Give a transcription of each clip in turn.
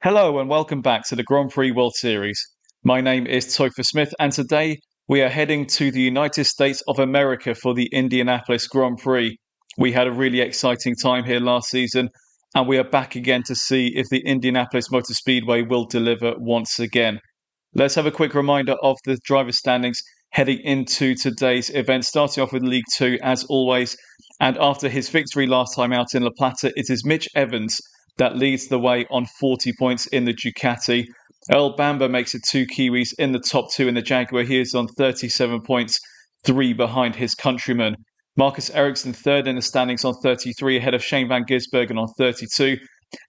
Hello and welcome back to the Grand Prix World Series. My name is Topher Smith and today we are heading to the United States of America for the Indianapolis Grand Prix. We had a really exciting time here last season and we are back again to see if the Indianapolis Motor Speedway will deliver once again. Let's have a quick reminder of the driver standings heading into today's event, starting off with League 2 as always. And after his victory last time out in La Plata, it is Mitch Evans that leads the way on 40 points in the Ducati. Earl Bamber makes it 2 Kiwis in the top 2 in the Jaguar. He is on 37 points, 3 behind his countryman. Marcus Ericsson third in the standings on 33, ahead of Shane van Gisbergen on 32.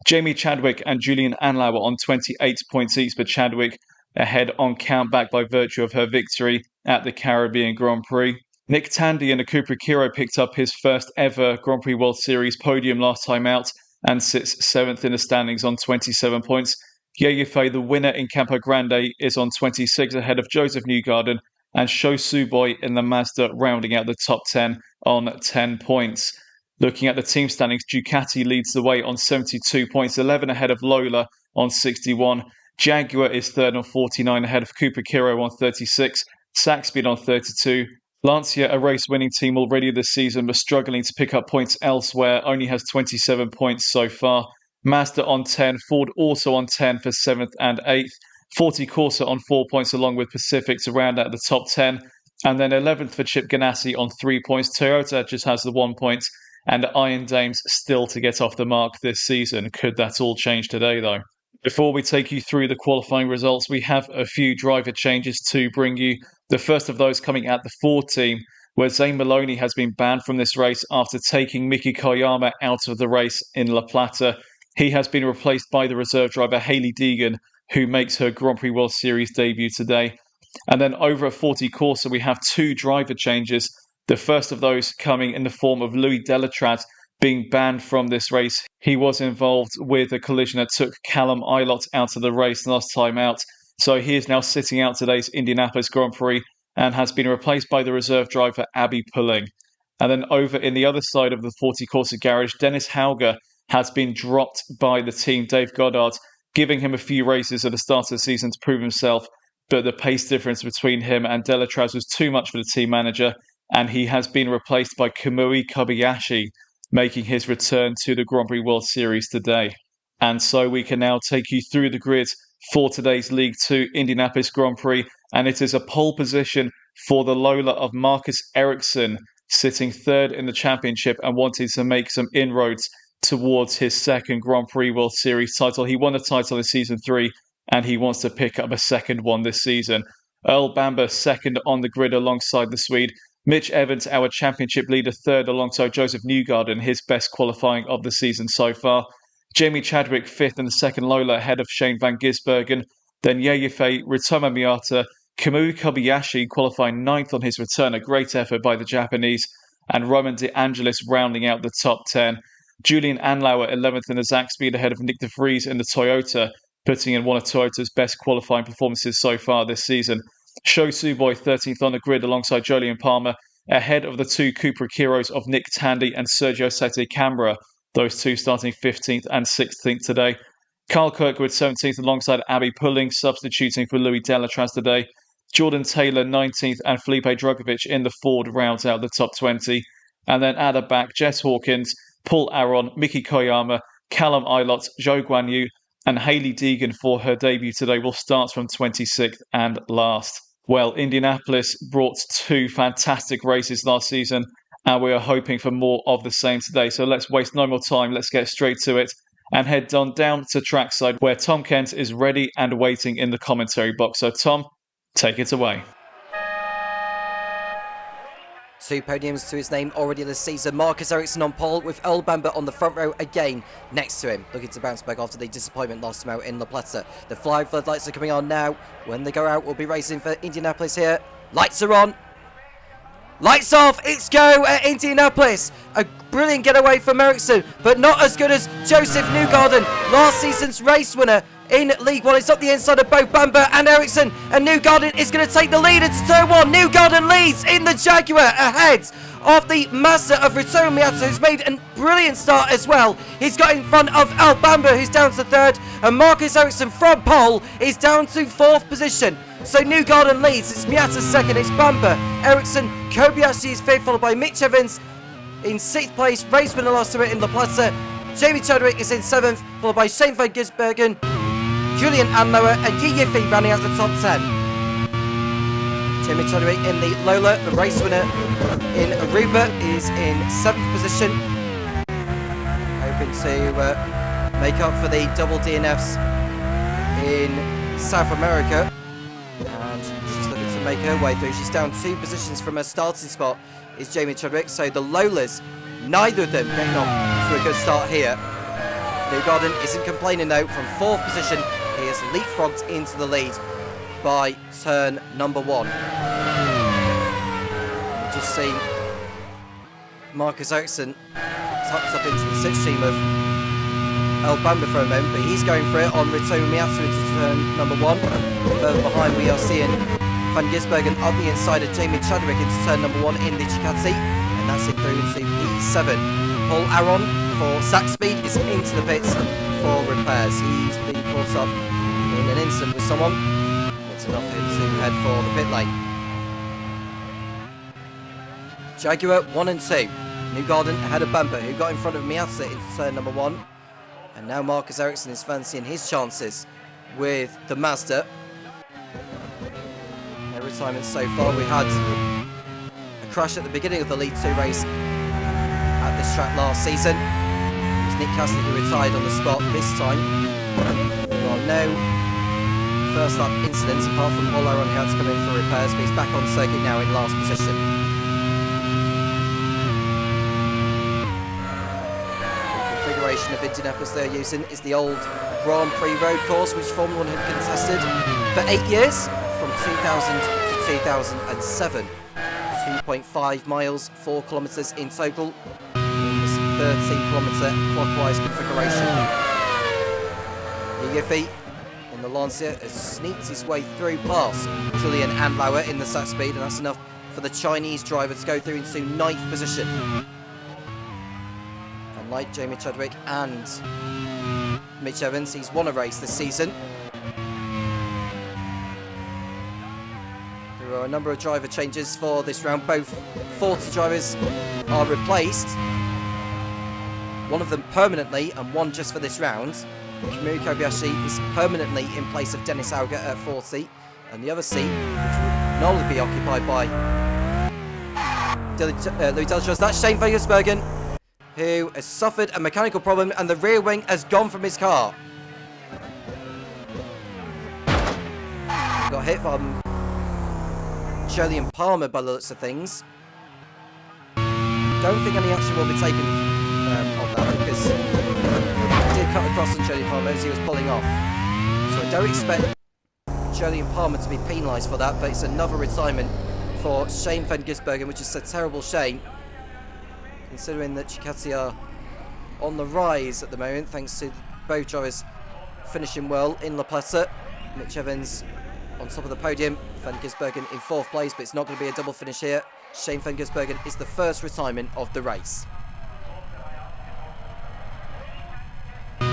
Jamie Chadwick and Julian Anlauer on 28 points each, but Chadwick ahead on countback by virtue of her victory at the Caribbean Grand Prix. Nick Tandy in the Cupra Kiro picked up his first ever Grand Prix World Series podium last time out and sits 7th in the standings on 27 points. Yeyufe, the winner in Campo Grande, is on 26 ahead of Joseph Newgarden, and Sho Suboi in the Mazda rounding out the top 10 on 10 points. Looking at the team standings, Ducati leads the way on 72 points, 11 ahead of Lola on 61. Jaguar is third on 49 ahead of Cupra Kiro on 36, Saxby on 32. Lancia, a race-winning team already this season, but struggling to pick up points elsewhere, only has 27 points so far. Mazda on 10, Ford also on 10 for 7th and 8th. 40 Corsa on 4 points along with Pacific to round out the top 10. And then 11th for Chip Ganassi on 3 points. Toyota just has the 1 point. And Iron Dames still to get off the mark this season. Could that all change today though? Before we take you through the qualifying results, we have a few driver changes to bring you. The first of those coming at the Ford team, where Zane Maloney has been banned from this race after taking Miki Koyama out of the race in La Plata. He has been replaced by the reserve driver Hailie Deegan, who makes her Grand Prix World Series debut today. And then over at 40 Corsa, we have 2 driver changes. The first of those coming in the form of Louis Delatraz being banned from this race. He was involved with a collision that took Callum Ilott out of the race last time out. So he is now sitting out today's Indianapolis Grand Prix and has been replaced by the reserve driver Abby Pulling. And then over in the other side of the 40 Corsa garage, Dennis Hauger has been dropped by the team, Dave Goddard, giving him a few races at the start of the season to prove himself. But the pace difference between him and Delatraz was too much for the team manager, and he has been replaced by Kamui Kobayashi, making his return to the Grand Prix World Series today. And so we can now take you through the grid for today's League 2 Indianapolis Grand Prix, and it is a pole position for the Lola of Marcus Ericsson, sitting third in the championship and wanting to make some inroads towards his second Grand Prix World Series title. He won a title in Season 3 and he wants to pick up a second one this season. Earl Bamber second on the grid alongside the Swede. Mitch Evans, our championship leader, third alongside Joseph Newgarden, his best qualifying of the season so far. Jamie Chadwick fifth in the second Lola ahead of Shane van Gisbergen. Then Yeyufe Ritoma Miata, Kamui Kobayashi qualifying ninth on his return, a great effort by the Japanese, and Roman De Angelis rounding out the top 10. Julian Anlauer 11th in the Zaxby ahead of Nick de Vries in the Toyota, putting in one of Toyota's best qualifying performances so far this season. Sho Suboi 13th on the grid alongside Jolyon Palmer, ahead of the 2 Cupra Kiros of Nick Tandy and Sergio Sete Camara, those 2 starting 15th and 16th today. Carl Kirkwood 17th alongside Abby Pulling, substituting for Louis Delatraz today. Jordan Taylor 19th and Felipe Drugovich in the Ford rounds out the top 20. And then at the back, Jess Hawkins, Paul Aron, Miki Koyama, Callum Ilott, Zhou Guanyu, and Hailie Deegan for her debut today will start from 26th and last. Well, Indianapolis brought 2 fantastic races last season, and we are hoping for more of the same today. So let's waste no more time. Let's get straight to it and head down to trackside where Tom Cairns is ready and waiting in the commentary box. So Tom, take it away. 2 podiums to his name already this season. Marcus Ericsson on pole with Earl Bamber on the front row again next to him, looking to bounce back after the disappointment last time out in La Plata. The fly floodlights are coming on now. When they go out, we'll be racing for Indianapolis here. Lights are on. Lights off, it's go at Indianapolis. A brilliant getaway from Ericsson, but not as good as Joseph Newgarden, last season's race winner in League 1. It's up the inside of both Bamber and Ericsson, and Newgarden is going to take the lead into turn 1. Newgarden leads in the Jaguar ahead of the Mazda of Ritoyo Miata, who's made a brilliant start as well. He's got in front of El Bamba, who's down to third, and Marcus Ericsson from pole is down to fourth position. So Newgarden leads. It's Miata second, it's Bamba, Ericsson, Kobayashi is fifth, followed by Mitch Evans in sixth place. Race winner last year in La Plata. Jamie Chadwick is in seventh, followed by Shane van Gisbergen, Julian Anlower, and Yi Yifi rounding out the top 10. Jamie Chadwick in the Lola, the race winner in Aruba, is in 7th position. Hoping to make up for the double DNFs in South America. And she's looking to make her way through. She's down 2 positions from her starting spot, is Jamie Chadwick. So the Lolas, neither of them getting off to a good start here. Newgarden isn't complaining though. From 4th position, he has leapfrogged into the lead by turn number 1. You just see Marcus Ericsson tucked up into the slipstream of El Bamba for a moment, but he's going for it on Ritoyo Miata into turn number 1. Further behind we are seeing Van Gisbergen up the inside of Jamie Chadwick into turn number 1 in the Ducati, and that's it through into P7. Paul Aron for Sack Speed is into the pits for repairs. He's been caught up in an incident with someone. It's enough for him to head for the pit lane. Jaguar 1 and 2. Newgarden ahead of Bamba, who got in front of Miata into turn number 1. And now Marcus Ericsson is fancying his chances with the Mazda. No retirement so far. We had a crash at the beginning of the League 2 race at this track last season. It was Nick Cassidy who retired on the spot this time. There are no first lap incidents apart from Paul Aron, who had to come in for repairs, but he's back on circuit now in last position. Of Indianapolis they're using is the old Grand Prix road course, which Formula 1 had contested for 8 years, from 2000 to 2007. 2.5 miles, 4 kilometres in total, in this 13-kilometre clockwise configuration. Yifi in the Lancia has sneaked his way through past Julian Anlower in the Sack Speed, and that's enough for the Chinese driver to go through into 9th position. Like Jamie Chadwick and Mitch Evans, he's won a race this season. There are a number of driver changes for this round. Both 40 drivers are replaced. One of them permanently and one just for this round. Kamui Kobayashi is permanently in place of Dennis Auger at 40, and the other seat, which will normally be occupied by Louis Delachos, that's Shane van Gisbergen, who has suffered a mechanical problem and the rear wing has gone from his car. Got hit from Julian Palmer by the looks of things. Don't think any action will be taken on that, because he did cut across on Julian Palmer as he was pulling off. So I don't expect Julian Palmer to be penalised for that, but it's another retirement for Shane van Gisbergen, which is a terrible shame, considering that Ducati are on the rise at the moment, thanks to both drivers finishing well in La Plata. Mitch Evans on top of the podium, Van Gisbergen in 4th place, but it's not going to be a double finish here. Shane van Gisbergen is the first retirement of the race. The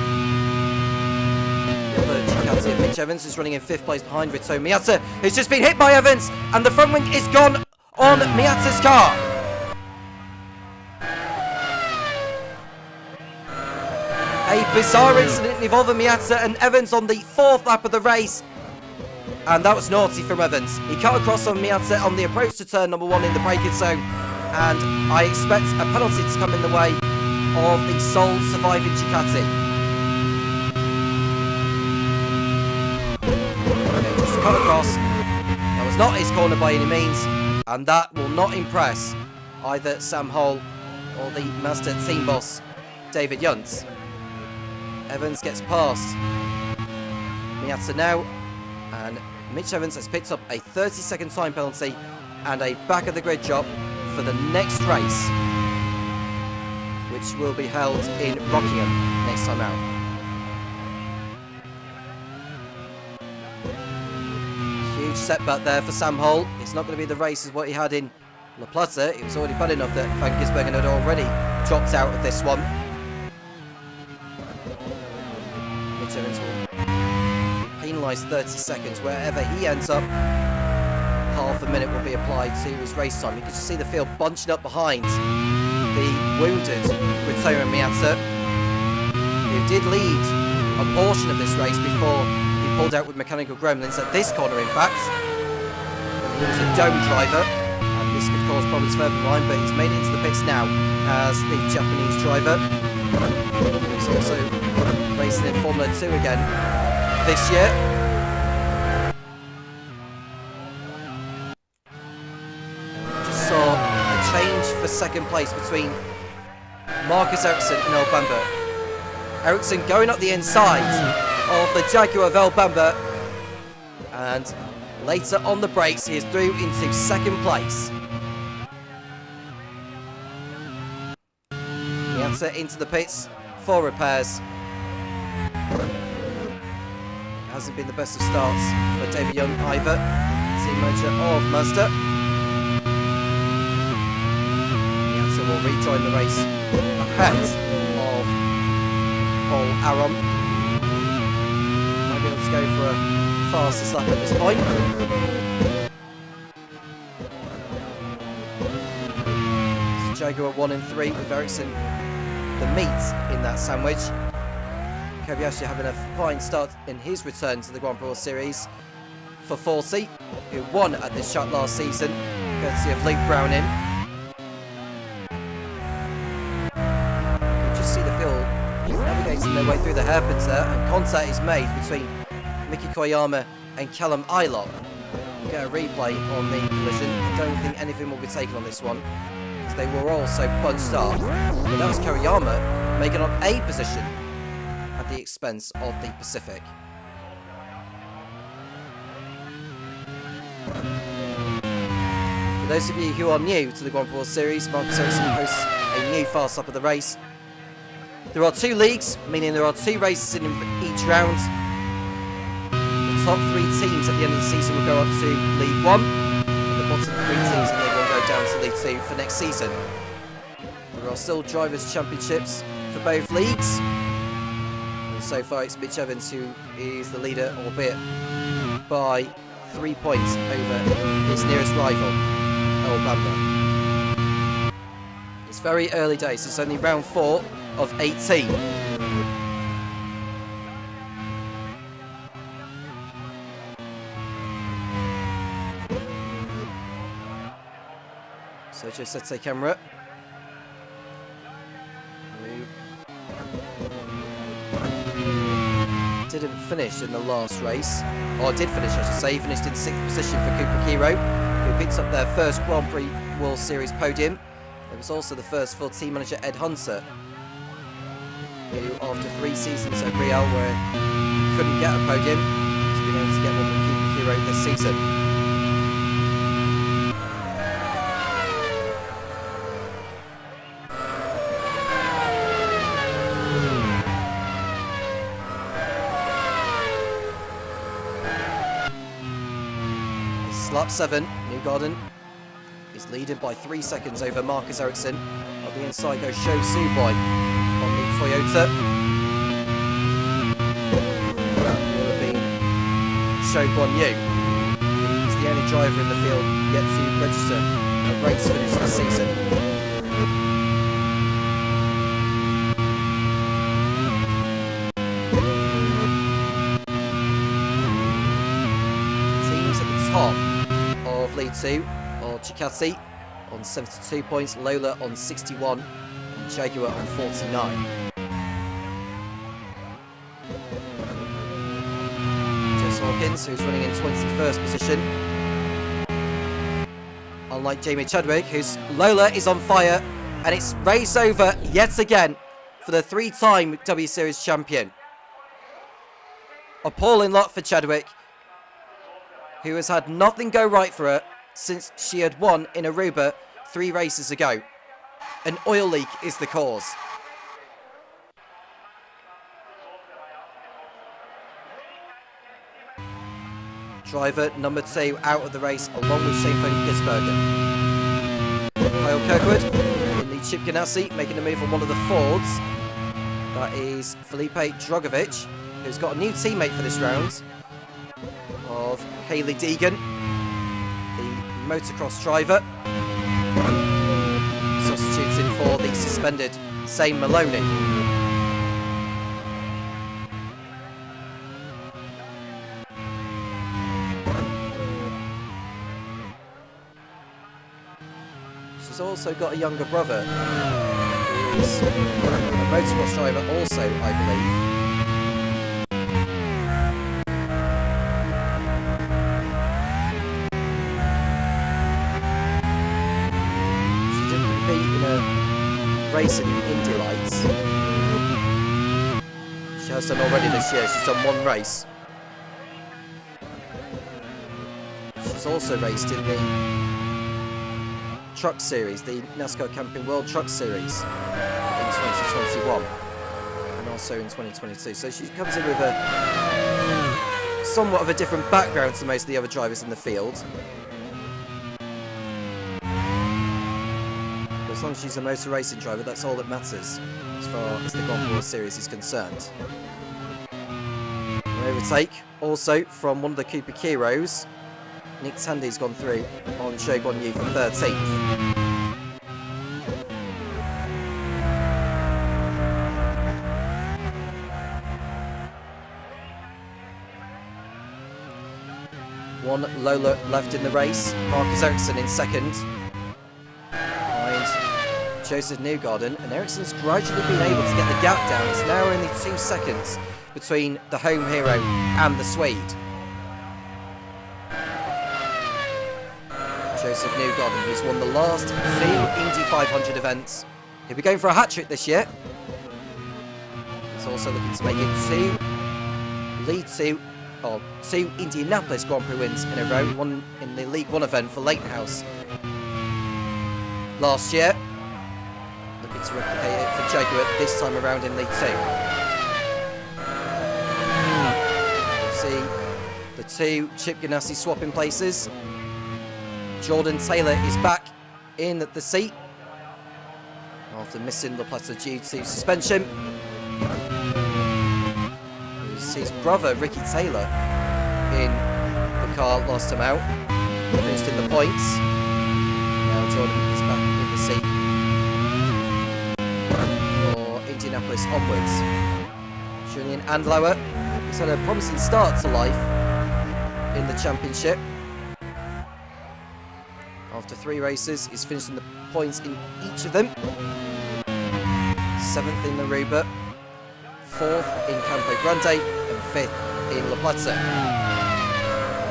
other Ducati of Mitch Evans is running in 5th place behind Ritoyo Miata, who's just been hit by Evans, and the front wing is gone on Miata's car. A bizarre incident involving Miata and Evans on the 4th lap of the race, and that was naughty from Evans. He cut across on Miata on the approach to turn number 1 in the braking zone, and I expect a penalty to come in the way of the sole surviving Ducati. Okay, just cut across. That was not his corner by any means, and that will not impress either Sam Hole or the Mazda team boss, David Yuntz. Evans gets past Miata now, and Mitch Evans has picked up a 30-second time penalty and a back of the grid job for the next race, which will be held in Rockingham next time out. Huge setback there for Sam Hole. It's not going to be the race as what he had in La Plata, it was already bad enough that Van Gisbergen had already dropped out of this one. Mitch Evans will be penalised 30 seconds wherever he ends up. Half a minute will be applied to his race time. You can just see the field bunching up behind the wounded Ritomo Miata, who did lead a portion of this race before he pulled out with mechanical gremlins at this corner, in fact. He was a dome driver, and this could cause problems further behind, but he's made it into the pits now as the Japanese driver. He's also racing in Formula 2 again this year. Just saw a change for second place between Marcus Ericsson and El Bamba. Ericsson going up the inside of the Jaguar of El Bamba, and later on the brakes he is through into second place. Miata into the pits for repairs. It hasn't been the best of starts for David Young either, team manager of Mazda. Miata will rejoin the race ahead of Paul Aron. Might be able to go for a fastest lap at this point. It's Jaguar 1 and 3 with Ericsson the meat in that sandwich. Kobayashi having a fine start in his return to the Grand Prix Series for 40, who won at this track last season, courtesy of Luke Browning. You just see the field navigating their way through the hairpins there, and contact is made between Miki Koyama and Callum Ilott. We'll get a replay on the collision. I don't think anything will be taken on this one, because they were all so bunched up. But that was Koyama making up a position at the expense of the Pacific. For those of you who are new to the Grand Prix Series, Marcus Ericsson hosts a new fast lap of the race. There are 2 leagues, meaning there are 2 races in each round. The top 3 teams at the end of the season will go up to League 1, and the bottom 3 teams in League 1 go down to League 2 for next season. There are still Drivers' Championships for both leagues. And so far it's Mitch Evans who is the leader, albeit by 3 points over his nearest rival, El Bamba. It's very early days, it's only round 4 of 18. So just set a camera. Didn't finish in the last race, or did finish I should say, he finished in 6th position for Cooper Kiro, who picked up their first Grand Prix World Series podium. It was also the first for team manager Ed Hunter, who after 3 seasons at Real where he couldn't get a podium, has been able to get one with Cooper Kiro this season. Lap 7, Newgarden is leading by 3 seconds over Marcus Ericsson. On the inside goes Sho Suboi on the Toyota. That will have been Sho Guan Yu. He's the only driver in the field yet to register a race finish this season. Teams at the top of League 2 are Ducati on 72 points, Lola on 61 and Jaguar on 49. Jess Hawkins, who's running in 21st position. Unlike Jamie Chadwick, whose Lola is on fire, and it's race over yet again for the 3-time W Series champion. Appalling lot for Chadwick, who has had nothing go right for her since she had won in Aruba 3 races ago. An oil leak is the cause. Driver number 2 out of the race along with Shane Gisbergen. Kirkwood in the Chip Ganassi, making a move on one of the Fords. That is Felipe Drogovic, who's got a new teammate for this round of Hailie Deegan, the motocross driver, substituting for the suspended Zane Maloney. She's also got a younger brother who is a motocross driver also, I believe. Race in Indy Lights. She has done already this year. She's done one race. She's also raced in the Truck Series, the NASCAR Camping World Truck Series in 2021 and also in 2022. So she comes in with a somewhat of a different background to most of the other drivers in the field. As long as she's a motor racing driver, that's all that matters as far as the Grand Prix Series is concerned. An overtake also from one of the Cooper Kiros. Nick Tandy's gone through on Zhou Guanyu for 13th. One Lola left in the race. Marcus Ericsson in second. Joseph Newgarden, and Ericsson's gradually been able to get the gap down. It's now only 2 seconds between the home hero and the Swede. Joseph Newgarden, who's won the last 2 Indy 500 events. He'll be going for a hat-trick this year. He's also looking to make it 2 Indianapolis Grand Prix wins in a row. One in the League One event for Leighton House last year. To replicate it for Jaguar this time around in League 2. See the 2 Chip Ganassi swapping places. Jordan Taylor is back in the seat after missing La Plata due to suspension. It's his brother Ricky Taylor in the car last time out, finished in the points. Now Jordan is back in the seat Indianapolis onwards. Julian Andlauer has had a promising start to life in the championship. After 3 races, he's finished in the points in each of them. 7th in Aruba, 4th in Campo Grande, and 5th in La Plata.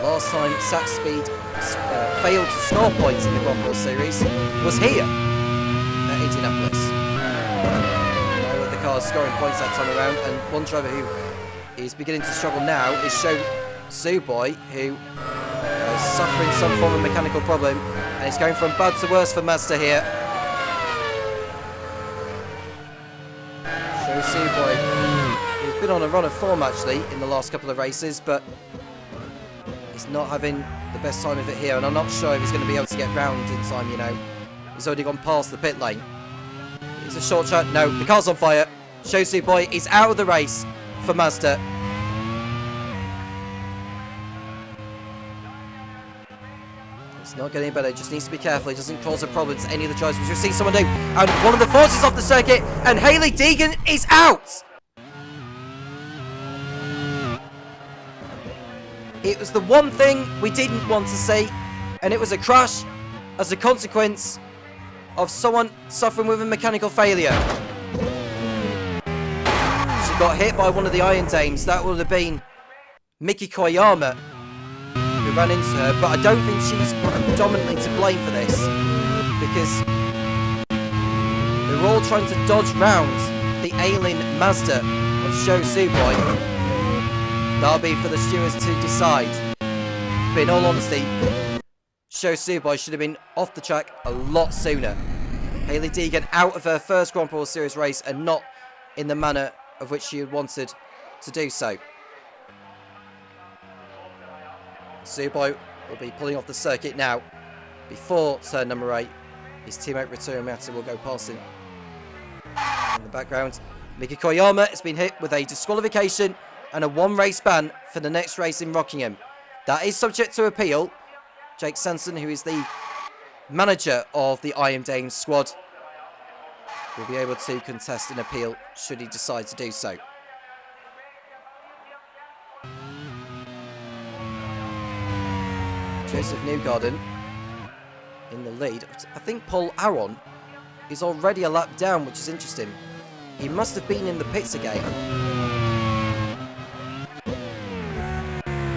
Last time Zach Speed failed to score points in the Grand Prix Series was here at Indianapolis. Cars scoring points that time around, and one driver who is beginning to struggle now is Sho Suboy, who is suffering some form of mechanical problem, and it's going from bad to worse for Mazda here. Sho Suboy, who's been on a run of form actually in the last couple of races, but he's not having the best time of it here, and I'm not sure if he's going to be able to get round in time, you know. He's already gone past the pit lane. It's a short shot. No, the car's on fire. Sho Suboy is out of the race for Mazda. It's not getting better. He just needs to be careful. He doesn't cause a problem to any of the drivers, which we've seen someone do. And one of the forces off the circuit, and Hailie Deegan is out. It was the one thing we didn't want to see, and it was a crash as a consequence of someone suffering with a mechanical failure. She got hit by one of the Iron Dames. That would have been Miki Koyama who ran into her, but I don't think she's predominantly to blame for this, because they were all trying to dodge round the ailing Mazda of Sho Suboy. That'll be for the stewards to decide. But in all honesty, Sho Suboy should have been off the track a lot sooner. Hailie Deegan out of her first Grand Prix Series race, and not in the manner of which she had wanted to do so. Suboy will be pulling off the circuit now before turn number 8 His teammate Ritsuru Miyata will go past him. In the background, Miki Koyama has been hit with a disqualification and a 1-race ban for the next race in Rockingham. That is subject to appeal. Jake Sanson, who is the manager of the I Am Dames squad, will be able to contest an appeal should he decide to do so. Joseph Newgarden in the lead. I think Paul Aron is already a lap down, which is interesting. He must have been in the pits again.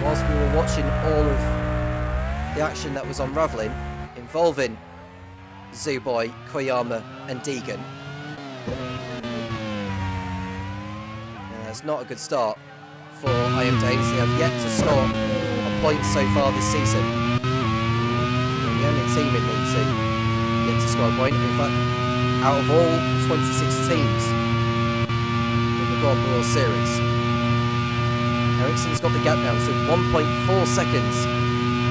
Whilst we were watching all of the action that was unravelling, involving Zuboi, Koyama and Deegan. It's not a good start for I Am Dames. They have yet to score a point so far this season. The only team in League 2 yet to score a point. In fact, out of all 26 teams in the Grand Prix Series, Ericsson's got the gap now to 1.4 seconds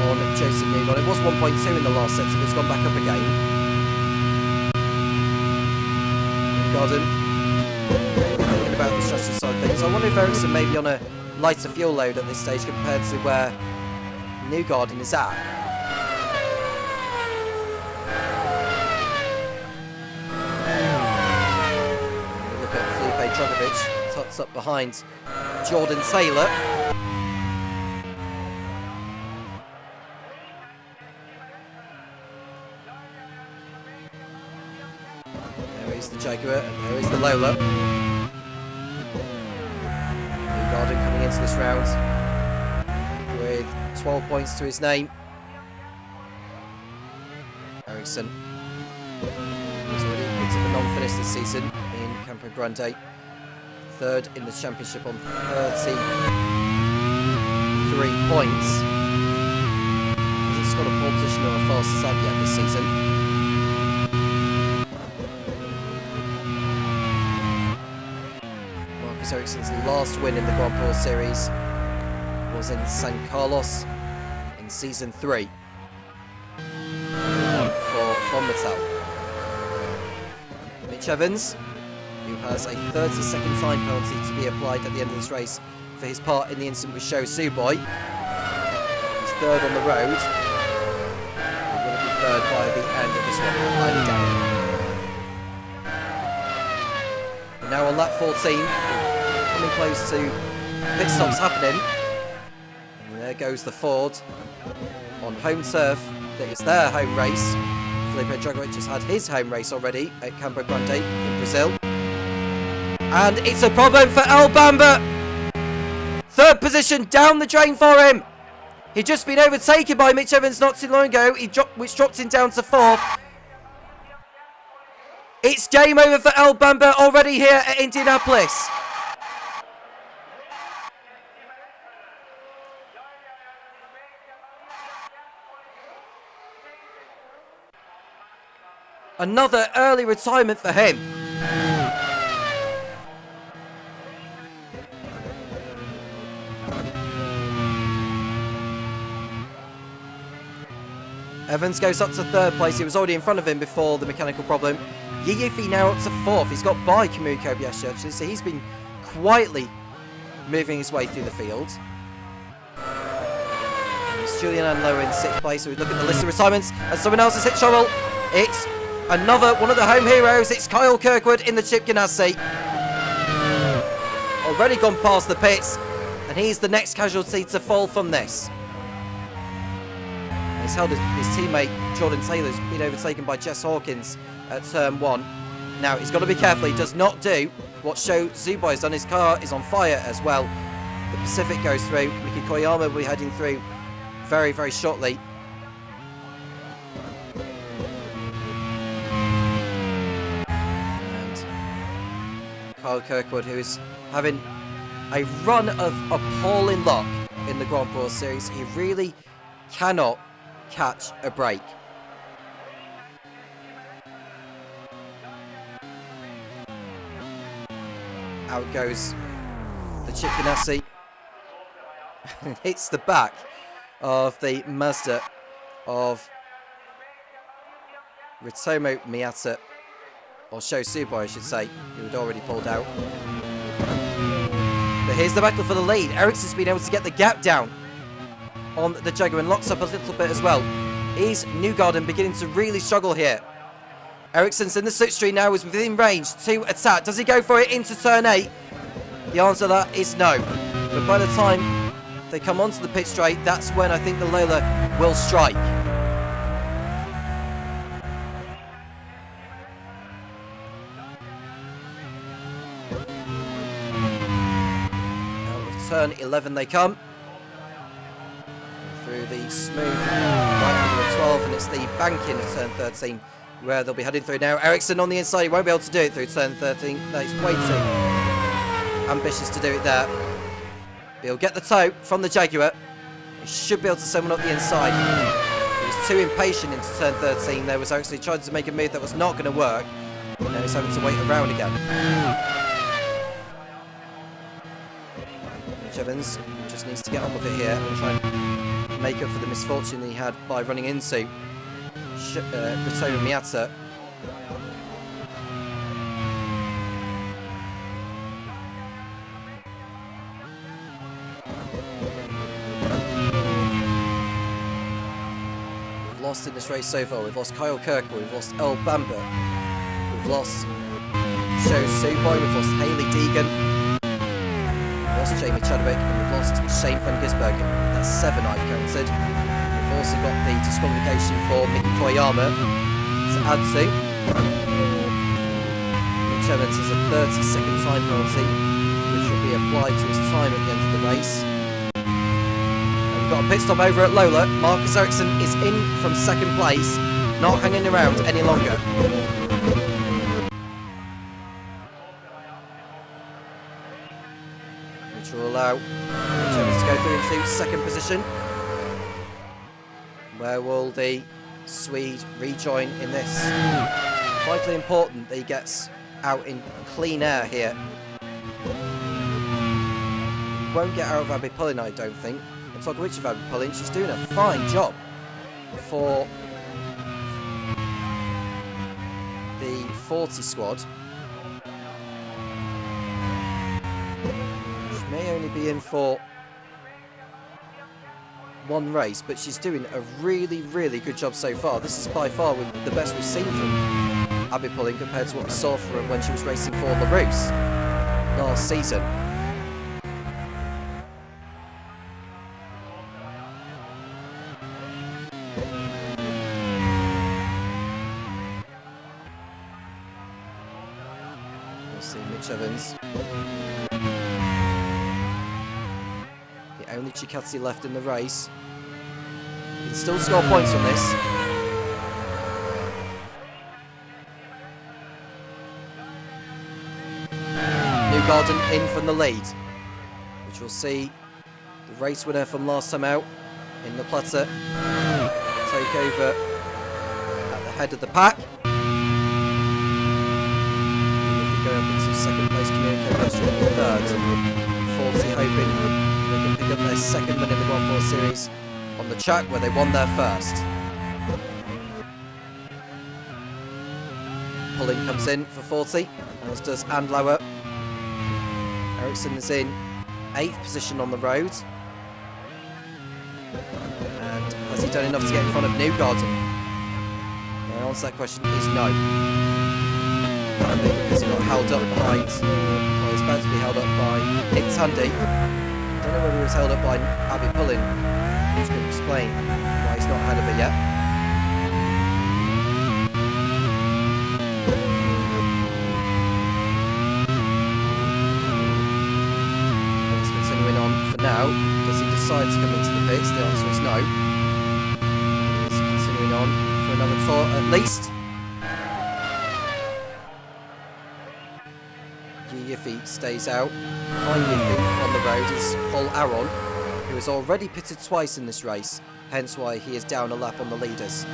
on Joseph Newgarden. It was 1.2 in the last set, so it's gone back up again. Newgarden thinking about the strategy side of things. I wonder if Ericsson may be on a lighter fuel load at this stage compared to where Newgarden is at. Look at Felipe Dragovic, tucked up behind Jordan Taylor. There is the Jaguar, and there is the Lola. Newgarden coming into this round with 12 points to his name. Ericsson has already picked up a non-finish this season in Campo Grande. Third in the championship on 33 points. Hasn't scored a pole position or a fastest lap yet this season. Marcus Ericsson's last win in the Grand Prix Series was in San Carlos in Season 3 for Bonmetal. Mitch Evans, who has a 30-second time penalty to be applied at the end of this race for his part in the incident with Sho Suboi. He's third on the road. He will be third by the end of this one, highly down. We're now on lap 14, coming close to pit stops happening. And there goes the Ford on home turf. That is their home race. Felipe Dragovic has had his home race already at Campo Grande in Brazil. And it's a problem for El Bamba. Third position down the drain for him. He'd just been overtaken by Mitch Evans not too long ago, which dropped him down to fourth. It's game over for El Bamba already here at Indianapolis. Another early retirement for him. Evans goes up to third place. He was already in front of him before the mechanical problem. Yufi now up to fourth. He's got by Kamui Kobayashi actually, so he's been quietly moving his way through the field. It's Julian Anlow in sixth place, so we look at the list of retirements and someone else has hit trouble. It's another one of the home heroes. It's Kyle Kirkwood in the Chip Ganassi. Already gone past the pits, and he's the next casualty to fall from this. He's held his teammate Jordan Taylor's been overtaken by Jess Hawkins at turn 1. Now he's got to be careful. He does not do what Sho Suboi has done. His car is on fire as well. The Pacific goes through. Miki Koyama will be heading through very, very shortly. And Kyle Kirkwood, who is having a run of appalling luck in the Grand Prix Series. He really cannot catch a break. Out goes the Chip Ganassi. Hits the back of the Mazda of Ritomo Miyata, or Sho Suboy I should say, who had already pulled out. But here's the battle for the lead. Ericsson's been able to get the gap down on the Jaguar and locks up a little bit as well. Is Newgarden beginning to really struggle here? Ericsson's in the slipstream now, is within range to attack. Does he go for it into turn 8? The answer to that is no. But by the time they come onto the pit straight, that's when I think the Lola will strike. Out of turn 11 they come. Through the smooth right under the 12, and it's the banking of turn 13 where they'll be heading through now. Ericsson on the inside, he won't be able to do it through turn 13. No, he's way too ambitious to do it there. But he'll get the toe from the Jaguar. He should be able to send one up the inside. He was too impatient into turn 13. There was actually trying to make a move that was not going to work. Now he's having to wait around again. Mitch Evans just needs to get on with it here and try and make up for the misfortune that he had by running into Ritomo Miyata. We've lost in this race so far. We've lost Kyle Kirkwood, we've lost Earl Bamber, we've lost Sho Suboy, we've lost Hayley Deegan, we've lost Jamie Chadwick, and we've lost Shane van Gisbergen. That's 7 I've counted. We've also got the disqualification for Miki Koyama to add to. Mitch Evans has a 30-second time penalty, which will be applied to his time at the end of the race. And we've got a pit stop over at Lola. Marcus Ericsson is in from second place, not hanging around any longer. Which will allow Mitch Evans to go through into second position. Where will the Swede rejoin in this? Vitally important that he gets out in clean air here. He won't get out of Abby Pullen, I don't think. And talking which of Abby Pullen, she's doing a fine job for the 40 squad. She may only be in for one race, but she's doing a really, really good job so far. This is by far the best we've seen from Abby Pulling compared to what we saw from her when she was racing for LaRousse last season. We'll see Mitch Evans. The only Chikatsi left in the race. He can still score points from this. Newgarden in from the lead, which will see the race winner from last time out in the Platte take over at the head of the pack. If we go up into second place, Communico in third. 40 hoping they can pick up their second win in the Grand Prix Series on the track where they won their first. Pulling comes in for 40, as does Andlauer. Ericsson is in 8th position on the road. And has he done enough to get in front of Newgarden? The answer to that question is no. Because he got held up behind, well, he's about to be held up by Nick Tandy. I don't know whether he was held up by Abby Pullen, who's going to explain why he's not ahead of it yet. Let's continuing on for now. Does he decide to come into the pits? The answer is no. He's continuing on for another tour at least. If he stays out. Behind Yiffy on the road is Paul Aron, who has already pitted twice in this race, hence why he is down a lap on the leaders.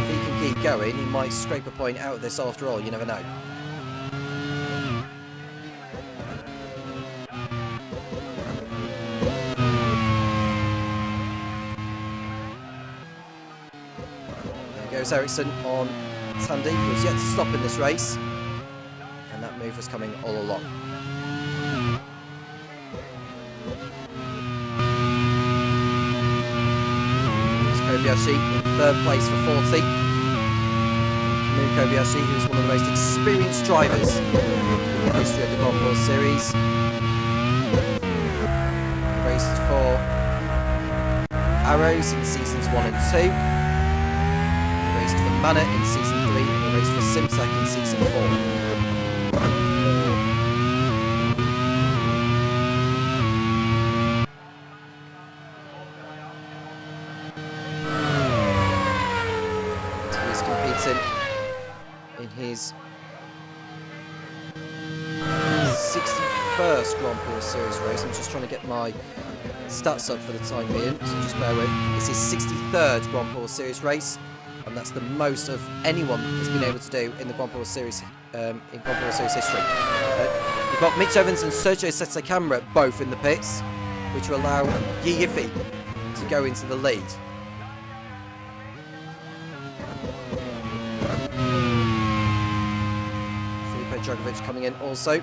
If he can keep going, he might scrape a point out of this after all, you never know. it's Ericsson on Tandy, who was yet to stop in this race. And that move was coming all along. Here's Kobayashi in third place for 40. Kobayashi, who's one of the most experienced drivers in the history of the Grand Prix Series. He raced for Arrows in seasons 1 and 2. He raced for Mana in season 3, and he raced for Simtech in season 4. He's competing in his 61st Grand Prix Series race. I'm just trying to get my stats up for the time being, so just bear with. It's his 63rd Grand Prix Series race, and that's the most of anyone has been able to do in the Grand Prix Series in Grand Prix Series history. You've got Mitch Evans and Sergio Sette both in the pits, which will allow Yi Yiffy to go into the lead. Dragovic coming in also.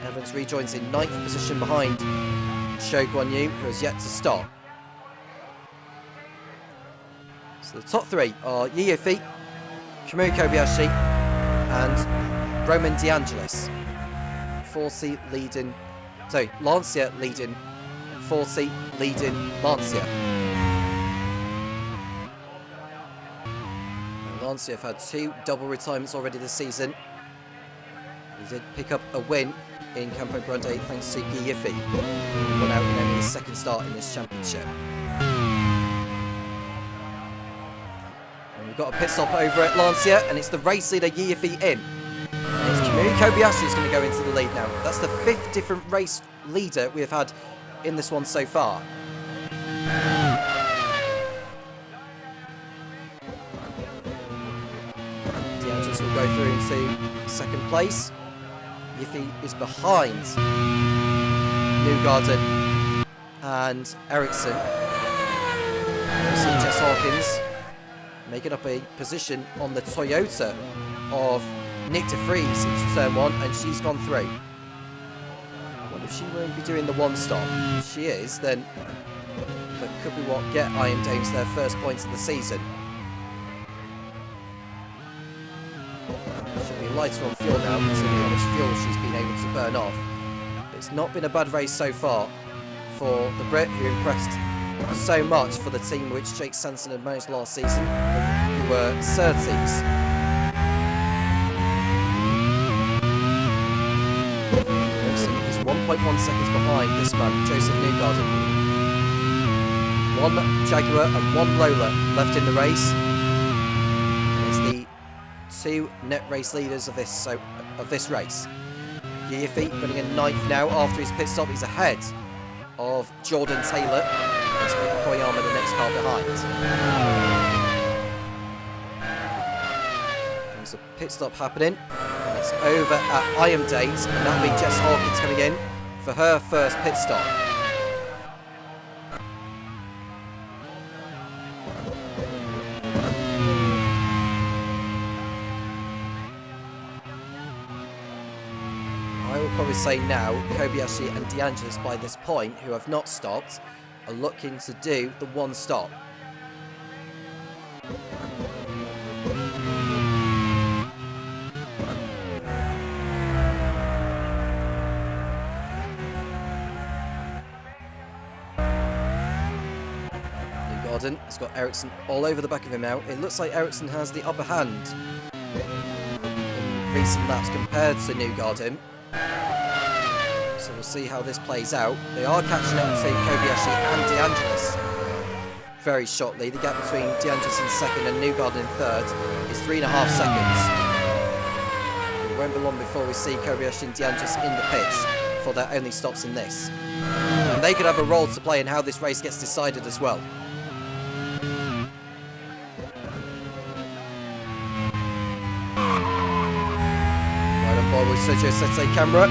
Evans rejoins in 9th position behind Sho Guan Yu, who has yet to stop. So the top 3 are Yi Yiffy, Kamui Kobayashi and Roman DeAngelis. 40 leading, sorry, Lancia leading, 40 leading Lancia. Lancia have had 2 double retirements already this season. He did pick up a win in Campo Grande thanks to Yi Yiffy, who won out in only his 2nd start in this championship. And we've got a pit stop over at Lancia, and it's the race leader Yi Yiffy in. And it's Kamui Kobayashi who's going to go into the lead now. That's the 5th different race leader we have had in this one so far. DeAngelis will go through into 2nd place. Yiffy is behind Newgarden and Ericsson. We see Jess Hawkins making up a position on the Toyota of Nick de Vries into turn 1, and she's gone through. I wonder if she won't be doing the 1 stop. If she is, then that could be what get Iron Dames their first points of the season. Lighter on fuel now, considering how much fuel she's been able to burn off. It's not been a bad race so far for the Brit, who impressed so much for the team which Jake Sanson had managed last season, who were Surtees. Ericsson is 1.1 seconds behind this man, Joseph Newgarden. 1 Jaguar and 1 Lola left in the race. 2 net race leaders of this race. Yi Yiffy running in 9th now after his pit stop. He's ahead of Jordan Taylor. It's Mika Koyama, the next car behind. There's a pit stop happening. And it's over at Iron Days, and that'll be Jess Hawkins coming in for her first pit stop. Probably say now, Kobayashi and DeAngelis by this point, who have not stopped, are looking to do the 1 stop. Newgarden has got Ericsson all over the back of him now. It looks like Ericsson has the upper hand in recent laps compared to Newgarden. So we'll see how this plays out. They are catching up to Kobayashi and DeAngelis very shortly. The gap between DeAngelis in 2nd and Newgarden in 3rd is 3.5 seconds. It won't be long before we see Kobayashi and DeAngelis in the pits for their only stops in this. And they could have a role to play in how this race gets decided as well. Right on board with Sergio Sette Camera.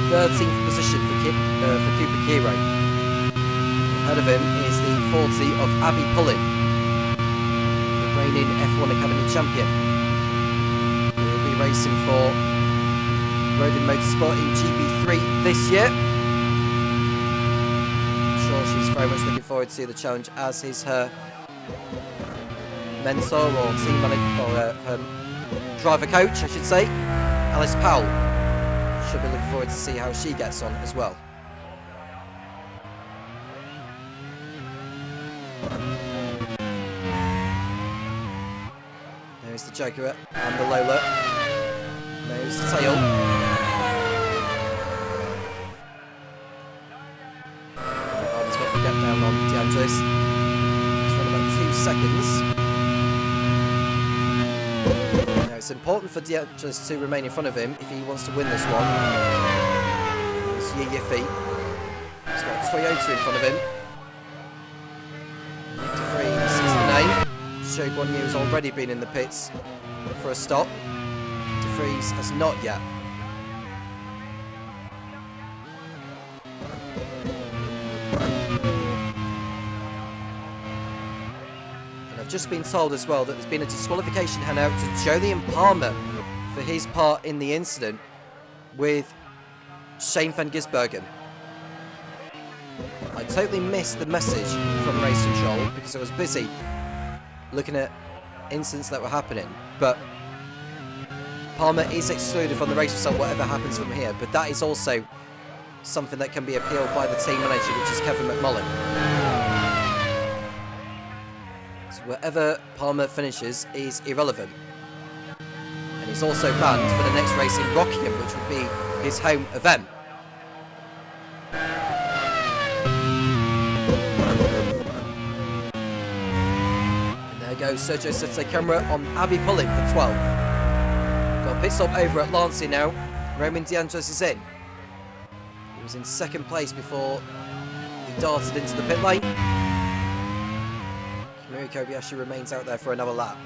13th position for Cooper Kiro. Ahead of him is the 40 of Abby Pullen. The reigning F1 Academy champion. We'll be racing for Rodin Motorsport in GB3 this year. I'm sure she's very much looking forward to the challenge, as is her mentor or team manager, or her driver coach, I should say, Alice Powell. Should be looking forward to see how she gets on as well. There's the Jaguar and the Lola. There's the tail. He's got to get down on DeAngelis. He's running about 2 seconds. Now it's important for DeAngelis to remain in front of him if he wants to win this one. There's Yiffy. He's got a Toyota in front of him. Nick DeVries is the name. Showed one who's already been in the pits for a stop. DeVries has not yet. And I've just been told as well that there's been a disqualification hand out to Julian Palmer for his part in the incident with Shane van Gisbergen. I totally missed the message from race control because I was busy looking at incidents that were happening, but Palmer is excluded from the race result whatever happens from here, but that is also something that can be appealed by the team manager, which is Kevin McMullen. So wherever Palmer finishes is irrelevant, and he's also banned for the next race in Rockingham, which would be his home event. Goes Sergio Sette camera on Abby Pulling for 12. Got a pit stop over at Lancey now. Roman DeAngelis is in. He was in second place before he darted into the pit lane. Kamui Kobayashi remains out there for another lap.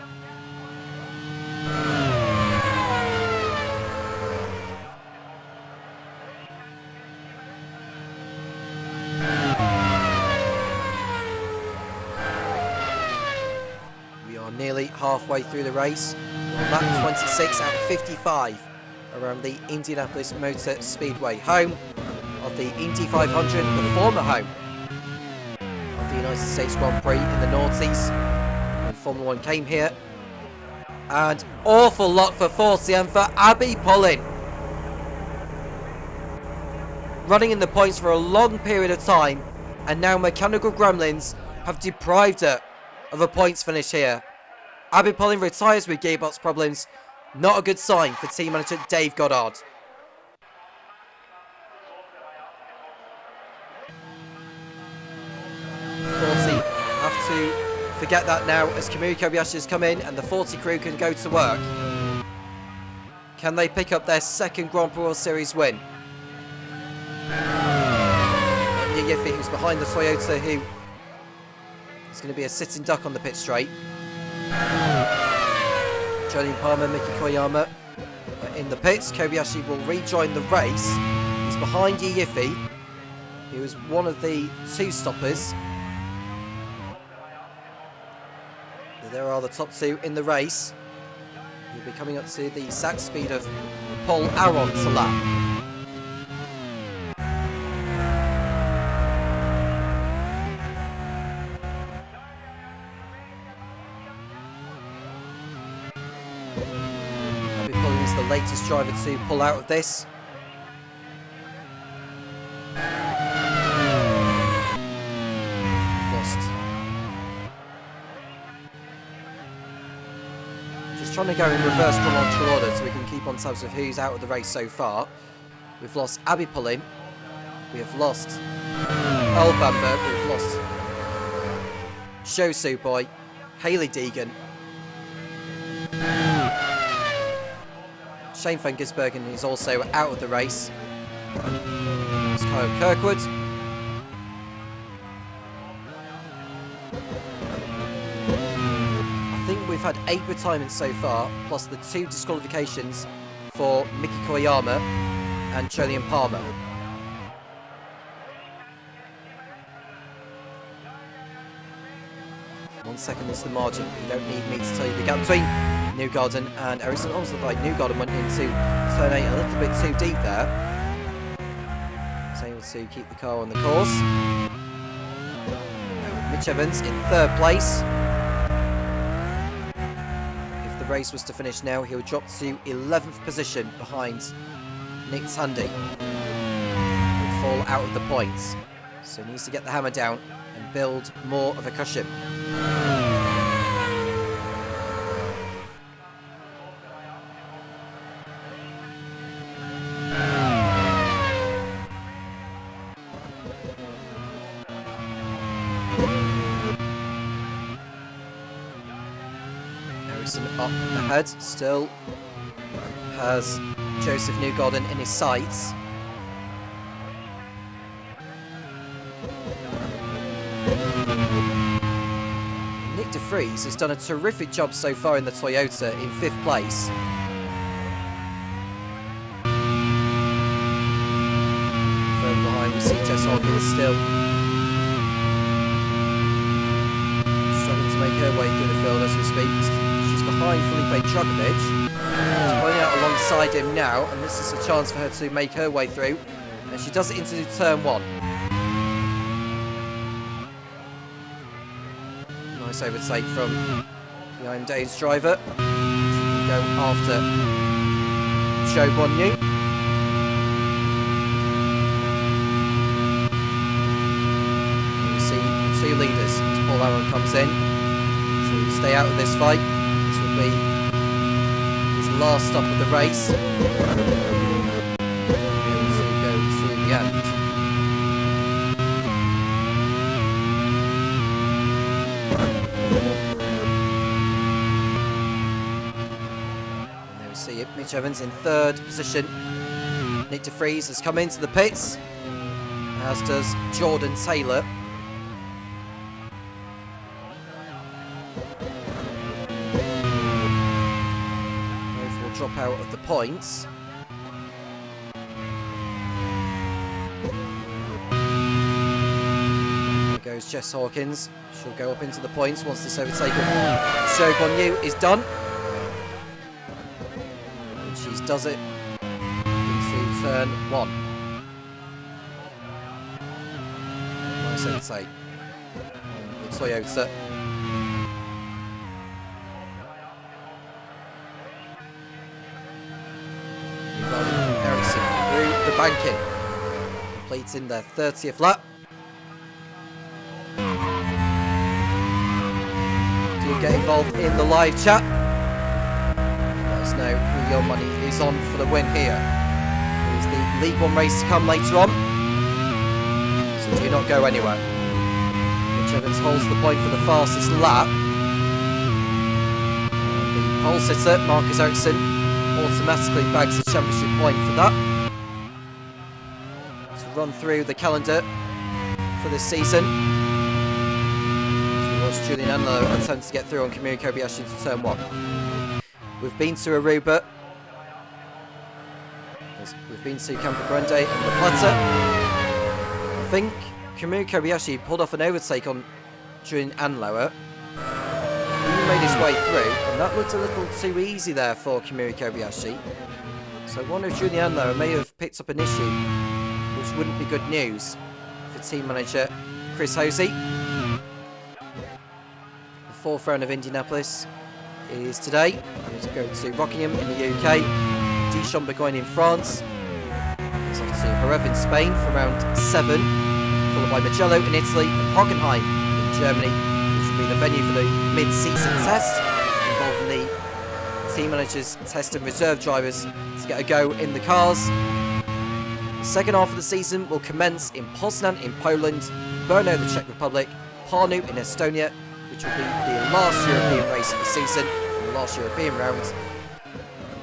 Nearly halfway through the race. On lap 26 out of 55 around the Indianapolis Motor Speedway, home of the Indy 500, the former home of the United States Grand Prix in the noughties when Formula 1 came here. And awful lot for 40 and for Abby Pulling. Running in the points for a long period of time, and now Mechanical Gremlins have deprived her of a points finish here. Abby Pulling retires with gearbox problems. Not a good sign for team manager Dave Goddard. 40 have to forget that now as Kamui Kobayashi has come in and the 40 crew can go to work. Can they pick up their second Grand Prix World Series win? Yiffy, who's behind the Toyota, who is going to be a sitting duck on the pit straight. Julian Palmer, Miki Koyama in the pits. Kobayashi will rejoin the race. He's behind Yiffy. He was one of the 2 stoppers. There are the top 2 in the race. He'll be coming up to the exact speed of Paul Aron to lap. The latest driver to pull out of this. Lost. Just trying to go in reverse chronological order so we can keep on tabs of who's out of the race so far. We've lost Abby Pulling. We have lost Earl Bamber. We've lost Sho Boy, Hayley Deegan, Shane van Gisbergen is also out of the race. It's Kyle Kirkwood. I think we've had 8 retirements so far, plus the 2 disqualifications for Miki Koyama and Julian Palmer. seconds the margin. You don't need me to tell you the gap between Newgarden and Ericsson. Almost looked like Newgarden went into turn 8 a little bit too deep there. He's able to keep the car on the course. Now Mitch Evans in 3rd place. If the race was to finish now, he would drop to 11th position behind Nick Tandy. He'll fall out of the points. So he needs to get the hammer down and build more of a cushion. Ericsson up ahead, still has Joseph Newgarden in his sights. Nick de Vries has done a terrific job so far in the Toyota in 5th place. Further behind we see Jess Hawkins still struggling to make her way through the field as we speak. She's behind Felipe Dragovic. She's pulling out alongside him now, and this is a chance for her to make her way through. And she does it into turn 1. Nice overtake from behind Dane's driver. She can go after Joe Bonnu. You see 2 leaders as Paul Allen comes in to stay out of this fight. This will be his last stop of the race. Able to go to the end. See Mitch Evans in 3rd position. Nick de Vries has come into the pits, as does Jordan Taylor. Both will drop out of the points. There goes Jess Hawkins. She'll go up into the points once this overtake of Joe Bonnu is done. Does it into turn 1. Nice overtake on the Toyota. Ericsson through the banking, completing their 30th lap. Do get involved in the live chat. Let us know who your money is on for the win here. There's the League 1 race to come later on, so do not go anywhere. Mitch Evans holds the point for the fastest lap. And the pole sitter, Marcus Ericsson, automatically bags a championship point for that. To run through the calendar for this season, to watch Julian Anlo attempt to get through on Kamui Kobayashi to turn 1. We've been to Aruba. We've been to Campo Grande and La Plata. I think Kamui Kobayashi pulled off an overtake on Julian Anlower. He made his way through, and that looked a little too easy there for Kamui Kobayashi. So I wonder if Julian Anlower may have picked up an issue, which wouldn't be good news for team manager Chris Hosey. The 4th round of Indianapolis is today. We're going to go to Rockingham in the UK, Dijon-Bourgogne in France, it's off to Jerez in Spain for round 7, followed by Mugello in Italy and Hockenheim in Germany, which will be the venue for the mid-season test, involving the team managers, test and reserve drivers to get a go in the cars. The second half of the season will commence in Poznan in Poland, Brno the Czech Republic, Parnu in Estonia, which will be the last European race of the season, and the last European round.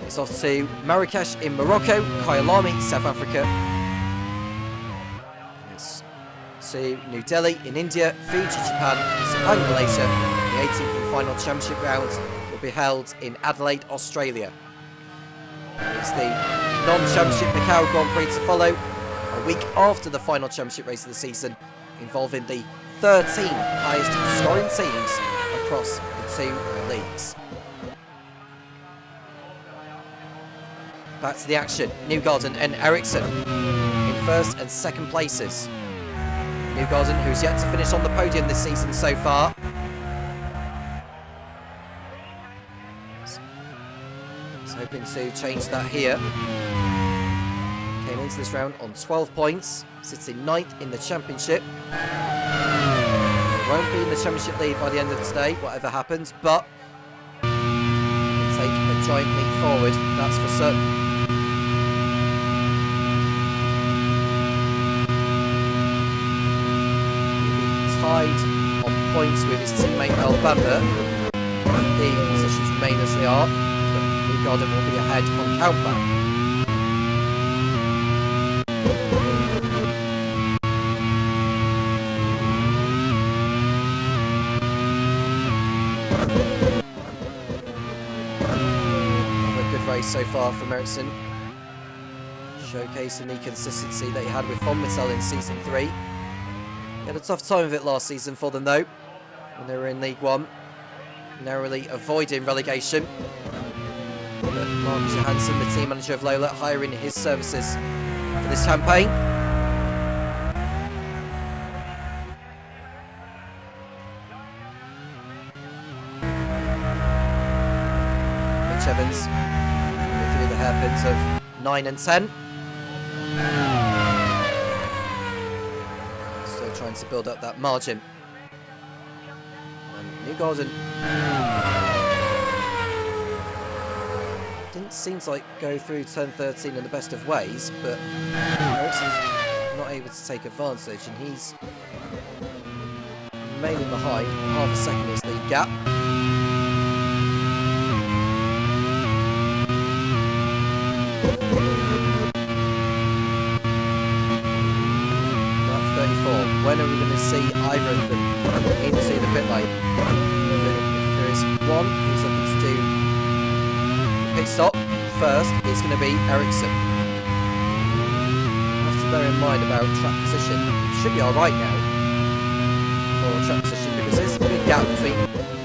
It's off to Marrakesh in Morocco, Kyalami, South Africa. It's to New Delhi in India, Fiji, Japan, Sepang, Malaysia. The 18th and final championship round will be held in Adelaide, Australia. It's the non-championship Macau Grand Prix to follow, a week after the final championship race of the season, involving the 13 highest scoring teams across the two leagues. Back to the action. Newgarden and Ericsson in first and second places. Newgarden, who's yet to finish on the podium this season so far. He's hoping to change that here. Came into this round on 12 points, sits in 9th in the championship. Won't be in the championship lead by the end of today, whatever happens, but he'll take a giant leap forward, that's for certain. Tied on points with his teammate Albamba. The positions remain as they are, but Newgarden will be ahead on countback. Another good race so far from Ericsson, showcasing the consistency that he had with Von Mittel in Season 3. He had a tough time of it last season for them though, when they were in League One, narrowly avoiding relegation. But Marcus Johansson, the team manager of Lola, hiring his services for this campaign. Mitch Evans through the hairpins of 9 and 10. Trying to build up that margin. And Newgarden didn't seem to go through turn 13 in the best of ways, but Ericsson's not able to take advantage, and he's remaining behind half a second is the gap. When are we going to see either of them into the pit lane? There is one who's looking to do pit stop first. It's going to be Ericsson. Have to bear in mind about track position. Should be alright now for track position, because there's a big gap between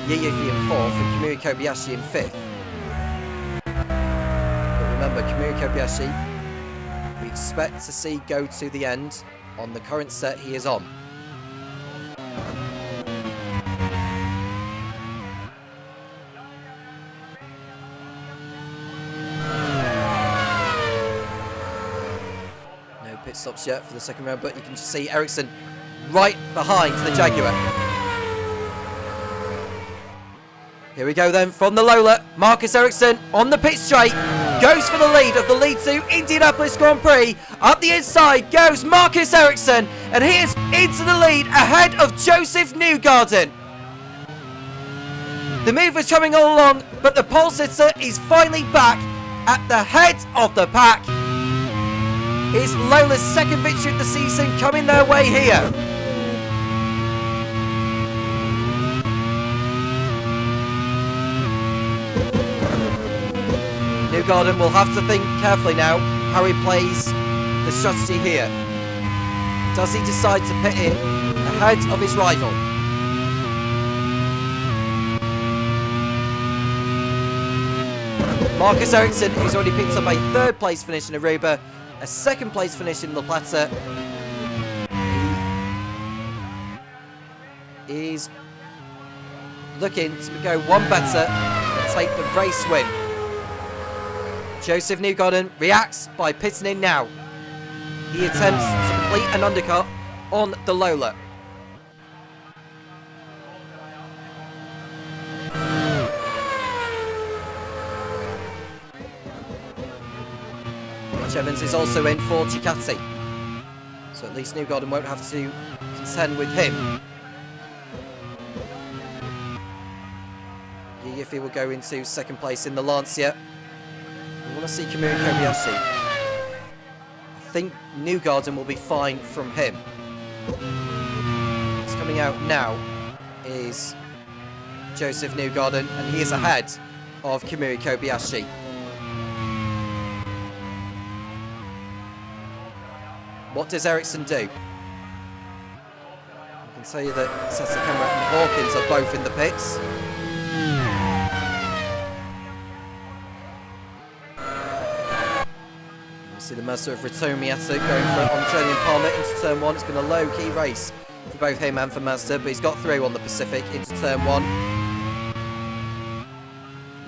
Yiyifi in 4th and Kamui Kobayashi in 5th. But remember, Kamui Kobayashi, we expect to see go to the end on the current set he is on. No pit stops yet for the second round, but you can just see Ericsson right behind the Jaguar. Here we go then from the Lola. Marcus Ericsson on the pit straight. Goes for the lead of the Lead 2 Indianapolis Grand Prix. Up the inside goes Marcus Ericsson, and he is into the lead ahead of Joseph Newgarden. The mover's coming all along, but the pole sitter is finally back at the head of the pack. It's Lola's second victory of the season coming their way here. Newgarden will have to think carefully now how he plays the strategy here. Does he decide to pit in ahead of his rival? Marcus Ericsson, who's already picked up a 3rd place finish in Aruba, a 2nd place finish in La Plata, is looking to go one better and take the race win. Joseph Newgarden reacts by pitting in now. He attempts to complete an undercut on the Lola. Mitch Evans is also in for Ducati, so at least Newgarden won't have to contend with him. Yiyifi will go into 2nd place in the Lancia. We want to see Kamui Kobayashi. I think Newgarden will be fine from him. What's coming out now is Joseph Newgarden, and he is ahead of Kamui Kobayashi. What does Ericsson do? You can can tell you that Sessa Camera and Hawkins are both in the pits. You see the Mercer of Ritomiata going for it on Julian Palmer into turn 1. It's been a low-key race for both him and for Mazda, but he's got through on the Pacific into turn 1.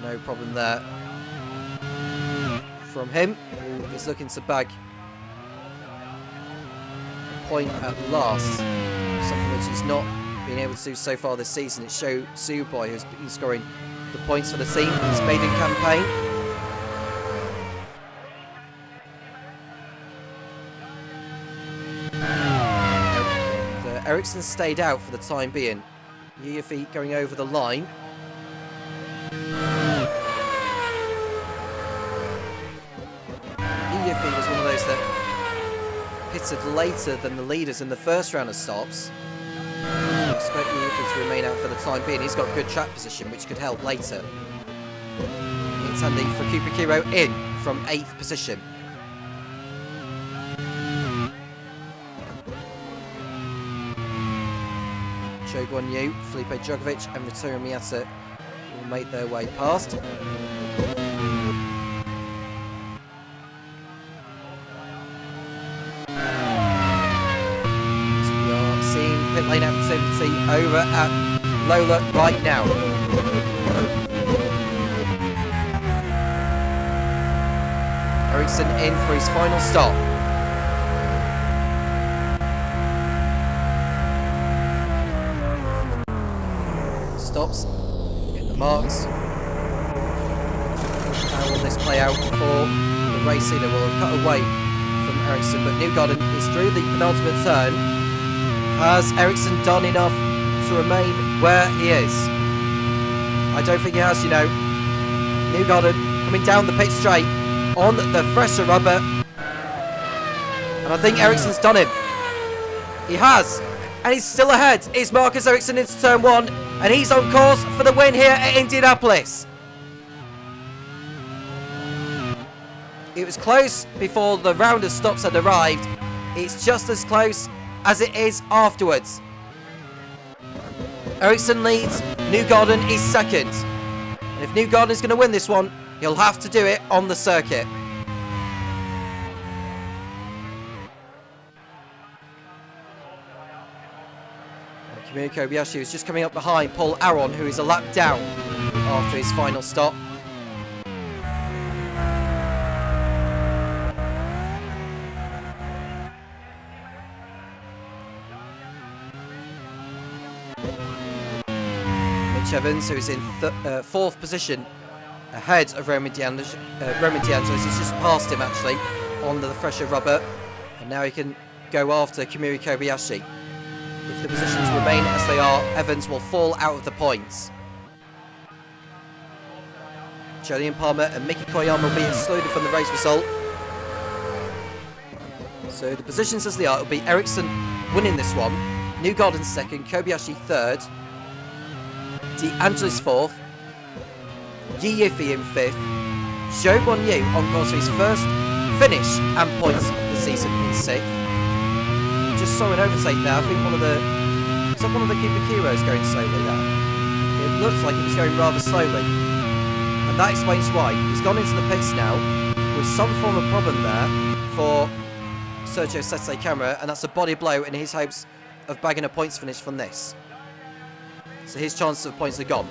No problem there from him, who is looking to bag a point at last. Something which he's not been able to do so far this season. It's Sho Suboy who's been scoring the points for the team in his maiden campaign. Ericsson stayed out for the time being. Yuifi going over the line. Yuifi was one of those that pitted later than the leaders in the first round of stops. I expect Yuifi to remain out for the time being. He's got good track position, which could help later. It's handy for Kupikiro in from 8th position. Cho Guan-Yu, Felipe Djokovic and Ritoru Miyata will make their way past. We are seeing pit lane activity over at Lola right now. Ericsson in for his final stop. Stops, get the marks. How will this play out for the race leader? Will cut away from Ericsson, but Newgarden is through the penultimate turn. Has Ericsson done enough to remain where he is? I don't think he has, you know. Newgarden coming down the pit straight on the fresher rubber. And I think Ericsson's done him. He has. And he's still ahead. It's Marcus Ericsson into turn 1. And he's on course for the win here at Indianapolis. It was close before the round of stops had arrived. It's just as close as it is afterwards. Ericsson leads. Newgarden is second. And if Newgarden is going to win this one, he'll have to do it on the circuit. Kamui Kobayashi is just coming up behind Paul Aron, who is a lap down after his final stop. Mitch Evans, who is in 4th position ahead of Roman DeAngelis. He's just passed him actually on the fresher rubber, and now he can go after Kamui Kobayashi. If the positions remain as they are, Evans will fall out of the points. Julian Palmer and Miki Koyama will be excluded from the race result. So the positions as they are, it will be Ericsson winning this one, Newgarden second, Kobayashi third, DeAngelis fourth, Yi Yiffy in fifth, Zhou Guanyu on course for his first finish and points this season in sixth. Just saw an overtake there. I think one of the Kubikiros going slowly there. It looks like it was going rather slowly, and that explains why. He's gone into the pits now with some form of problem there for Sergio Sette Camera, and that's a body blow in his hopes of bagging a points finish from this. So his chances of points are gone.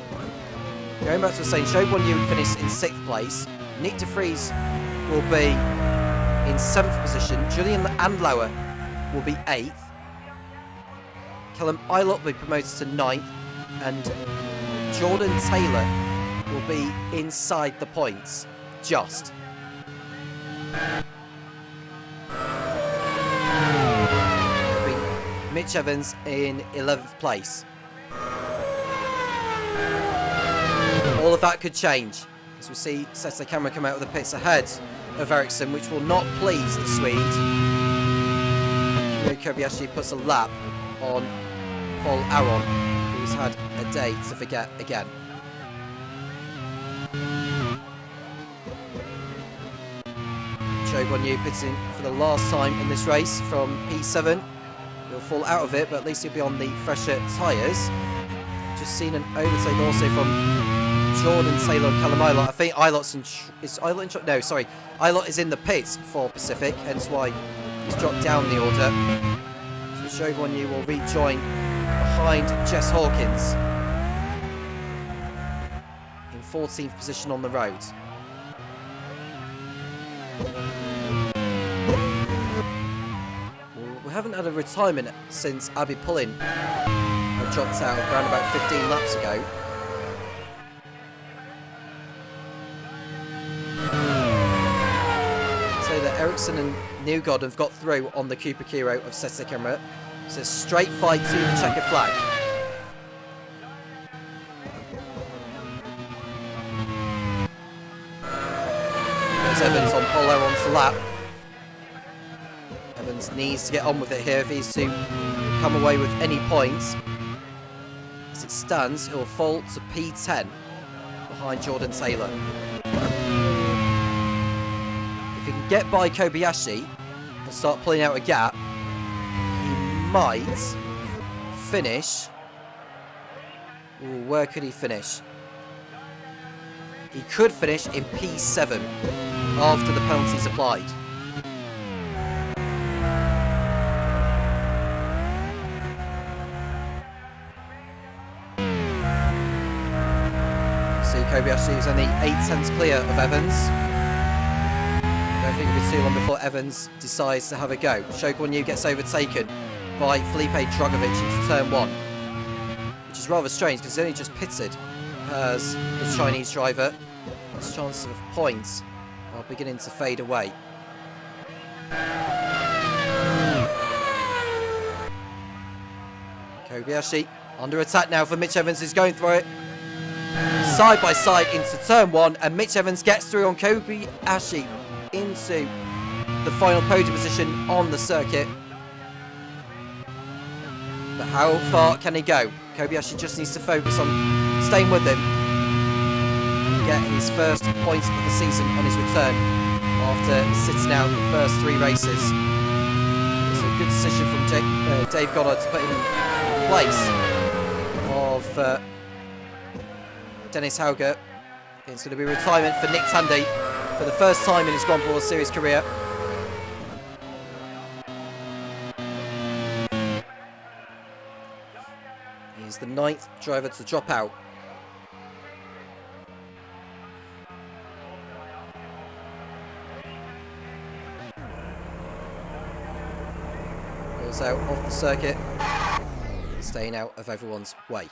Going back to saying, Zhou Guanyu would finish in 6th place. Nick de Vries will be in 7th position. Julian Andlauer will be 8th. Callum Eilert will be promoted to 9th, and Jordan Taylor will be inside the points, just. Mitch Evans in 11th place. All of that could change as we see Sette Camera come out of the pits ahead of Ericsson, which will not please the Swede. Kobayashi puts a lap on Paul Aron, who's had a day to forget again. Zhou Guanyu pitting for the last time in this race from P7, He'll fall out of it, but at least he'll be on the fresher tyres. Just seen an overtake also from Jordan Taylor and Callum Ilott. I think Ilott's Ilott is in the pits for Pacific, hence why he's dropped down the order. So Shogun will rejoin behind Jess Hawkins in 14th position on the road. We haven't had a retirement since Abby Pullin dropped out around about 15 laps ago. So that Ericsson and Newgarden have got through on the Cooper Kiro of Seta Camera. It's a straight fight to the checkered flag. There's Evans on pole onto lap. Evans needs to get on with it here if he's to come away with any points. As it stands, he will fall to P10 behind Jordan Taylor. If he can get by Kobayashi and start pulling out a gap, he might finish. Ooh, where could he finish? He could finish in P7 after the penalties applied. Kobayashi is only 8/10 clear of Evans. I don't think it'll be too long before Evans decides to have a go. Shogun Yu gets overtaken by Felipe Dragovic into turn 1, which is rather strange because he's only just pitted as the Chinese driver. His chances of points are beginning to fade away. Kobayashi under attack now for Mitch Evans, who's going through it. Side by side into turn 1, and Mitch Evans gets through on Kobayashi into the final podium position on the circuit. But how far can he go? Kobayashi just needs to focus on staying with him and get his first points of the season on his return after sitting out the first 3 races. It's a good decision from Dave Goddard to put him in place of Dennis Hauger. It's going to be retirement for Nick Tandy for the first time in his Grand Prix Series career. He's the 9th driver to drop out. Goes out off the circuit, staying out of everyone's way.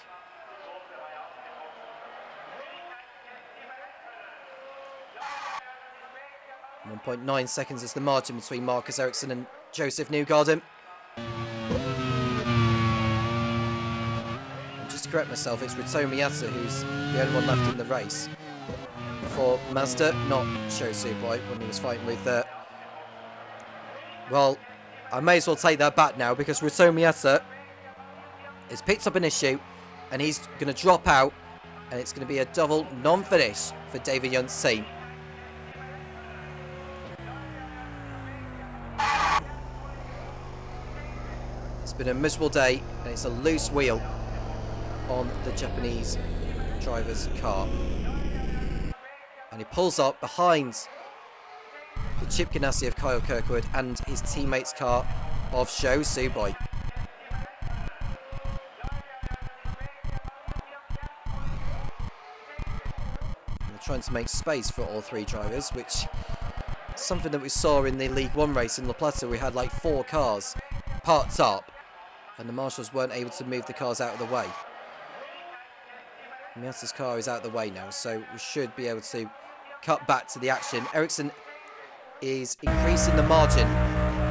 1.9 seconds is the margin between Marcus Ericsson and Joseph Newgarden. And just to correct myself, it's Rito Miyata who's the only one left in the race for Mazda, not Sho Suboi when he was fighting with... Well, I may as well take that back now because Rito Miyata has picked up an issue and he's going to drop out, and it's going to be a double non-finish for David Young's team. It's been a miserable day, and it's a loose wheel on the Japanese driver's car. And he pulls up behind the Chip Ganassi of Kyle Kirkwood and his teammate's car of Sho Suboi. They're trying to make space for all 3 drivers, which is something that we saw in the League 1 race in La Plata. We had like 4 cars parked up, and the marshals weren't able to move the cars out of the way. Miyata's car is out of the way now, so we should be able to cut back to the action. Ericsson is increasing the margin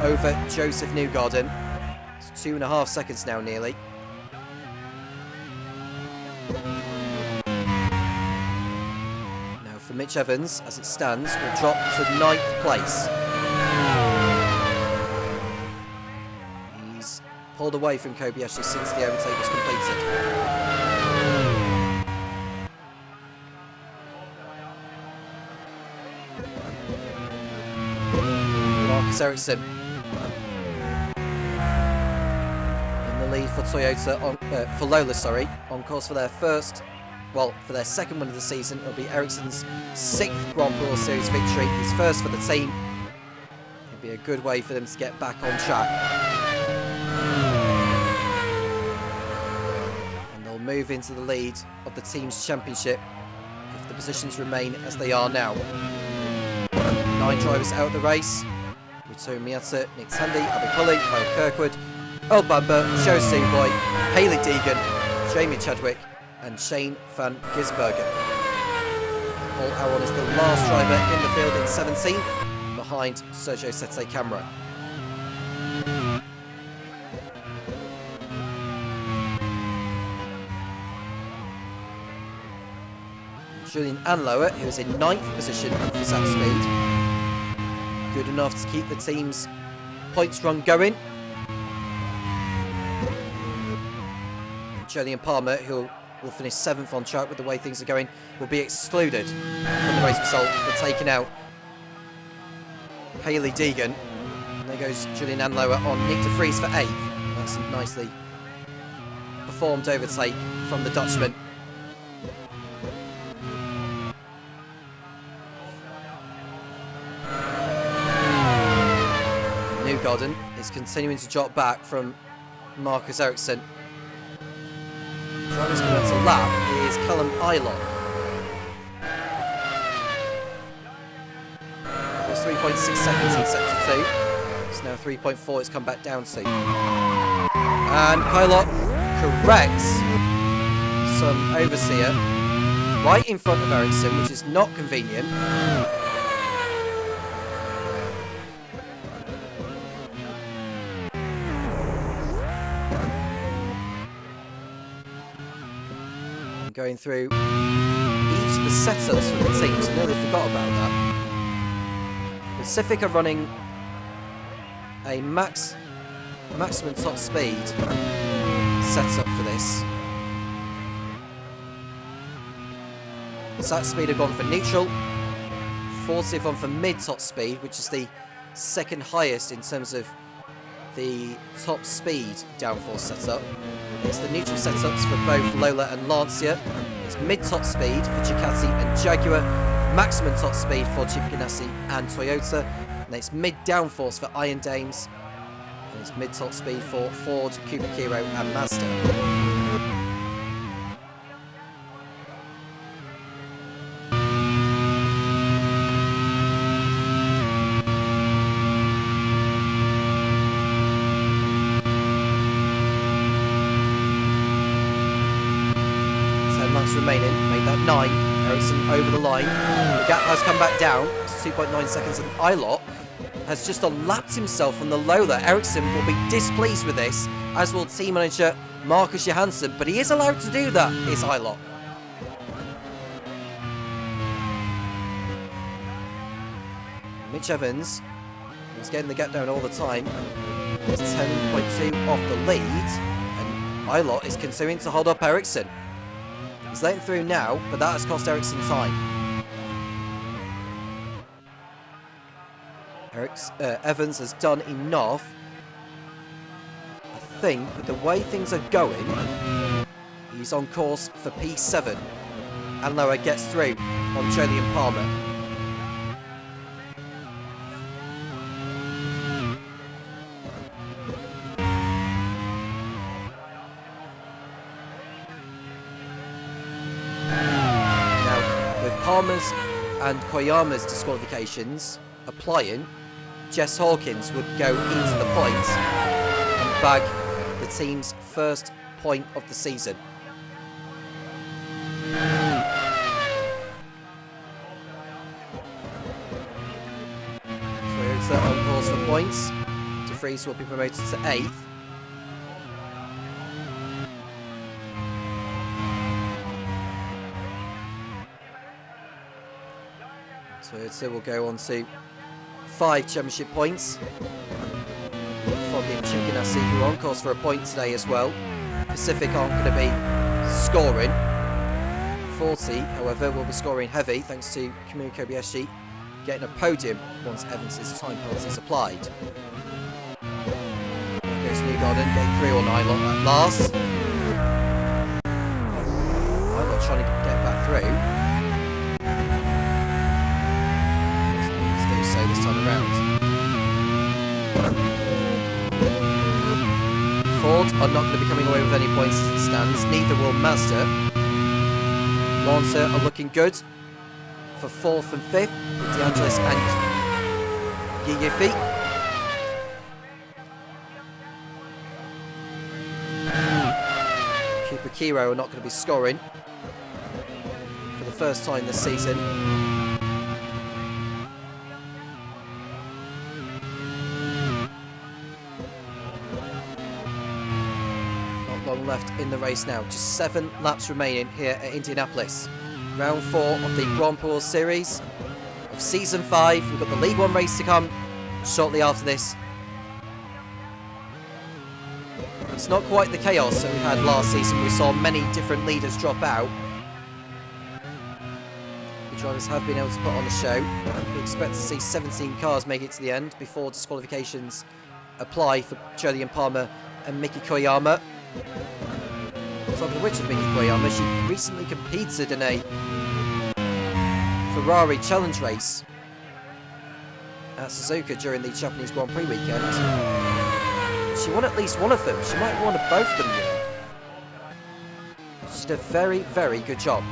over Joseph Newgarden. It's 2.5 seconds now, nearly. Now for Mitch Evans, as it stands, will drop to 9th place. He's pulled away from Kobayashi since the overtake was completed. Marcus Ericsson for Toyota, for Lola, sorry, on course for their second win of the season. It'll be Ericsson's 6th Grand Prix Series victory. His first for the team. It'll be a good way for them to get back on track. And they'll move into the lead of the team's championship if the positions remain as they are now. 9 drivers out of the race. Rito Miata, Nick Tandy, Abby Cully, Kyle Kirkwood, Earl Bamber, Joe Seaboy, Hayley Deegan, Jamie Chadwick and Shane van Gisbergen. Paul Aron is the last driver in the field in 17th, behind Sergio Sette Camara. Julian Anlower, who is in 9th position for Zach Speed. Good enough to keep the team's points run going. Julian Palmer, who will finish 7th on track with the way things are going, will be excluded from the race result for taking out Hayley Deegan. And there goes Julian Anlower on Nick de Vries for 8th. That's a nicely performed overtake from the Dutchman. Newgarden is continuing to drop back from Marcus Ericsson. Drivers coming up to lap is Callum Ilott. It was 3.6 seconds in sector 2. It's now 3.4 it's come back down to. And Ilott corrects some overseer right in front of Ericsson, which is not convenient. Going through each of the setups for the teams. I nearly forgot about that. Pacific are running a maximum top speed setup for this. Zach Speed have gone for neutral. 40 have gone for mid top speed, which is the second highest in terms of the top speed downforce setup. It's the neutral setups for both Lola and Lancia. It's mid-top speed for Ducati and Jaguar, maximum top speed for Chip Ganassi and Toyota, and it's mid-downforce for Iron Dames, and it's mid-top speed for Ford, Cooper Kiro and Mazda. 10 laps remaining, made that 9. Ericsson over the line. The gap has come back down. It's 2.9 seconds, and Ilott has just unlapped himself on the Lola. Ericsson will be displeased with this, as will team manager Marcus Johansson, but he is allowed to do that, is Ilott. Mitch Evans was getting the gap down all the time. He's 10.2 off the lead, and Ilott is continuing to hold up Ericsson. He's letting through now, but that has cost Ericsson time. Evans has done enough. I think with the way things are going, he's on course for P7. Anlower gets through on Julian Palmer. Palmer's and Koyama's disqualifications applying, Jess Hawkins would go into the points and bag the team's first point of the season. Toyota on course for points. De Vries will be promoted to 8th. Toyota will go on to 5 championship points. Foggy and Chip Ganassi, who are on course for a point today as well. Pacific aren't going to be scoring. 40, however, will be scoring heavy thanks to Kamui Kobayashi getting a podium once Evans' time penalty is applied. There goes Newgarden getting through on Ilot at last. Ilot trying to get back through. Let's do so this time around. Ford are not going to be coming away with any points as it stands. Neither will Mazda. Lancer are looking good for 4th and 5th. De Angelis and Yifi. Cooper Kiro are not going to be scoring for the first time this season. Not long left in the race now. Just 7 laps remaining here at Indianapolis. Round 4 of the Grand Prix Series of Season 5. We've got the League 1 race to come shortly after this. It's not quite the chaos that we had last season. We saw many different leaders drop out. The drivers have been able to put on a show. We expect to see 17 cars make it to the end before disqualifications apply for Julian Palmer and Miki Koyama. Talking of which of Miki Koyama, she recently competed in a Ferrari challenge race at Suzuka during the Japanese Grand Prix weekend. She won at least one of them. She might have won both of them. She did a very, very good job.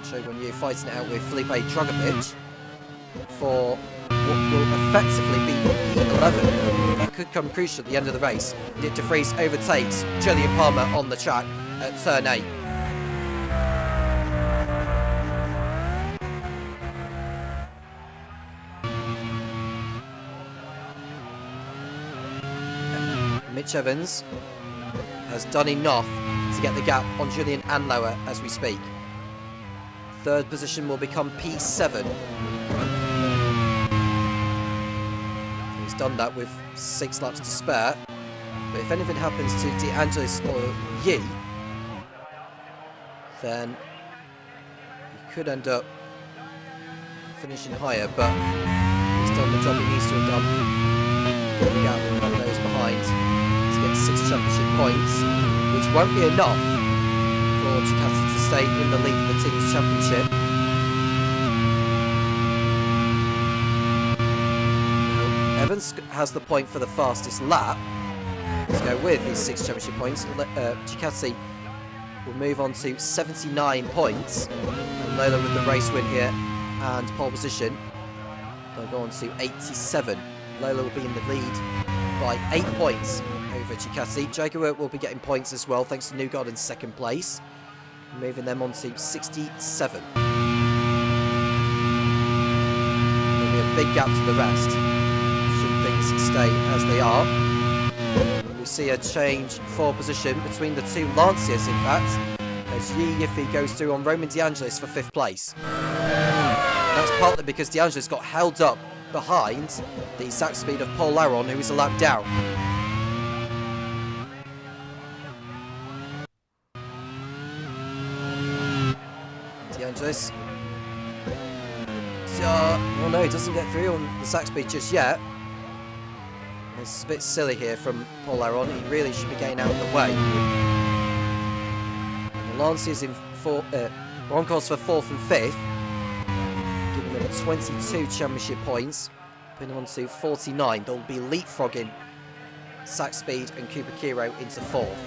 Shogun Yu fighting it out with Felipe Dragovic for what will effectively be P11. That could come crucial at the end of the race. Nick De Vries overtakes Julian Palmer on the track at turn 8. Mitch Evans has done enough to get the gap on Julian Anlower as we speak. 3rd position will become P7. He's done that with 6 laps to spare. But if anything happens to De Angelis or Yi, then he could end up finishing higher, but he's done the job he needs to have done. The gap on those behind to get 6 championship points, which won't be enough for Ducati to stay in the lead of the team's championship. Evans has the point for the fastest lap to go with his 6 championship points. Ducati will move on to 79 points. And Lola with the race win here and pole position. They'll go on to 87. Lola will be in the lead by 8 points over Ducati. Jaguar will be getting points as well thanks to Newgarden's 2nd place. Moving them on to 67. There'll be a big gap to the rest. Should things stay as they are. We see a change for position between the 2 Lanciers, in fact, as Yi Yiffy goes through on Roman De Angelis for 5th place. That's partly because De Angelis got held up behind the exact speed of Paul Laron, who is a lap down. De Angelis. Oh no, he doesn't get through on the sack speed just yet. It's a bit silly here from Paul Laron. He really should be getting out of the way. The Lanciers in Broncos for 4th and 5th, giving them 22 championship points, putting them on to 49. They'll be leapfrogging Sack Speed and Cooper Kiro into 4th.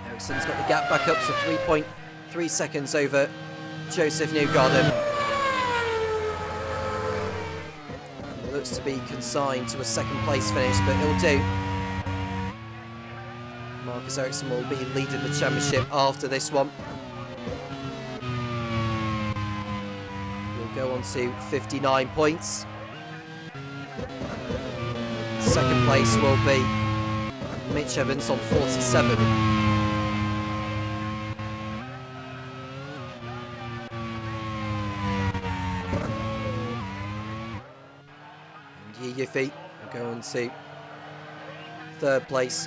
Ericsson's got the gap back up to 3.3 seconds over Joseph Newgarden. He looks to be consigned to a 2nd place finish, but he'll do. Marcus Ericsson will be leading the championship after this one. We'll go on to 59 points. 2nd place will be Mitch Evans on 47. Yiffy will go on to 3rd place.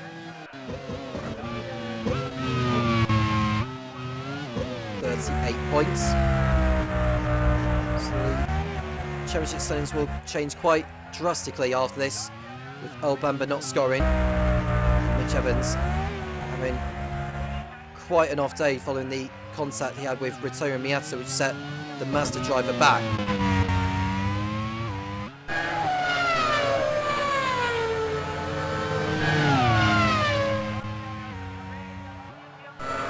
38 points. So the championship standings will change quite drastically after this, with Earl Bamber not scoring. Mitch Evans having quite an off day following the contact he had with Ritoya Miyata, which set the master driver back.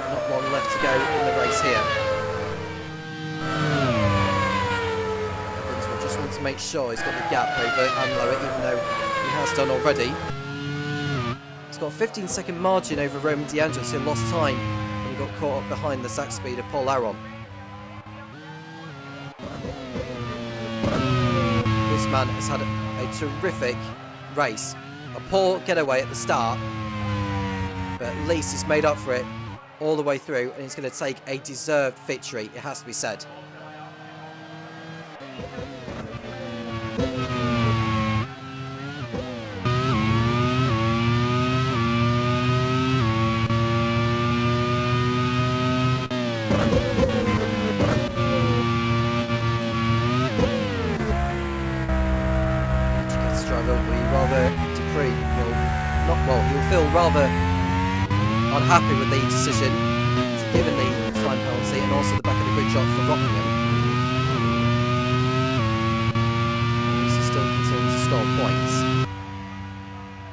Not long left to go in the race here. Evans will just want to make sure he's got the gap over Anlower, even though he has done already. He's got a 15-second margin over Roman DeAngelis, who lost time when he got caught up behind the sack speeder Paul Aron. This man has had a terrific race. A poor getaway at the start, but at least he's made up for it all the way through, and he's going to take a deserved victory, it has to be said. He'll feel rather unhappy with the decision to give him the time penalty and also the back of the grid shot for Rockingham. He's still continuing to score points.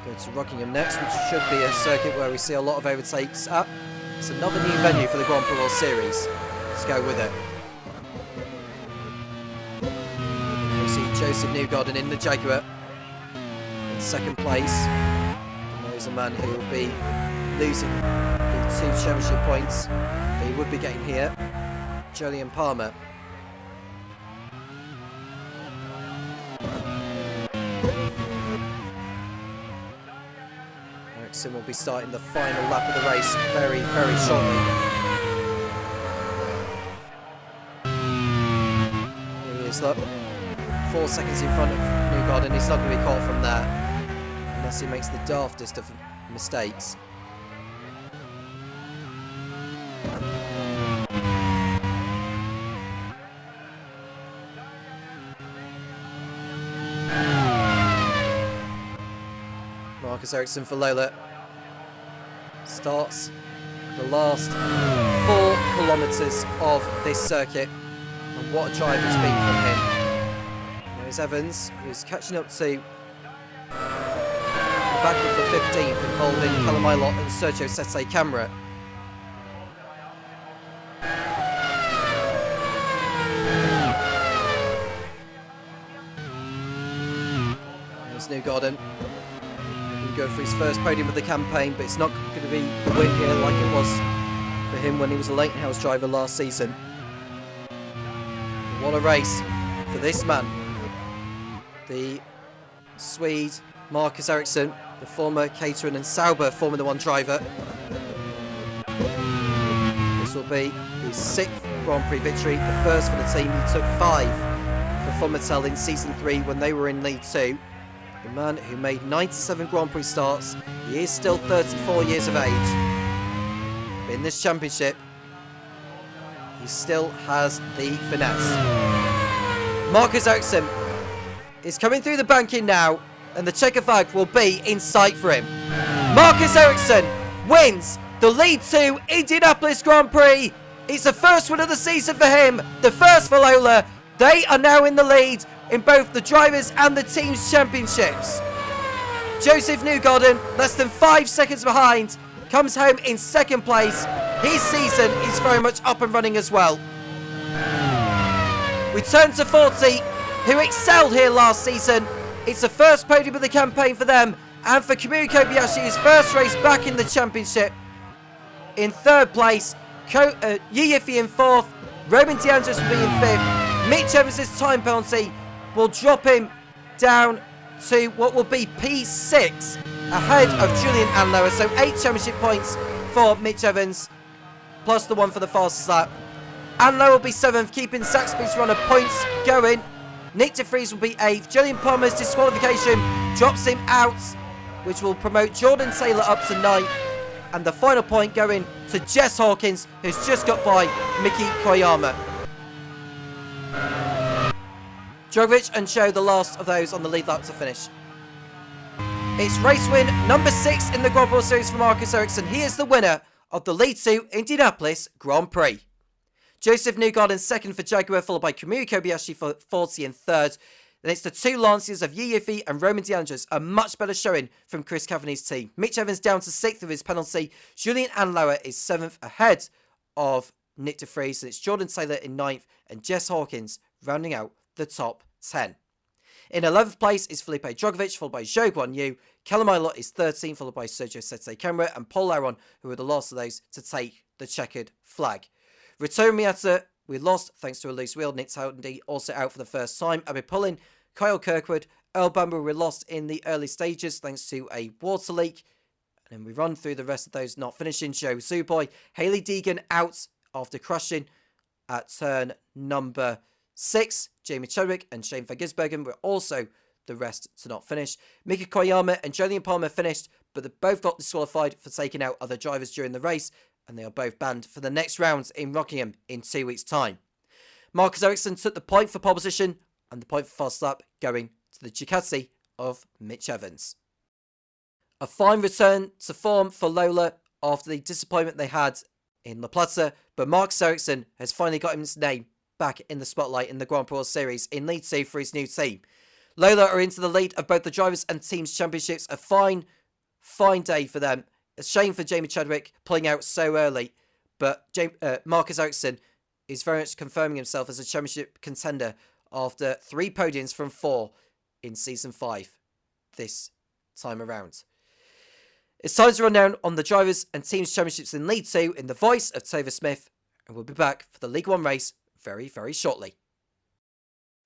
Go to Rockingham next, which should be a circuit where we see a lot of overtakes at. It's another new venue for the Grand Prix World Series. Let's go with it. We see Joseph Newgarden in the Jaguar in second place. A man who will be losing the 2 championship points that he would be getting here, Jolyon Palmer. Ericsson will be starting the final lap of the race very, very shortly. Here he is, look. 4 seconds in front of Newgarden. He's not going to be caught from there, unless he makes the daftest of mistakes. Marcus Ericsson for Lola starts the last 4 kilometres of this circuit, and what a drive it's been from him. There's Evans, who's catching up to back of the 15th, involving Callum Ilott and Sergio Sette Camara. There's Newgarden. He can go for his first podium of the campaign, but it's not going to be the win here like it was for him when he was a Leighton House driver last season. What a race for this man. The Swede Marcus Ericsson, the former Caterham and Sauber Formula 1 driver. This will be his 6th Grand Prix victory, the first for the team. He took 5 for Fomatel in Season 3 when they were in League 2. The man who made 97 Grand Prix starts, he is still 34 years of age. But in this championship, he still has the finesse. Marcus Ericsson is coming through the banking now, and the checker flag will be in sight for him. Marcus Ericsson wins the League 2 Indianapolis Grand Prix. It's the first win of the season for him, the first for Lola. They are now in the lead in both the drivers and the team's championships. Joseph Newgarden, less than 5 seconds behind, comes home in second place. His season is very much up and running as well. We turn to 40, who excelled here last season. It's the first podium of the campaign for them, and for Kamui Kobayashi, his first race back in the championship. In third place, Yi Yiffy in fourth, Roman DeAngelis will be in fifth. Mitch Evans' time penalty will drop him down to what will be P6, ahead of Julian Anlower. So 8 championship points for Mitch Evans, plus the one for the fastest lap. Anlower will be 7th, keeping Saxby's run of points going. Nick de Vries will be 8th. Jolyon Palmer's disqualification drops him out, which will promote Jordan Taylor up to 9th. And the final point going to Jess Hawkins, who's just got by Miki Koyama. Drogovic and Cho, the last of those on the lead lap to finish. It's race win number 6 in the Grand Prix Series for Marcus Ericsson. He is the winner of the League 2 Indianapolis Grand Prix. Joseph Newgarden second for Jaguar, followed by Kamui Kobayashi for 40 and third. Then it's the two Lanciers of Yi Yuffie and Roman DeAndres, a much better showing from Chris Cavani's team. Mitch Evans down to 6th with his penalty. Julian Andlauer is 7th ahead of Nick de Vries, and it's Jordan Taylor in 9th and Jess Hawkins rounding out the top 10. In 11th place is Felipe Drogovic, followed by Zhou Guanyu. Callum Ilott is 13th, followed by Sergio Sete Camara and Paul Aron, who are the last of those to take the checkered flag. Rito Miata, we lost thanks to a loose wheel. Nick Houghton also out for the first time. Abby Pullen, Kyle Kirkwood, Earl Bamber were lost in the early stages thanks to a water leak. And then we run through the rest of those not finishing. Joe Zuboy, Hayley Deegan out after crashing at turn number 6. Jamie Chadwick and Shane Van Gisbergen were also the rest to not finish. Mika Koyama and Jolyon Palmer finished, but they both got disqualified for taking out other drivers during the race, and they are both banned for the next rounds in Rockingham in 2 weeks' time. Marcus Ericsson took the point for pole position, and the point for fast lap going to the Ducati of Mitch Evans. A fine return to form for Lola after the disappointment they had in La Plata, but Marcus Ericsson has finally got his name back in the spotlight in the Grand Prix Series in League 2 for his new team. Lola are into the lead of both the Drivers' and Teams Championships. A fine day for them. A shame for Jamie Chadwick pulling out so early, but Marcus Ericsson is very much confirming himself as a championship contender after 3 podiums from 4 in Season 5 this time around. It's time to run down on the Drivers' and Teams Championships in League 2 in the voice of Topher Smith, and we'll be back for the League 1 race very, very shortly.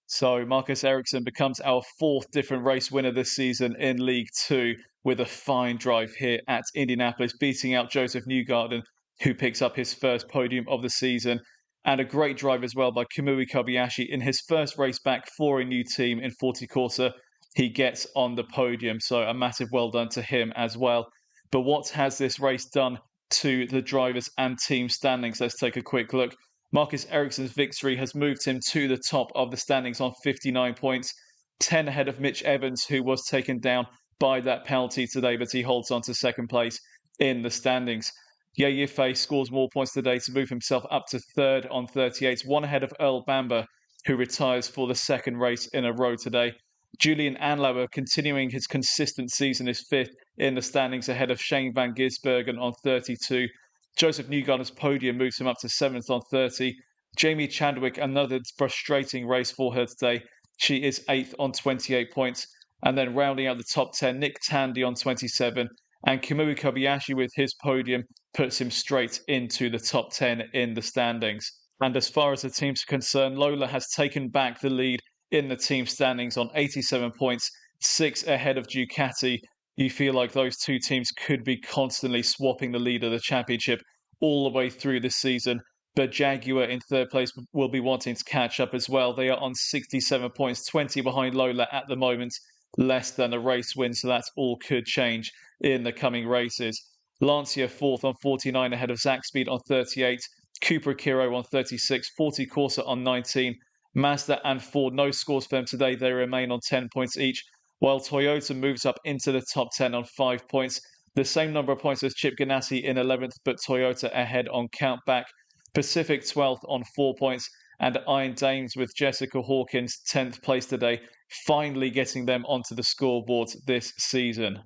So Marcus Ericsson becomes our 4th different race winner this season in League 2 with a fine drive here at Indianapolis, beating out Joseph Newgarden, who picks up his first podium of the season, and a great drive as well by Kamui Kobayashi in his first race back for a new team in 40 Corsa. He gets on the podium, so a massive well done to him as well. But what has this race done to the drivers and team standings? Let's take a quick look. Marcus Ericsson's victory has moved him to the top of the standings on 59 points, 10 ahead of Mitch Evans, who was taken down by that penalty today, but he holds on to second place in the standings. Yi Yuffie scores more points today to move himself up to third on 38, 1 ahead of Earl Bamber, who retires for the second race in a row today. Julian Andlauer, continuing his consistent season, is 5th in the standings ahead of Shane Van Gisbergen on 32. Joseph Newgarden's podium moves him up to 7th on 30. Jamie Chadwick, another frustrating race for her today. She is 8th on 28 points. And then rounding out the top 10, Nick Tandy on 27. And Kamui Kobayashi with his podium puts him straight into the top 10 in the standings. And as far as the teams are concerned, Lola has taken back the lead in the team standings on 87 points, 6 ahead of Ducati. You feel like those two teams could be constantly swapping the lead of the championship all the way through this season. But Jaguar in third place will be wanting to catch up as well. They are on 67 points, 20 behind Lola at the moment, less than a race win. So that all could change in the coming races. Lancia 4th on 49 ahead of Zach Speed on 38. Cooper Akiro on 36. 40 Corsa on 19. Mazda and Ford, no scores for them today. They remain on 10 points each, while Toyota moves up into the top 10 on 5 points. The same number of points as Chip Ganassi in 11th, but Toyota ahead on countback. Pacific 12th on 4 points, and Iron Dames with Jessica Hawkins 10th place today, finally getting them onto the scoreboard this season.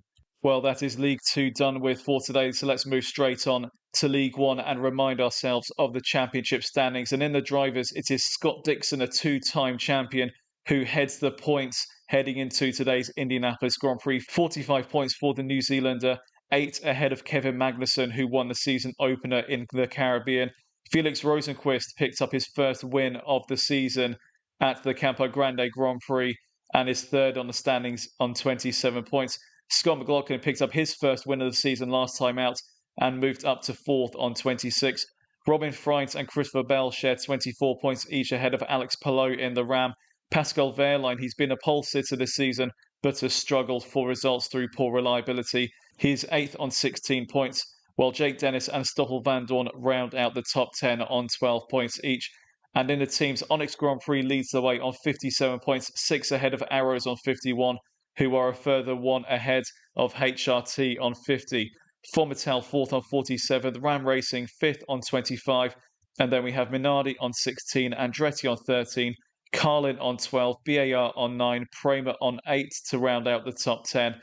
Well, that is League 2 done with for today, so let's move straight on to League 1 and remind ourselves of the championship standings. And in the drivers, it is Scott Dixon, a 2-time champion, who heads the points heading into today's Indianapolis Grand Prix. 45 points for the New Zealander, 8 ahead of Kevin Magnussen, who won the season opener in the Caribbean. Felix Rosenqvist picked up his first win of the season at the Campo Grande Grand Prix and is third on the standings on 27 points. Scott McLaughlin picked up his first win of the season last time out and moved up to 4th on 26. Robin Freint and Christopher Bell share 24 points each ahead of Alex Palou in the Ram. Pascal Wehrlein, he's been a pole sitter this season, but has struggled for results through poor reliability. He's 8th on 16 points. while Jake Dennis and Stoffel Van Dorn round out the top 10 on 12 points each. And in the teams, Onyx Grand Prix leads the way on 57 points, 6 ahead of Arrows on 51, who are a further 1 ahead of HRT on 50. Formitel 4th on 47, Ram Racing 5th on 25, and then we have Minardi on 16, Andretti on 13, Carlin on 12, BAR on 9, Kramer on 8 to round out the top 10,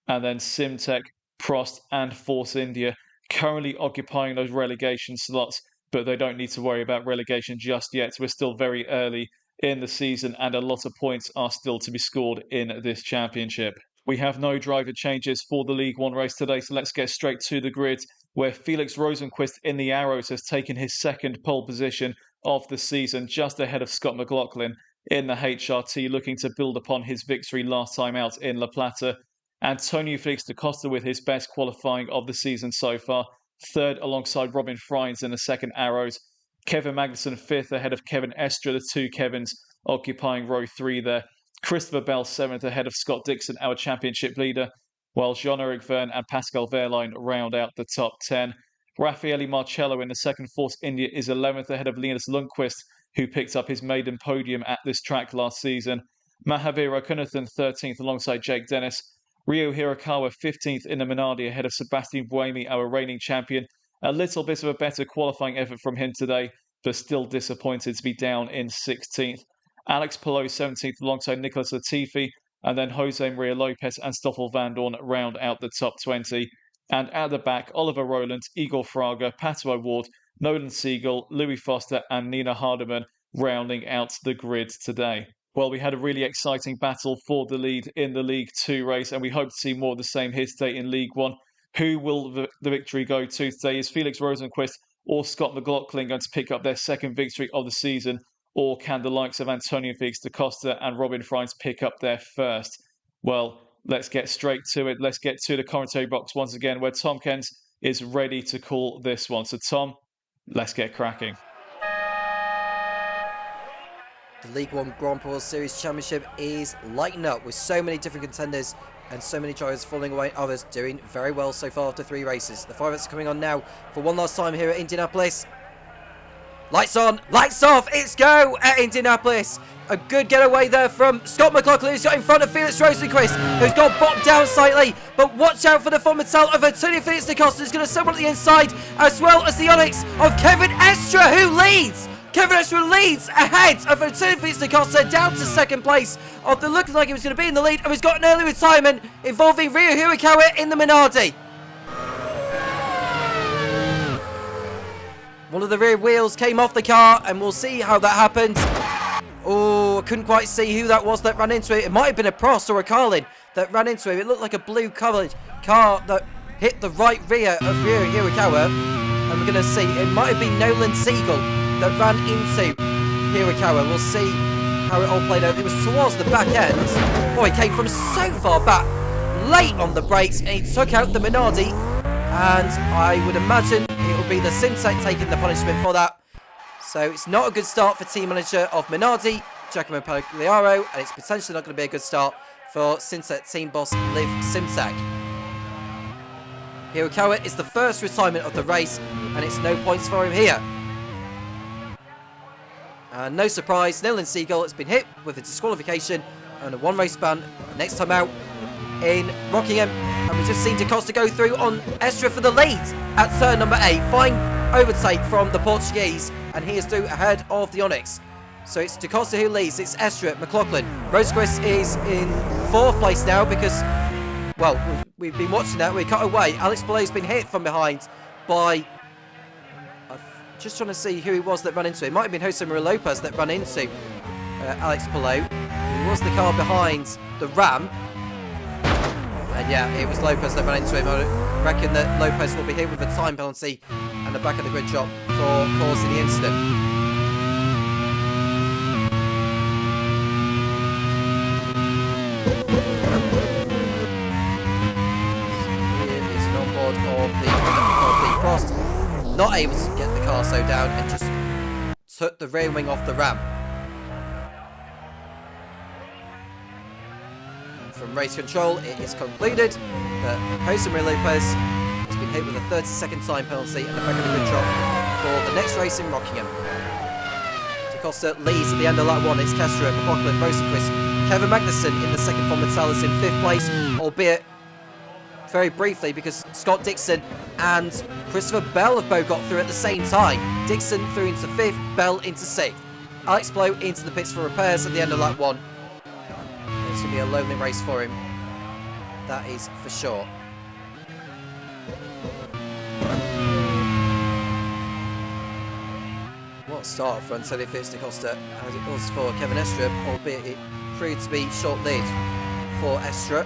and then Simtech, Prost and Force India currently occupying those relegation slots, but they don't need to worry about relegation just yet. We're still very early in the season and a lot of points are still to be scored in this championship. We have no driver changes for the League One race today, so let's get straight to the grid, where Felix Rosenqvist in the Arrows has taken his second pole position of the season, just ahead of Scott McLaughlin in the HRT, looking to build upon his victory last time out in La Plata. Antonio Felix da Costa with his best qualifying of the season so far, third alongside Robin Freins in the second Arrows. Kevin Magnussen fifth ahead of Kevin Estre, the two Kevins occupying row 3 there. Christopher Bell 7th ahead of Scott Dixon, our championship leader, while Jean-Eric Verne and Pascal Wehrlein round out the top 10. Raffaele Marcello in the second Force India is 11th ahead of Linus Lundqvist, who picked up his maiden podium at this track last season. Mahavir Raghunathan 13th alongside Jake Dennis. Ryo Hirakawa 15th in the Minardi ahead of Sebastian Buemi, our reigning champion. A little bit of a better qualifying effort from him today, but still disappointed to be down in 16th. Alex Palou 17th alongside Nicholas Latifi, and then Jose Maria Lopez and Stoffel Van Dorn round out the top 20. And at the back, Oliver Rowland, Igor Fraga, Pato O'Ward, Nolan Siegel, Louis Foster and Nina Hardeman rounding out the grid today. Well, we had a really exciting battle for the lead in the League 2 race, and we hope to see more of the same here today in League 1. Who will the victory go to today? Is Felix Rosenqvist or Scott McLaughlin going to pick up their second victory of the season? Or can the likes of Antonio Felix da Costa and Robin Freins pick up their first? Well, let's get straight to it. Let's get to the commentary box once again, where Tom Cairns is ready to call this one. So, Tom, let's get cracking. The League One Grand Prix World Series Championship is lighting up with so many different contenders and so many drivers falling away, others doing very well so far after 3 races. The fireworks are coming on now for one last time here at Indianapolis. Lights on, lights off, it's go at Indianapolis. A good getaway there from Scott McLaughlin, who's got in front of Felix Rosenqvist, who's got bopped down slightly. But watch out for the Formitel of Antonio Felix da Costa, who's going to someone at the inside, as well as the Onyx of Kevin Estre, who leads. Kevin Estre leads ahead of Antonio Felix da Costa, down to second place after looking like he was going to be in the lead, and he's got an early retirement involving Ryo Hirakawa in the Minardi. One of the rear wheels came off the car, and we'll see how that happened. Oh, I couldn't quite see who that was that ran into it. It might have been a Prost or a Carlin that ran into him. It looked like a blue-coloured car that hit the right rear of Ryo Hirakawa. And we're going to see, it might have been Nolan Siegel that ran into Hirakawa. We'll see how it all played out. It was towards the back end. Oh, he came from so far back, late on the brakes, and he took out the Minardi. And I would imagine it will be the Simtech taking the punishment for that. So it's not a good start for team manager of Minardi, Giacomo Pagliaro, and it's potentially not going to be a good start for Simtech team boss Liv Simtech. Hirakawa is the first retirement of the race, and it's no points for him here. And no surprise, Nolan Siegel has been hit with a disqualification and a 1 race ban next time out in Rockingham. And we've just seen da Costa go through on Estre for the lead at turn number 8. Fine overtake from the Portuguese, and he is through ahead of the Onyx. So it's da Costa who leads, it's Estre, McLaughlin. Rosenqvist is in 4th place now because, well, we've been watching that. We cut away. Alex Palou's been hit from behind by, just trying to see who it was that ran into it. It might have been Jose Maria Lopez that ran into Alex Palou. It was the car behind the Ram. And yeah, it was Lopez that ran into him. I reckon that Lopez will be hit with a time penalty and the back of the grid shop for causing the incident. Here is an onboard of the Prost, not able to get the car slowed down and just took the rear wing off the Ram. From race control, it is concluded that Jose Maria Lopez has been hit with a 30-second time penalty and a back of the grid drop for the next race in Rockingham. Costa leads at the end of lap 1. It's Kestra, McLaughlin, Rosenquist, Kevin Magnussen in the second from Metellus in 5th place, albeit very briefly because Scott Dixon and Christopher Bell have both got through at the same time. Dixon through into 5th, Bell into 6th. Alex Blow into the pits for repairs at the end of lap 1. It's going to be a lonely race for him. That is for sure. What a start for Antonio Costa as it was for Kevin Estra, albeit it proved to be short-lived for Estra.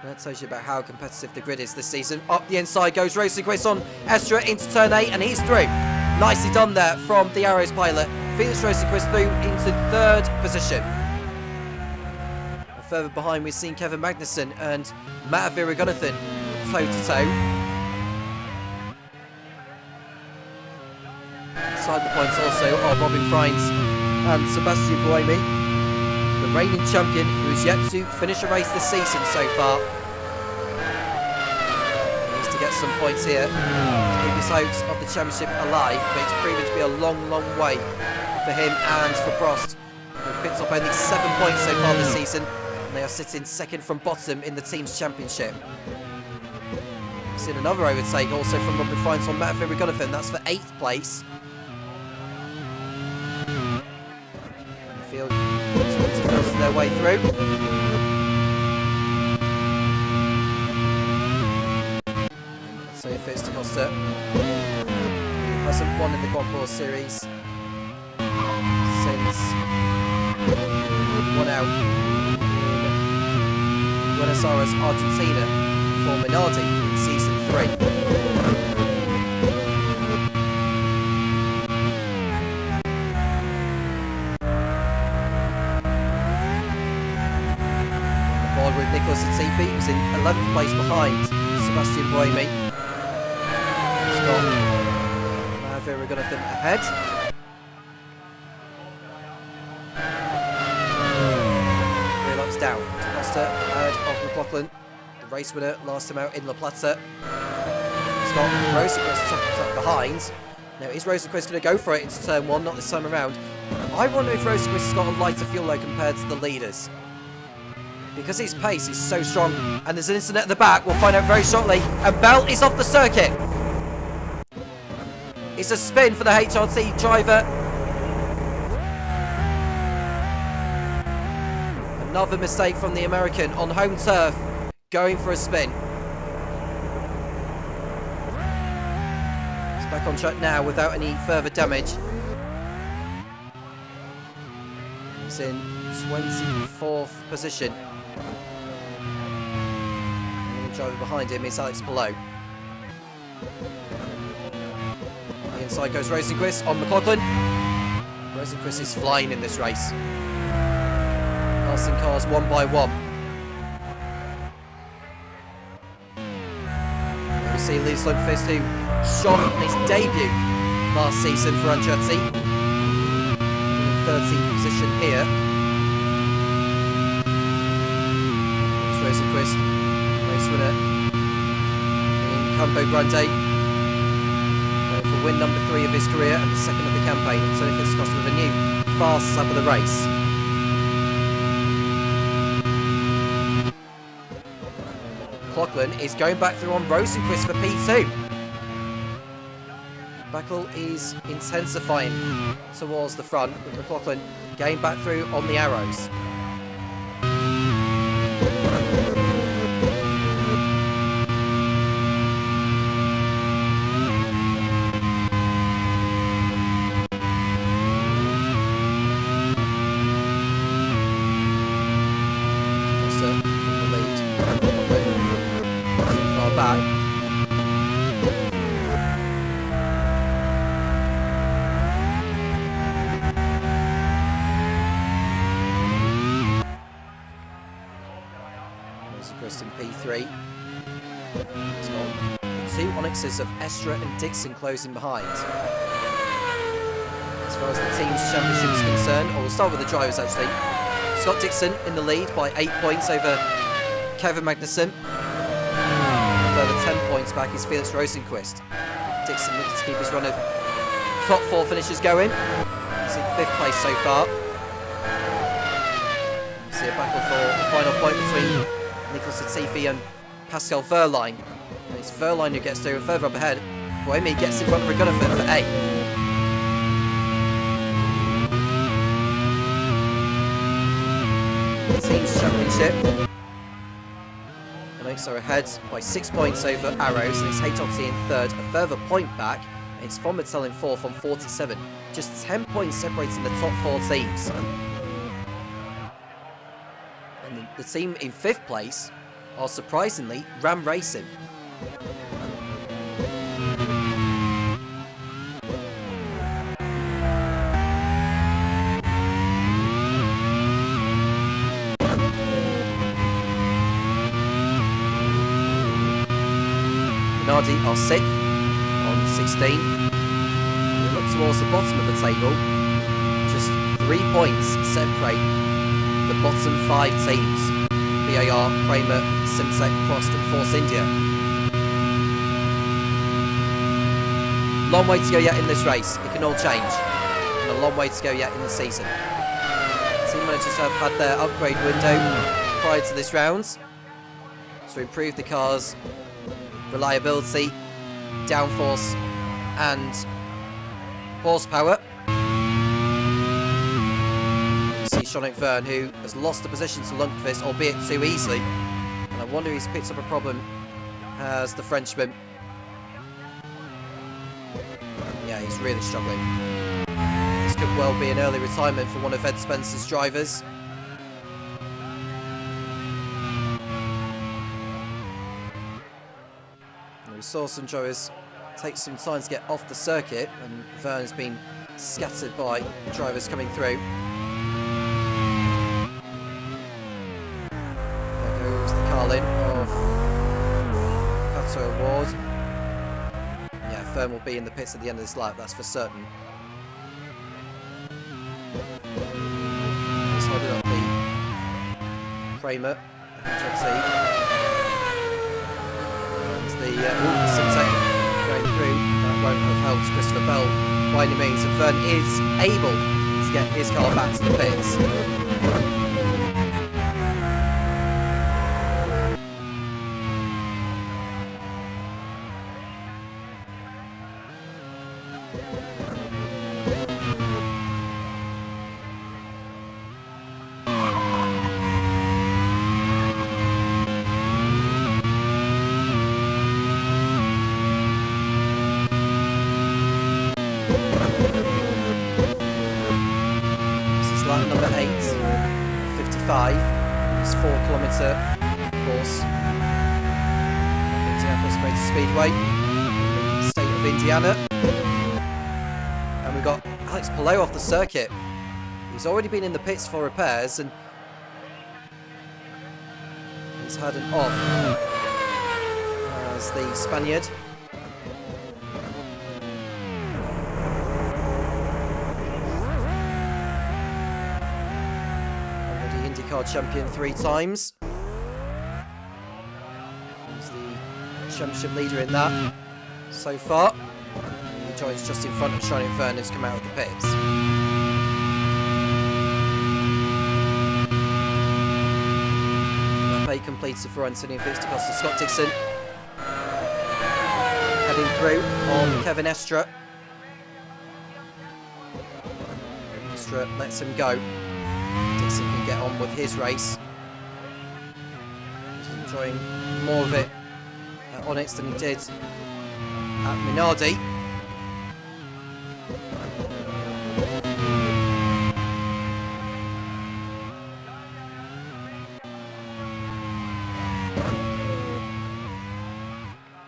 That tells you about how competitive the grid is this season. Up the inside goes Rosenquist on Estra into turn 8 and he's through. Nicely done there from the Arrows pilot. Felix Rosenquist through into 3rd position. And further behind we've seen Kevin Magnussen and Matt Viragonathan toe-to-toe. Side the points also are Robin Frines and Sebastian Buemi, the reigning champion who has yet to finish a race this season so far. He needs to get some points here to keep his hopes of the championship alive, but it's proven to be a long, long way for him and for Prost, who picked up only 7 points so far this season, and they are sitting second from bottom in the team's championship. We've seen another overtake also from Robin Frines on Matt Viragonathan, that's for 8th place. Field forcing their way through. So if it's Costa, who hasn't won in the Grand Prix series since won out in Buenos Aires, Argentina for Minardi in season 3. With Nicholas Latifi, who's in 11th place behind Sebastian Buemi. He's got Viragonathan ahead. 3 laps down. Costa ahead of McLaughlin, the race winner last time out in La Plata. Scott Rosenquist up behind. Now is Rosenquist going to go for it into turn 1? Not this time around. I wonder if Rosenquist has got a lighter fuel load compared to the leaders, because his pace is so strong. And there's an incident at the back, we'll find out very shortly. And Bell is off the circuit. It's a spin for the HRT driver. Another mistake from the American on home turf, going for a spin. It's back on track now without any further damage. He's in 24th position. Driver behind him is Alex Below. The inside goes Rosenquist on McLaughlin. Rosenquist is flying in this race. Passing cars one by one. We see Lee Lundqvist, who shone on his debut last season for Andretti. In 13th position here. It's Rosenquist. Winner in Campo Grande, going for win number 3 of his career and the 2nd of the campaign. So if it's Costa with a new fast lap of the race. McLaughlin is going back through on Rosenquist for P2. Battle is intensifying towards the front with McLaughlin going back through on the Arrows. In P3. It's got the 2 Onyxes of Estra and Dixon closing behind. As far as the team's championship is concerned, we'll start with the drivers actually. Scott Dixon in the lead by 8 points over Kevin Magnussen. points back is Felix Rosenquist. Dixon looking to keep his run of top 4 finishers going. He's in 5th place so far. You see a battle for the final point between Nicholas Latifi and Pascal Wehrlein. And it's Wehrlein who gets to further up ahead. Boemi gets in front of Regunnerford for 8. The team's championship. The Oaks are ahead by 6 points over Arrows, and it's Haytotti in 3rd, a further point back. And it's Von Mattel in 4th on 47. Just 10 points separating the top 4 teams. And the team in 5th place are surprisingly Ram Racing. Minardi are 6th on 16. We look towards the bottom of the table. Just 3 points separate the bottom 5 teams. BAR, Kramer, Simsek, Prost and Force India. Long way to go yet in this race. It can all change. And a long way to go yet in the season. Team managers have had their upgrade window prior to this round to improve the car's reliability, downforce and horsepower. You see Sean Verne, who has lost the position to Lundqvist, albeit too easily. And I wonder if he's picked up a problem as the Frenchman. Yeah, he's really struggling. This could well be an early retirement for one of Ed Spencer's drivers. We saw some drivers take some time to get off the circuit, and Verne has been scattered by drivers coming through. There goes the Carlin of Pato Award. Yeah, Verne will be in the pits at the end of this lap, that's for certain. He's holding up the Kramer, Simsek going through. That won't have helped Christopher Bell by any means, and Verne is able to get his car back to the pits. Number 8, 55, it's 4-kilometre course, Indianapolis Motor Speedway, state of Indiana, and we've got Alex Palou off the circuit. He's already been in the pits for repairs, and he's had an off as the Spaniard. Champion 3 times. He's the championship leader in that so far. He joins just in front of Sean Verne, who's come out of the pits. Lap 8 completed for Antonio Fitz-Acosta. Scott Dixon heading through on Kevin Estra. Estra lets him go. Dixon can get on with his race. He's enjoying more of it at Onyx than he did at Minardi.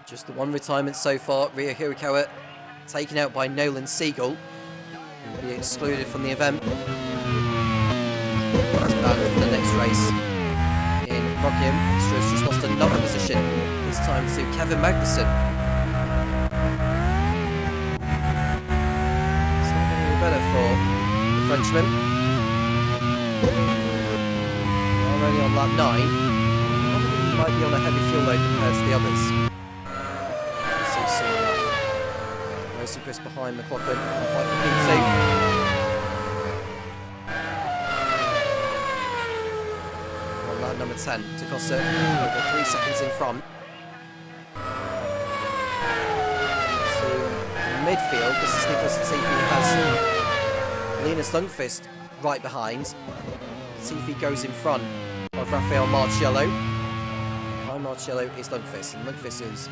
Just the one retirement so far. Rio Hirakawa taken out by Nolan Siegel. He'll be excluded from the event. Banned for the next race in Rockingham. Extra has just lost another position, this time to Kevin Magnussen. It's not going to be better for the Frenchman. Already on lap 9. He might be on a heavy fuel load compared to the others. Nice and crisp behind McLaughlin. Fight for P2. On lap number 10. Topher over 3 seconds in front. To midfield, this is Nicholas Latifi who has Linus Lundqvist right behind. Latifi goes in front of Rafael Marciello. Behind Marciello is Lundqvist, and Lundqvist is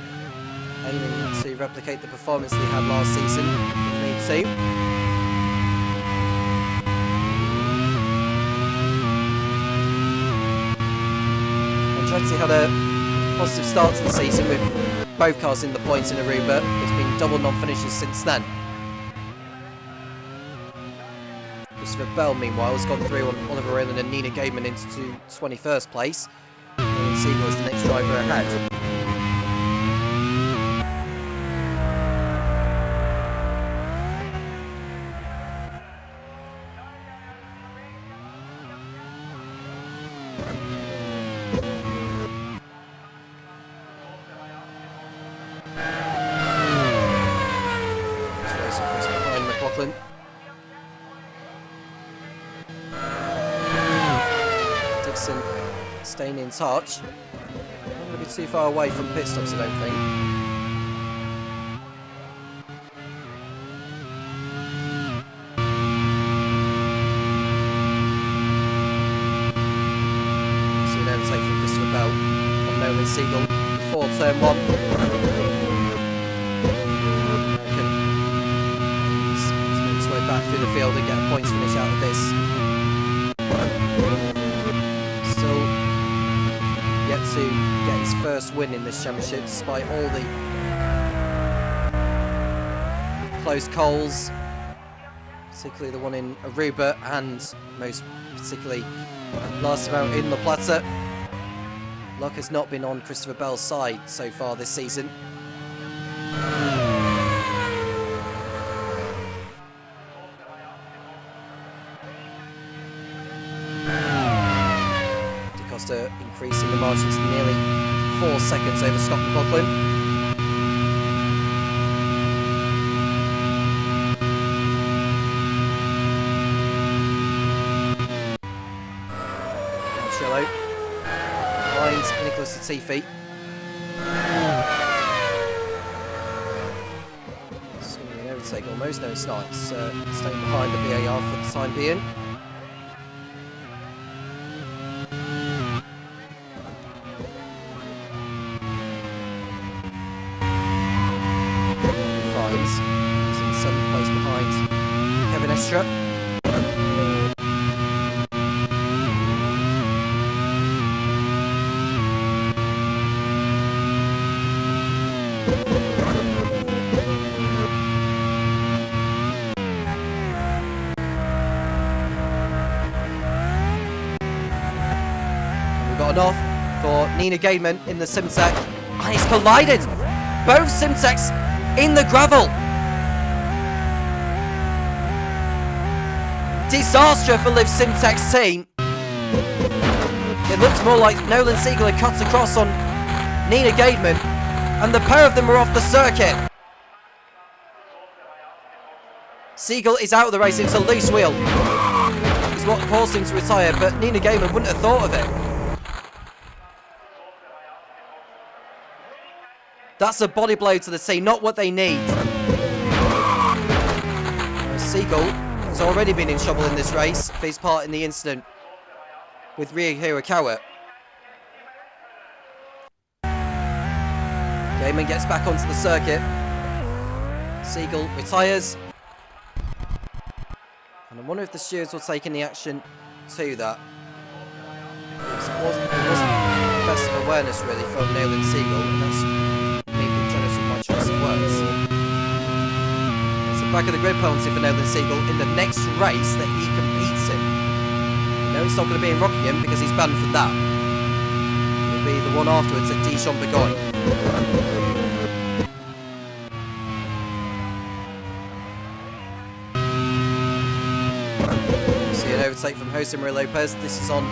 aiming to replicate the performance that he had last season in League 2. Andretti had a positive start to the season with both cars in the points in Aruba. There's been double non-finishes since then. Christopher Bell, meanwhile, has gone through on Oliver Rayland and Nina Gaiman into 21st place. And Siegel is the next driver ahead. Dixon staying in touch. Not going to be too far away from pit stops, I don't think. So an overtake from Christopher Bell on Nolan Siegel before turn 1. Back through the field and get a points finish out of this. Still yet to get his first win in this championship despite all the close calls, particularly the one in Aruba and most particularly last time out in La Plata. Luck has not been on Christopher Bell's side so far this season. Increasing the margins to nearly 4 seconds over Scott McLaughlin. Marciello behind Nicholas Latifi. So an overtake almost, no it's not. It's staying behind the VAR for the time being. Extra. We've got an off for Nina Gaiman in the Simtech, and he's collided both Simtechs in the gravel. Disaster for Liv Simtech's team. It looks more like Nolan Siegel had cut across on Nina Gaiman, and the pair of them were off the circuit. Siegel is out of the race. It's a loose wheel. It's what caused him to retire, but Nina Gaiman wouldn't have thought of it. That's a body blow to the team, not what they need. Siegel has already been in trouble in this race for his part in the incident with Ryo Hirakawa. Gaiman gets back onto the circuit. Siegel retires. And I wonder if the stewards will take any action to that. It wasn't the best of awareness really from Nolan Siegel, and that's me being generous with my choice of words. Back of the grid penalty for Nolan Siegel in the next race that he competes in. No, it's not going to be in Rockingham because he's banned from that. It'll be the one afterwards at Dijon-Bourgogne. See an overtake from Jose Maria Lopez. This is on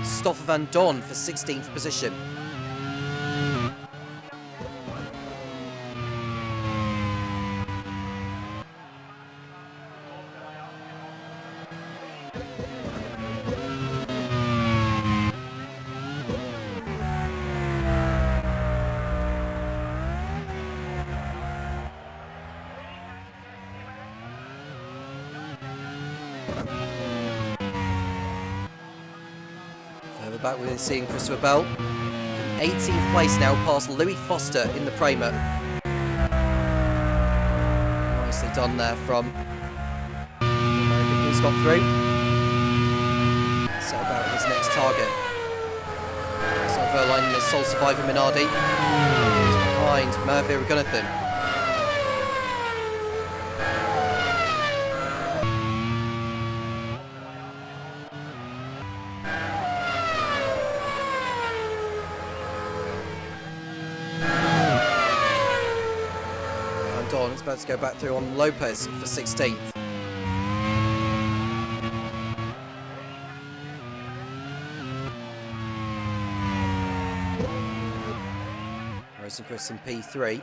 Stoffel van Dorn for 16th position. Further back we're seeing Christopher Bell. 18th place now, past Louis Foster in the Prema. Nicely done there from the American who's got through. Set about his next target. So Verline is sole survivor Minardi. He's behind Murphy Ragunathan. Dawn is about to go back through on Lopez for 16th. Rosenquist in P3.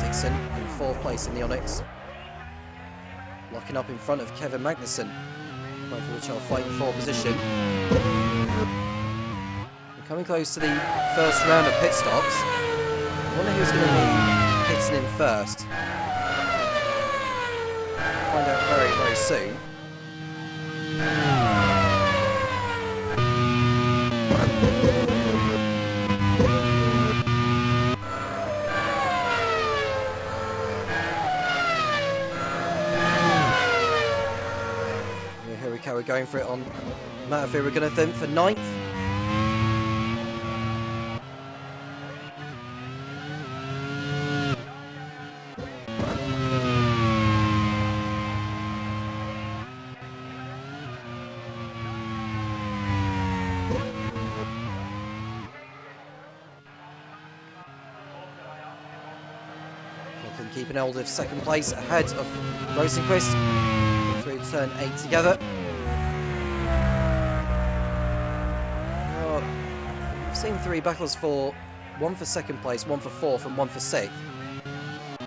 Dixon in 4th place in the Onyx. Locking up in front of Kevin Magnussen, both of which are fighting for position. We're coming close to the first round of pit stops. I wonder who's going to be pitting in first. We'll find out very, very soon. We're going for it on Murphy Ragunathan for 9th. Coughlin keeping hold of 2nd place ahead of Rosenquist through turn 8 together. We've seen 3 battles for, 1 for 2nd place, 1 for 4th and 1 for 6th. I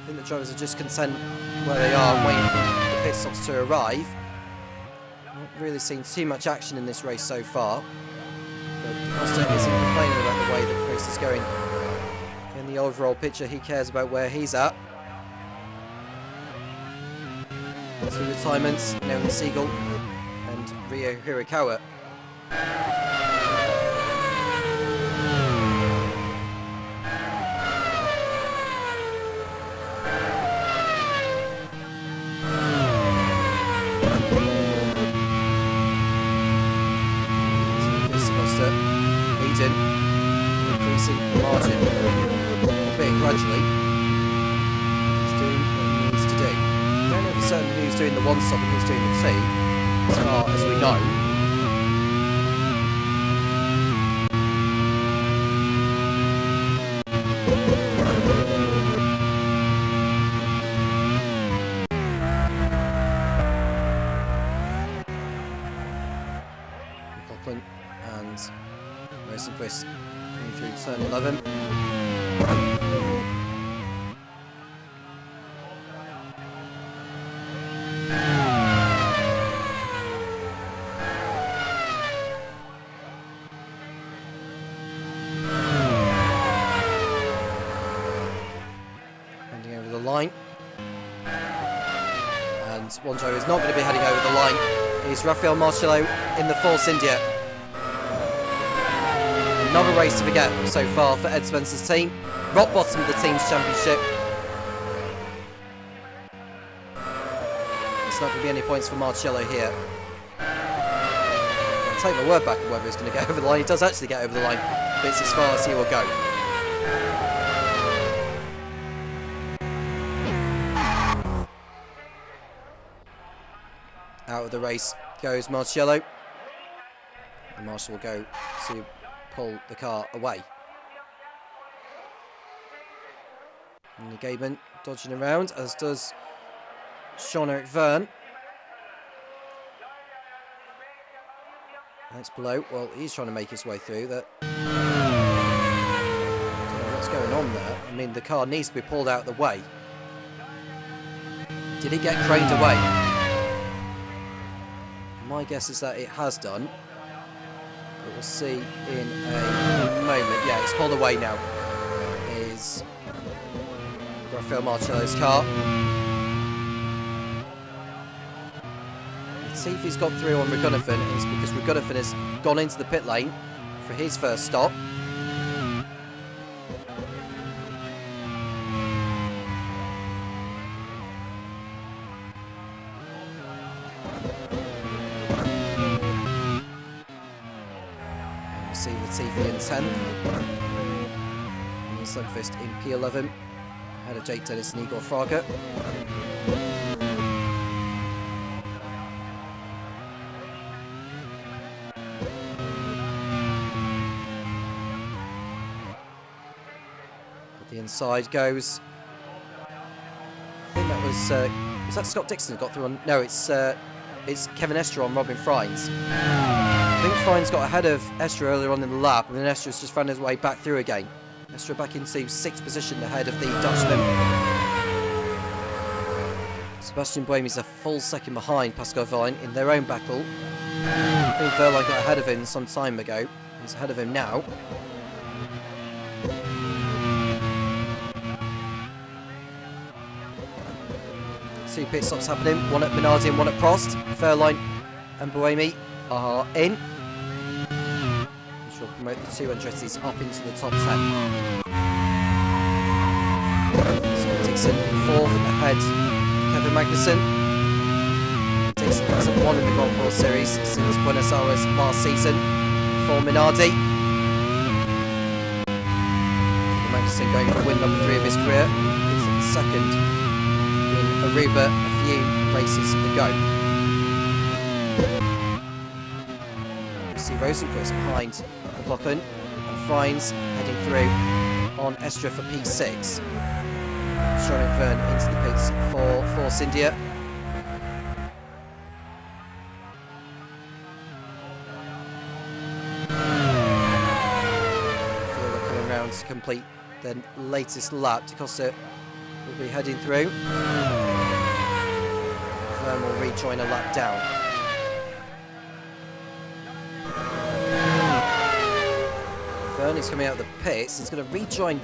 think the drivers are just content where they are and waiting for the pit stops to arrive. Not really seen too much action in this race so far. But Costa isn't complaining about the way the race is going. In the overall picture, he cares about where he's at. 2 retirements, Nolan Siegel and Ryo Hirakawa. Increasing the margin a bit gradually. He's doing what he needs to do. I don't know for certain who's doing the 1 stop and who's doing the 2, as far as we know. Coughlin and Rosenquist coming through turn 11. Heading over the line. And one driver is not going to be heading over the line. Is Rafael Marcello in the Force India. Another race to forget so far for Ed Spencer's team. Rock bottom of the team's championship. There's not going to be any points for Marcello here. I'll take my word back on whether he's going to get over the line. He does actually get over the line, but it's as far as he will go. Out of the race goes Marcello. And Marshall will go to pull the car away. And the Gaben dodging around, as does Sean-Eric Verne. That's below. Well, he's trying to make his way through. That. I don't know what's going on there. I mean, the car needs to be pulled out of the way. Did it get craned away? My guess is that it has done. But we'll see in a moment. Yeah, it's pulled away now. Is Rafael Marcello's car. Let's see if he's got through on Regunathan. It's because Regunathan has gone into the pit lane for his first stop. See Latifi in 10th. And Sundqvist in P11. Ahead of Jake Dennis and Igor Fraga. The inside goes. I think that was that Scott Dixon who got through on? No, it's Kevin Estre on Robin Frines. I think Frines got ahead of Estre earlier on in the lap, and then Estre's just found his way back through again. Estre back into 6th position ahead of the Dutchman. Sebastian Buemi's a full second behind Pascal Wehrlein in their own battle. I think Wehrlein got ahead of him some time ago. He's ahead of him now. Two pit stops happening, one at Minardi and one at Prost. Wehrlein and Buemi are in, which will promote the two Andretti's up into the top 10. Scott Dixon in 4th ahead Kevin Magnussen. Dixon hasn't won in the Grand Prix Series since Buenos Aires last season for Minardi. Kevin Magnussen going for win number 3 of his career. He's second in Aruba a few races ago. Rosenquist behind McLaughlin, and Frines heading through on Estre for P6. Charlotte Verne into the pits for Force India. Fielder coming round to complete the latest lap. Da Costa will be heading through. Verne will rejoin a lap down. He's coming out of the pits. He's going to rejoin,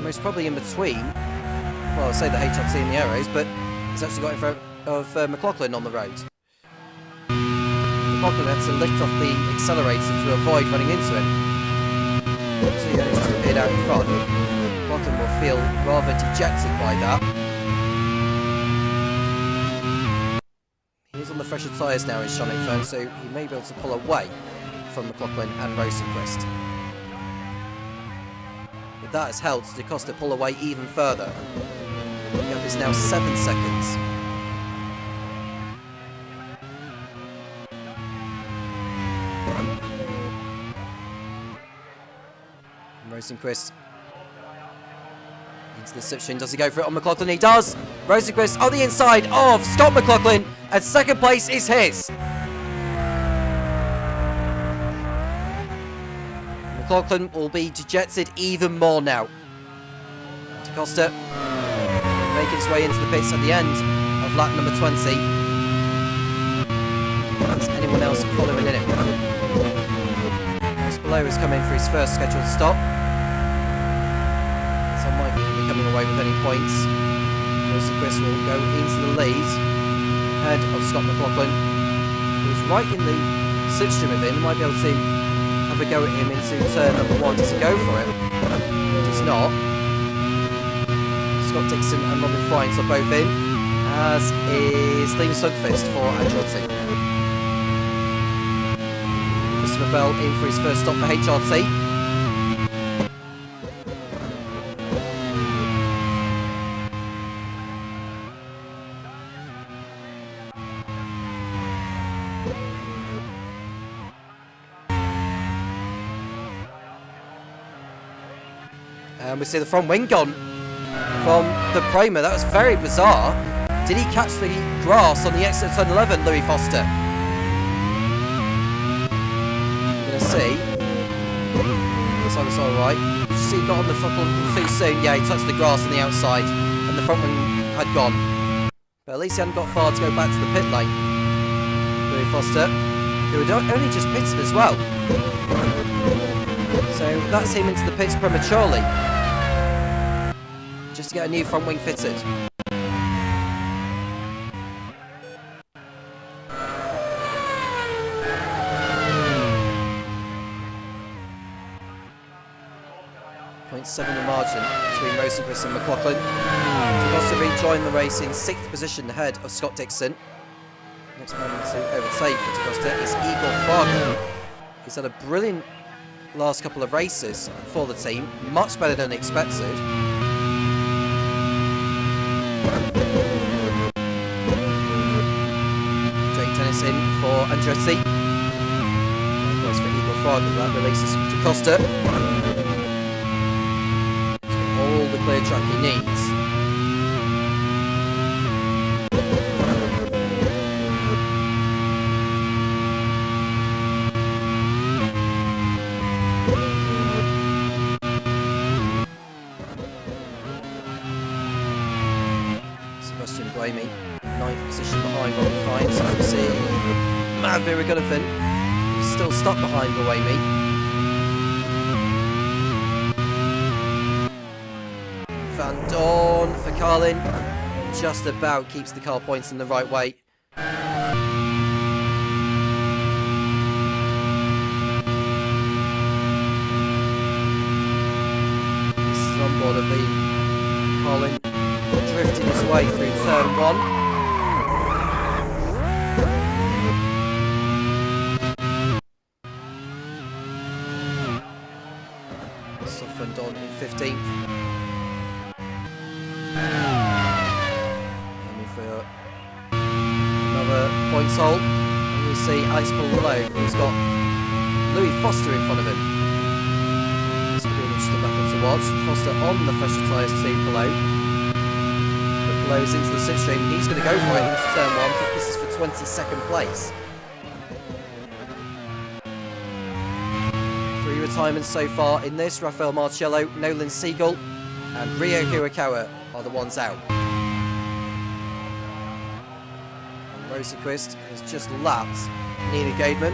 most probably in between. Well, I'll say the HRT and the Arrows, but he's actually got in front of McLaughlin on the road. McLaughlin had to lift off the accelerator to avoid running into him. So he only just appeared out in front. McLaughlin will feel rather dejected by that. He's on the fresher tyres now, is Charlotte Verne, so he may be able to pull away from McLaughlin and Rosenquist. That has helped Da Costa pull away even further. The gap is now 7 seconds. And Rosenquist into the slipstream. Does he go for it on McLaughlin? He does! Rosenquist on the inside of Scott McLaughlin, and second place is his. McLaughlin will be dejected even more now. Da Costa making his way into the pits at the end of lap number 20. Is anyone else following in it? Spillo is coming for his first scheduled stop. It's unlikely he'll be coming away with any points. Rosenquist will go into the lead ahead of Scott McLaughlin, who's right in the slipstream of him. He might be able to have a go at him into turn number 1. Does he go for it? He does not. Scott Dixon and Robin Frines are both in, as is Liam Sundqvist for Andretti. Christopher Bell in for his first stop for HRT. And we see the front wing gone from the Prima. That was very bizarre. Did he catch the grass on the exit of turn 11, Louis Foster? I'm going to see. Looks like it's alright. Did you see he got on the front wing too soon? Yeah, he touched the grass on the outside and the front wing had gone. But at least he hadn't got far to go back to the pit lane. Louis Foster, who had only just pitted as well. So that's him into the pits prematurely, just to get a new front wing fitted. .7 the margin between Rosenquist and McLaughlin. DeCosta rejoined the race in 6th position ahead of Scott Dixon. Next man to overtake for DeCosta is Igor Fargo. He's had a brilliant last couple of races for the team, much better than expected. Jake Dennis in for Andretti. Likewise for Igor Fargo, that releases DeCosta. All the clear track he needs. Sebastian Buemi, 9th position behind Robin Fines. So we see Matt Gunnavan, who's still stuck behind Buemi. Van Dorn for Carlin, just about keeps the car points in the right way. This is on board of the Carlin, drifting his way through turn 1. So Van Dorn in 15th. Aiming for another points hole. And we'll see Ice Bull below, who's got Louis Foster in front of him. This could be an interesting battle to watch. Foster on the pressure tyres to below. But below is into the slipstream. He's going to go for it into turn 1. This is for 22nd place. 3 retirements so far in this. Rafael Marcello, Nolan Siegel and Ryo Hirakawa are the ones out. And Rosenquist has just lapped Nina Gaidman.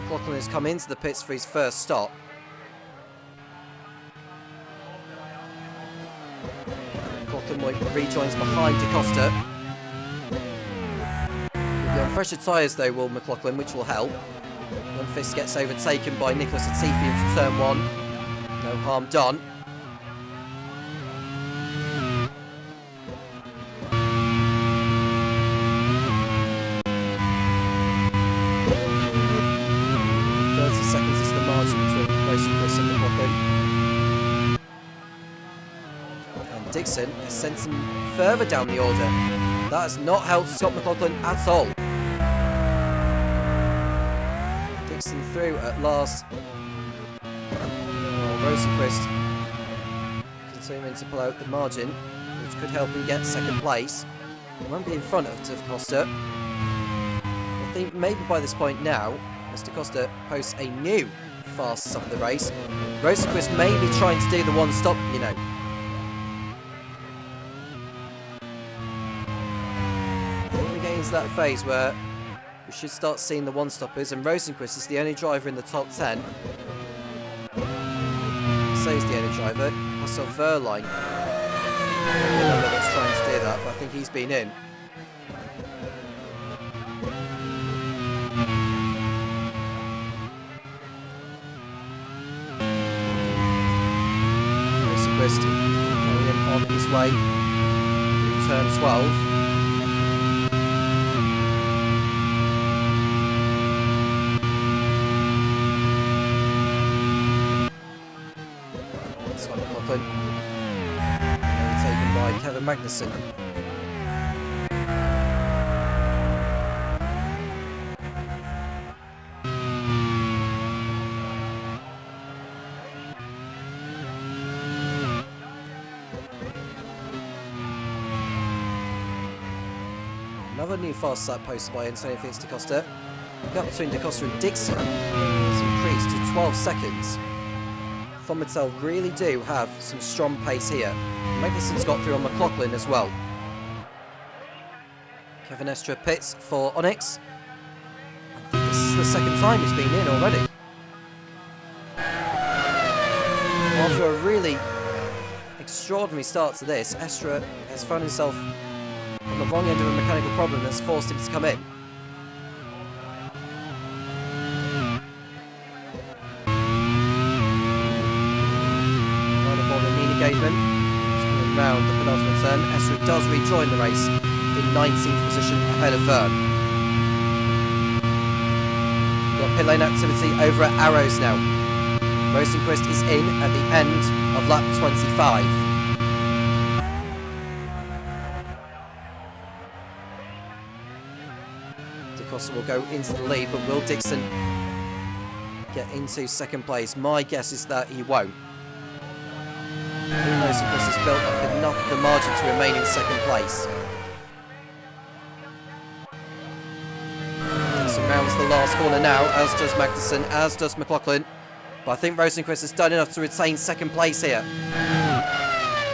McLaughlin has come into the pits for his first stop. McLaughlin rejoins behind DeCosta. He'll be on fresher tyres though, will McLaughlin, which will help. Lundqvist gets overtaken by Nicholas Latifi into turn 1. No harm done. Seconds is the margin between Rosenquist and McLaughlin. And Dixon has sent him further down the order. That has not helped Scott McLaughlin at all. Dixon through at last. Rosenquist continuing to pull out the margin, which could help him get 2nd place. He won't be in front of DeCosta. I think maybe by this point now, as DeCosta posts a new fast stop of the race, Rosenquist may be trying to do the one stop, you know. I think we're getting into that phase where we should start seeing the one stoppers, and Rosenquist is the only driver in the top 10. So is the only driver. Pascal Verline. I don't know what's trying to do that, but I think he's been in. On his way to turn 12. That's one McLaughlin. Taken by Kevin Magnussen. Another new fast lap posted by Antonio Felix DeCosta. The gap between DeCosta and Dixon has increased to 12 seconds. Fomitel really do have some strong pace here. Magnussen's got through on McLaughlin as well. Kevin Estra pits for Onyx. is the second time he's been in already. After a really extraordinary start to this, Estra has found himself on the wrong end of a mechanical problem that's forced him to come in. Engagement. It's coming round the penultimate turn. Estra does rejoin the race in 19th position ahead of Verne. We've got pit lane activity over at Arrows now. Rosenquist is in at the end of lap 25. De Costa will go into the lead, but will Dixon get into second place? My guess is that he won't. Rosenquist has built up enough of the margin to remain in second place. Dixon rounds the last corner now, as does Magnussen, as does McLaughlin. But I think Rosenquist has done enough to retain second place here.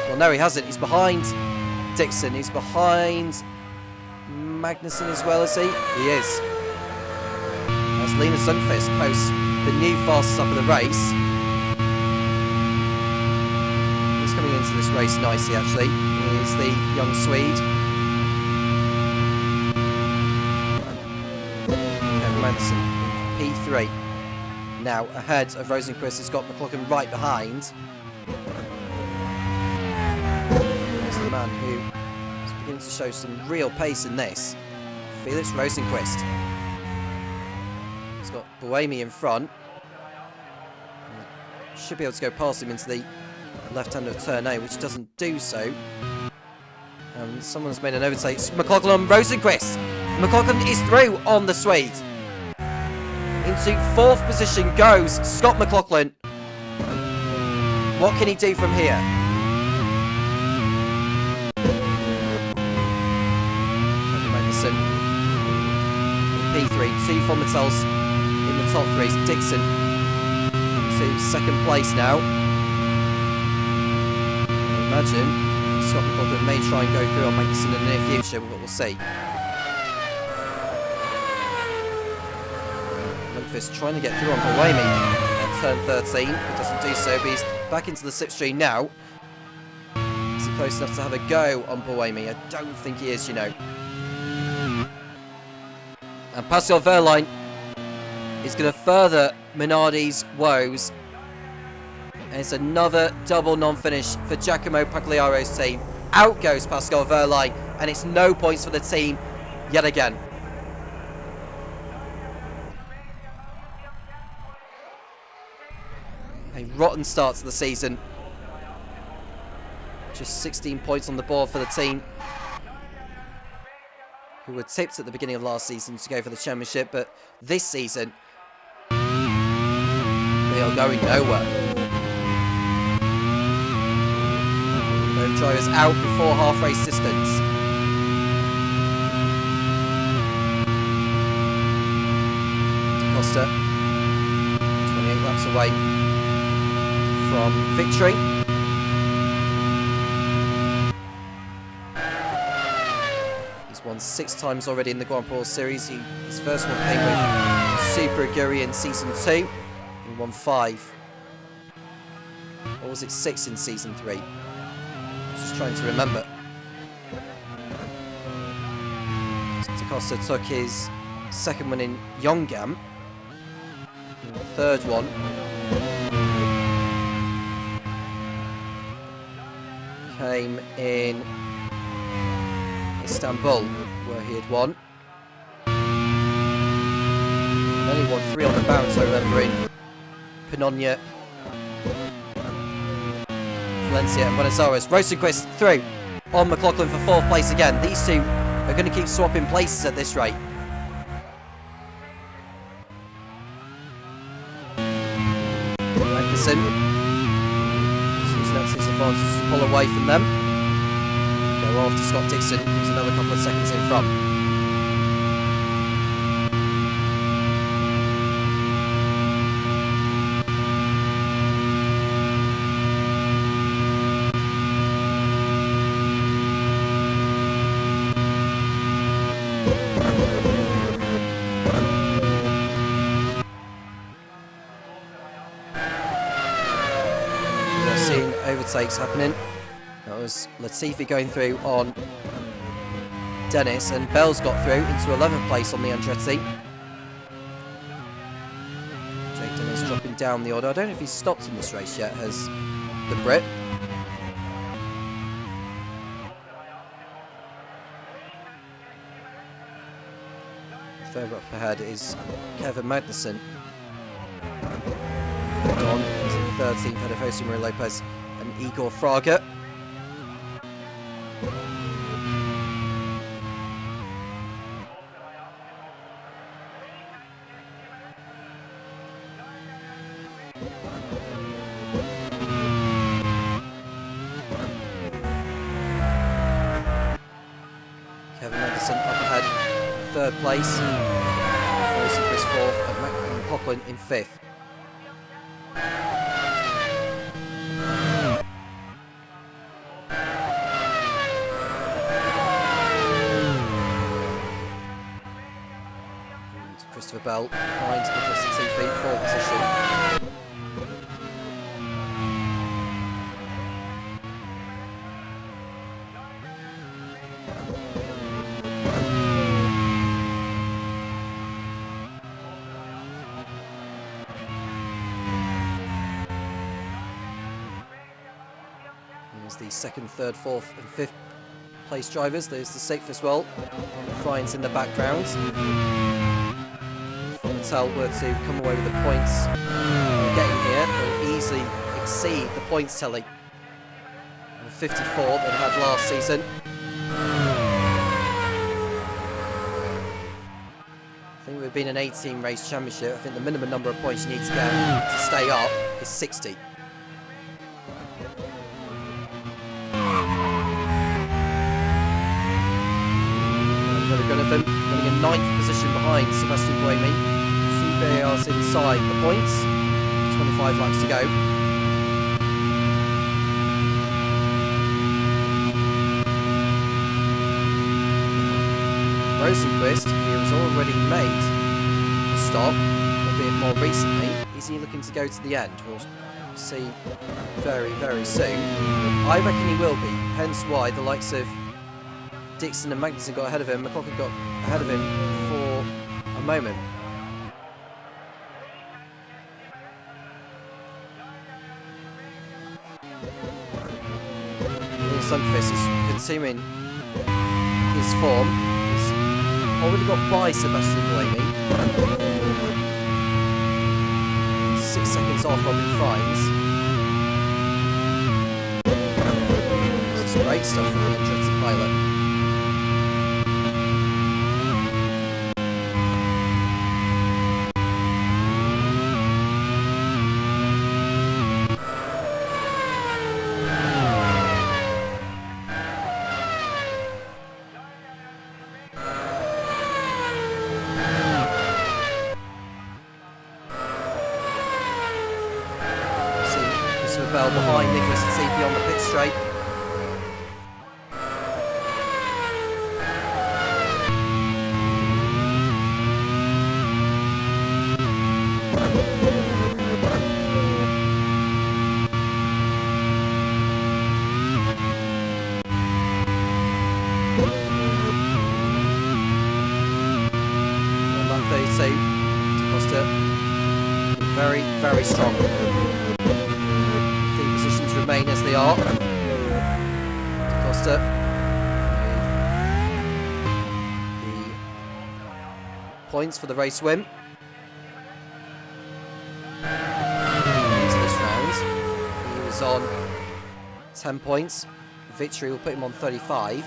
Well, no, he hasn't. He's behind Dixon. He's behind Magnussen as well, is he? He is. As Linus Sundqvist posts the new fastest up of the race. Coming into this race nicely, actually, is the young Swede. Kevin Magnussen, P3. Now ahead of Rosenquist has got McLaughlin right behind. There's the man who is beginning to show some real pace in this. Felix Rosenquist. He's got Buemi in front. Should be able to go past him into the left hand of turn A, which doesn't do so. Someone's made an overtake. It's McLaughlin on Rosenquist. McLaughlin is through on the Swede. Into fourth position goes Scott McLaughlin. What can he do from here? Magnussen. P3, 2 Formatels in the top 3. Dixon into second place now. Imagine Scott McLaughlin may try and go through on Magnussen in the near future, but we'll see. Lundqvist trying to get through on Buemi at turn 13. He doesn't do so, but he's back into the slipstream now. Is he close enough to have a go on Buemi? I don't think he is, you know. And Pascal Wehrlein is going to further Minardi's woes. And it's another double non-finish for Giacomo Pagliaro's team. Out goes Pascal Wehrlein, and it's no points for the team yet again. A rotten start to the season. Just 16 points on the board for the team, who were tipped at the beginning of last season to go for the championship, but this season they are going nowhere. Both drivers out before half race distance. Costa, 28 laps away from victory. He's won 6 times already in the Grand Prix Series. His first one came with Super Aguri in Season 2. He won 5. Or was it 6 in Season 3? Just trying to remember. Costa took his second one in Yongam. And the third one came in Istanbul, where he had won. And then he won 3 on the bounce, I remember, in Panonia, Valencia and Buenos Aires. Rosenquist through on McLaughlin for 4th place again. These two are going to keep swapping places at this rate. Magnussen using that 6 advantage to pull away from them. Go off to Scott Dixon, who's another couple of seconds in front. overtakes happening. That was Latifi going through on Dennis, and Bell's got through into 11th place on the Andretti. Jake Dennis dropping down the order. I don't know if he's stopped in this race yet, has the Brit. Further up ahead is Kevin Magnussen. Don is in 13th ahead of Jose Maria Lopez and Igor Fraga. Kevin Magnussen up ahead, 3rd place. Chris 4th and Coughlin in 5th. And Christopher Bell behind Nicholas Latifi, 4th position. The 2nd, 3rd, 4th and 5th place drivers. There's the 6th as well. Ryan's in the background. If Mattel were to come away with the points getting here, they'll easily exceed the points tally of 54 they had last season. I think we've been an 18 race championship. I think the minimum number of points you need to get to stay up is 60. Running in 9th position behind Sebastian Buemi. 2 VARs inside the points. 25 laps to go. Rosenquist, he has already made a stop, albeit more recently. Is he looking to go to the end? We'll see very, very soon. I reckon he will be, hence why the likes of Dixon and Magnussen got ahead of him. McLaughlin got ahead of him for a moment. Sundqvist is continuing his form. He's already got by Sebastian Buemi. 6 seconds off Robin Fines. This is great stuff from the Andretti pilot. Bell behind Nicholas Latifi on the pit straight. On lap 32, Costa very, very strong. Remain as they are. Costa, the points for the race win. Into this round, he was on 10 points. Victory will put him on 35.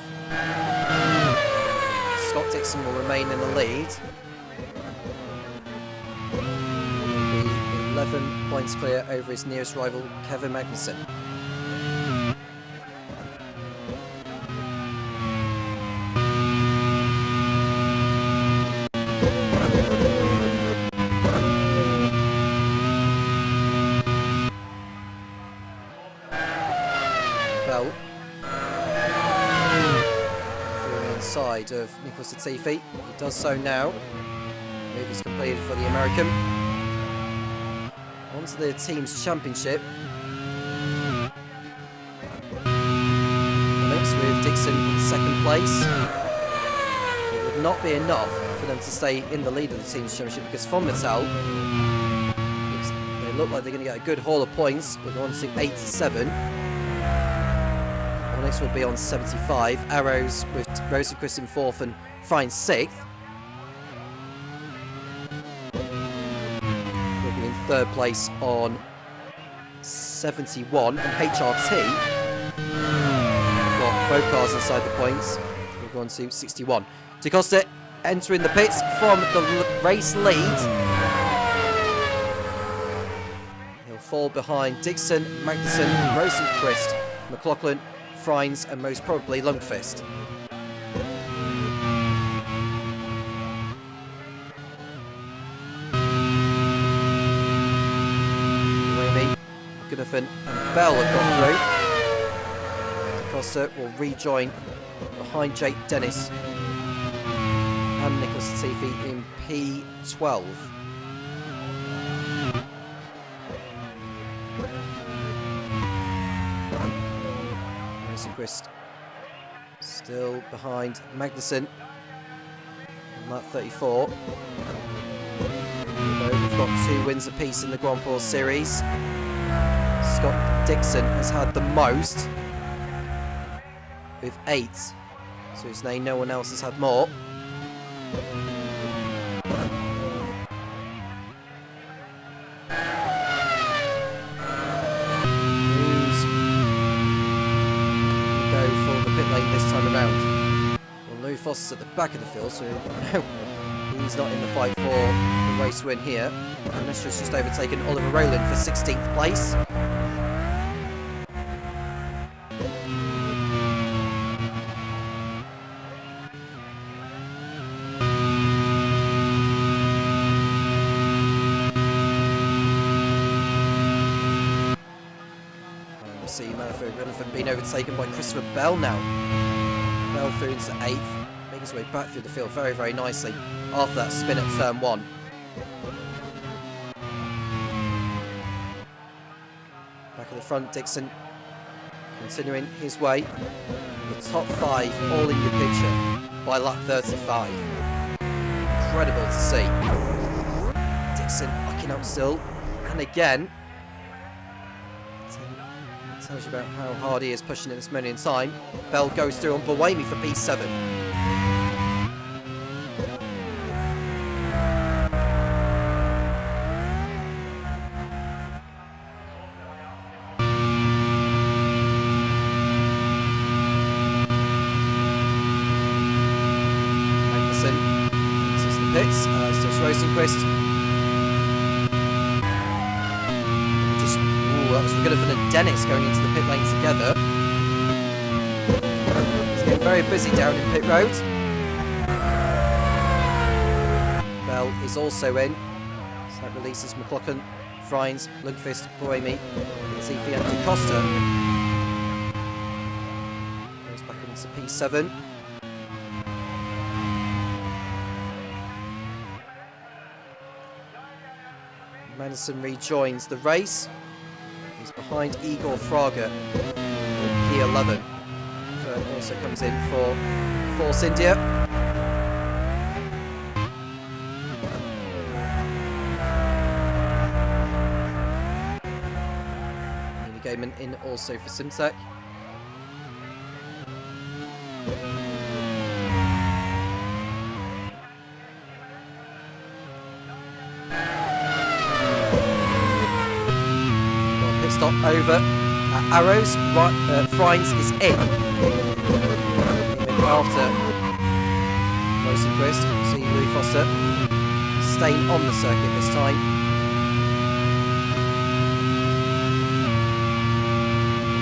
Scott Dixon will remain in the lead. 11 points clear over his nearest rival, Kevin Magnussen. Bell going inside of Nicholas Latifi. He does so now. Move is completed for the American. Onto the team's championship. place. It would not be enough for them to stay in the lead of the Teams Championship because Von Mattel, they look like they're going to get a good haul of points. We're going to 87. Onyx will be on 75. Arrows with Rosenquist in 4th and Fine 6th. We'll be in 3rd place on 71. And HRT, got both cars inside the points. We'll go on to 61. DaCosta entering the pits from the race lead. He'll fall behind Dixon, Magnussen, Rosenquist, McLaughlin, Frines, and most probably Lundqvist. Remy, Gunnathan, and Bell have gone through. DaCosta will rejoin behind Jake Dennis and Nicholas Latifi in P12. Rosenquist still behind Magnussen on that 34. Although we've got 2 wins apiece in the Grand Prix Series. Scott Dixon has had the most with 8. To his name, no one else has had more. This time around. Well, Louis Foster's at the back of the field, so no, he's not in the fight for the race win here. And Lester's just overtaken Oliver Rowland for 16th place. See Manafort being overtaken by Christopher Bell now. Bell through into 8th, making his way back through the field very, very nicely after that spin at turn 1. Back at the front, Dixon continuing his way. The top 5 all in the picture by lap 35. Incredible to see. Dixon backing up still, and again. Tells you about how hard he is pushing at this moment in time. Bell goes through on Buemi for P7. Magnussen enters the pits. Still Rosenquist. That was Gunnathan and Dennis going into the pit lane together. It's getting very busy down in pit road. Bell is also in. So that releases McLaughlin, Frines, Lundqvist, Buemi, Latifi and DaCosta. Goes back into P7. Madison rejoins the race. He's behind Igor Fraga in P11. Fern also comes in for Force India. Nina Gaiman in also for Simtech. Stop over at Arrows. Frines is in. After Rosenquist, see Louis Foster staying on the circuit this time.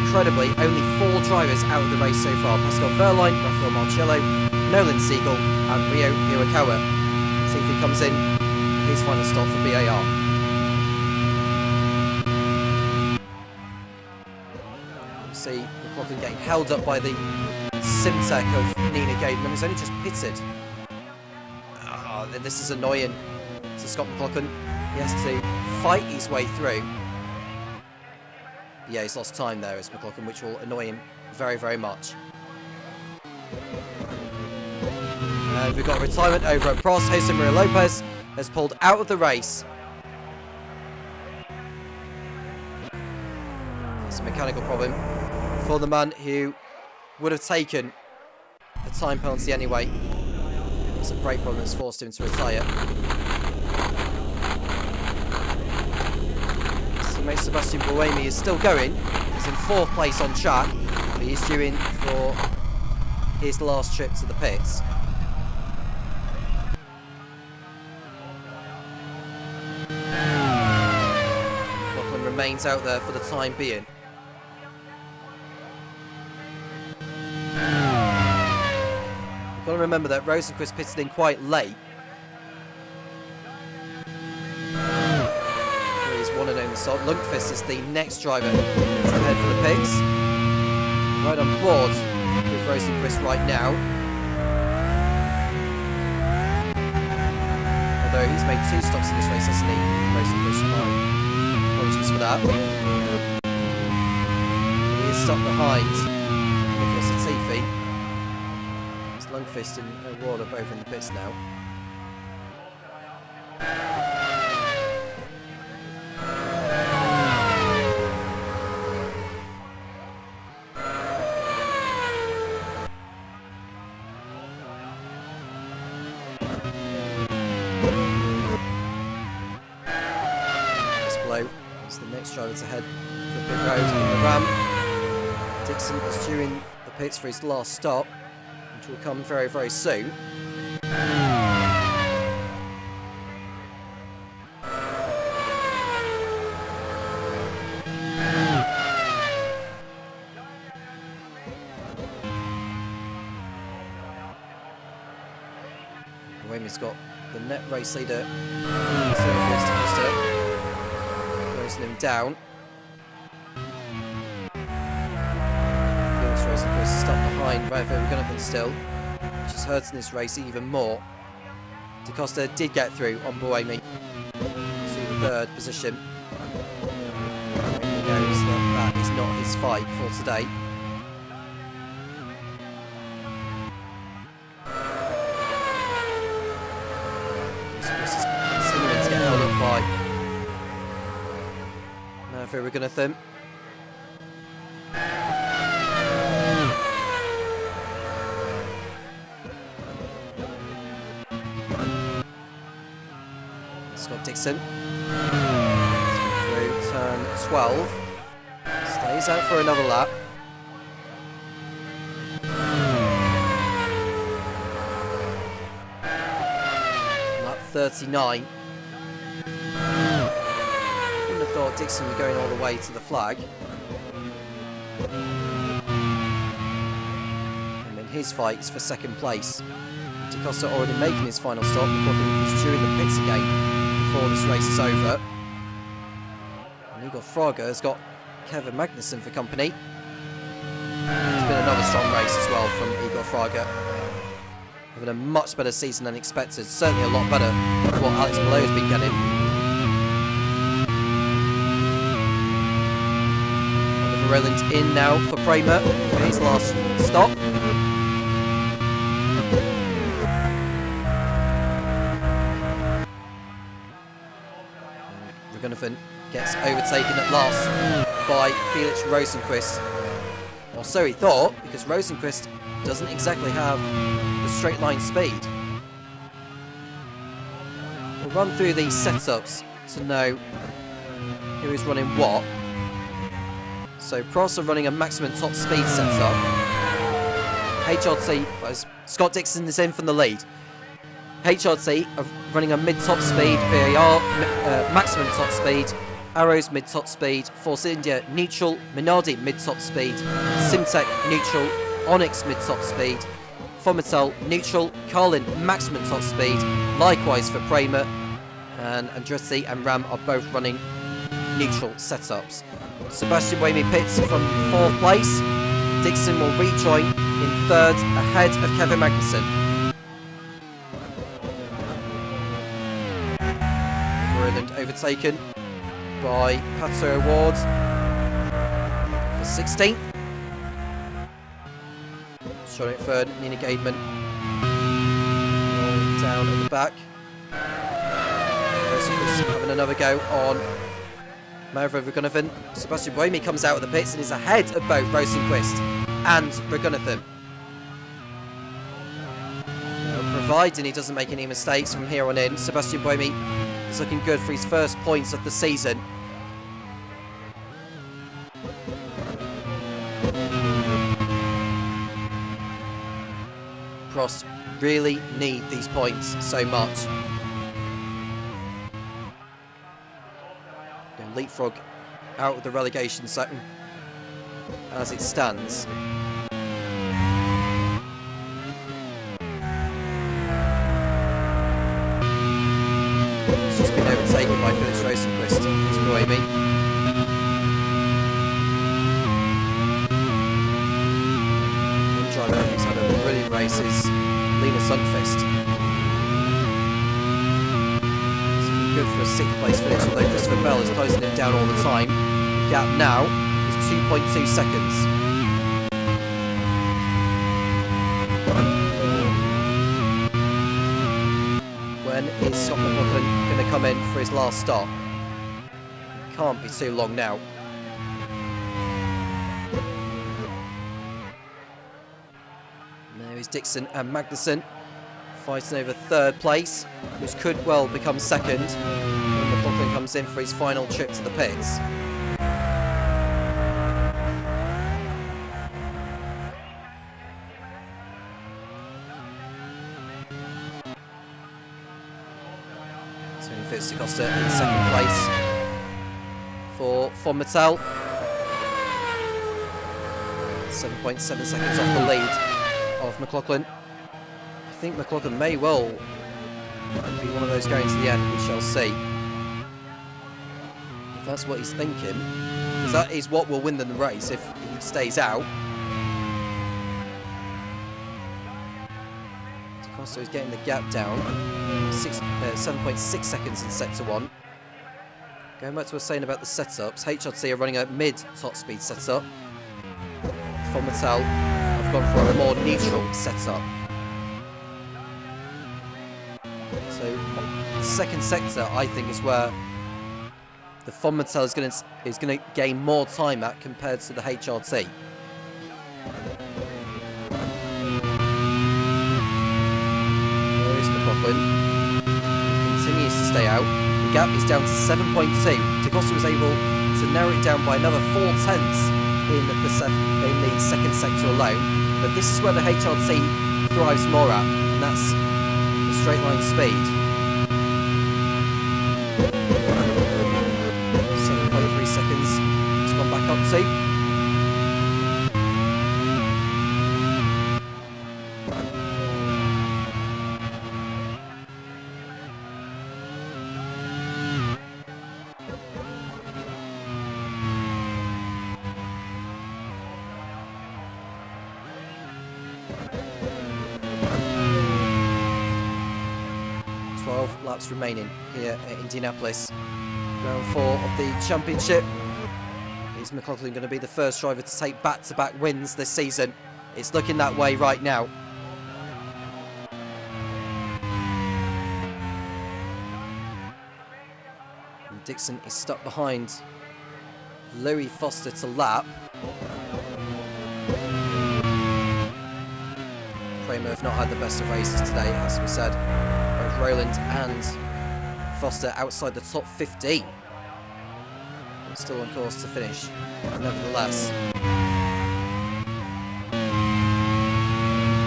Incredibly, only 4 drivers out of the race so far. Pascal Verline, Rafael Marcello, Nolan Siegel and Ryo Hirakawa. See if he comes in his final stop for BAR. See McLaughlin getting held up by the Simtech of Nina Gaiman, who's only just pitted. This is annoying to Scott McLaughlin. He has to fight his way through. Yeah, he's lost time there as McLaughlin, which will annoy him very, very much. And we've got a retirement over at Prost. Jose Maria Lopez has pulled out of the race. It's a mechanical problem for the man who would have taken a time penalty anyway. It's a brake problem that's forced him to retire. Teammate Sebastian Buemi is still going. He's in 4th place on track, but he's due in for his last trip to the pits. Lachlan remains out there for the time being. You've got to remember that Rosenqvist pitted in quite late. He's one and only start. Lundqvist is the next driver to head for the pits. Right on board with Rosenqvist right now. Although he's made 2 stops in this race, hasn't he? Rosenqvist, apologies for that. He is stuck behind Nicholas Latifi. It's Lundqvist and O'Rourke are both in the pits now. It's the next driver to head for pit road in the Ram. Dixon is due in the pits for his last stop, which will come very, very soon. Buemi's got the net race leader, closing him down. Felix Rosenqvist stuck behind Rafael Gunnarsson still, which is hurting this race even more. Da Costa did get through on Buemi to the 3rd position. He knows that that is not his fight for today. Continuing to get held up by Rafael Gunnarsson. Scott Dixon through turn 12, stays out for another lap. Lap 39. Wouldn't have thought Dixon was going all the way to the flag. And then his fight is for 2nd place. Da Costa already making his final stop. He's due in the pits again before this race is over. And Igor Fraga has got Kevin Magnussen for company. It's been another strong race as well from Igor Fraga. Having a much better season than expected. Certainly a lot better than what Alex Palou has been getting. Oliver Rowland in now for Prima for his last stop. Gunnarsson gets overtaken at last by Felix Rosenqvist. Or so he thought, because Rosenqvist doesn't exactly have the straight line speed. We'll run through these setups to know who is running what. So Prost are running a maximum top speed setup. HRT, Scott Dixon is in from the lead. HRT are running a mid-top speed, VAR maximum top speed, Arrows mid-top speed, Force India neutral, Minardi mid-top speed, Simtek neutral, Onyx mid-top speed, Fomitel neutral, Carlin maximum top speed, likewise for Prima, and Andretti and Ram are both running neutral setups. Sebastian Buemi pits from 4th place, Dixon will rejoin in 3rd ahead of Kevin Magnussen. Overtaken by Pato O'Ward for 16th. Showing it 3rd, Nina Gaidman down at the back. Rosenquist having another go on Mauro Raghunathan. Sebastian Buemi comes out of the pits and is ahead of both Rosenquist and Raghunathan. Providing he doesn't make any mistakes from here on in, Sebastian Buemi is looking good for his first points of the season. Prost really need these points so much. They'll leapfrog out of the relegation zone as it stands. It's just been overtaken by Felix Rosenquist. It's Buemi. One driver who's had a brilliant race is Linus Sundqvist. It's been good for a 6th place finish, although Christopher Bell is closing him down all the time. The gap now is 2.2 seconds. When is Scott McLaughlin going to come in for his last stop? It can't be too long now. There is Dixon and Magnussen fighting over 3rd place, which could well become 2nd when McLaughlin comes in for his final trip to the pits. Costa in 2nd place for Von Mattel. 7.7 seconds off the lead of McLaughlin. I think McLaughlin may well be one of those going to the end, we shall see. If that's what he's thinking, because that is what will win them the race if he stays out. Costa is getting the gap down. 7.6 seconds in sector 1. Going back to what I was saying about the setups, HRT are running a mid-top speed setup. Von Mattel have gone for a more neutral setup. So, the 2nd sector, I think, is where the Von Mattel is going to gain more time at compared to the HRT. Continues to stay out. The gap is down to 7.2. De Costa was able to narrow it down by another 4 tenths in the 2nd sector alone. But this is where the HRT thrives more at, and that's the straight line speed. 7.3 seconds. It's gone back up to. Laps remaining here at Indianapolis. Round 4 of the championship. Is McLaughlin going to be the first driver to take back-to-back wins this season? It's looking that way right now. And Dixon is stuck behind Louis Foster to lap. Kramer have not had the best of races today, it has to be said. Both Rowland and Foster outside the top 15. But still on course to finish, nevertheless.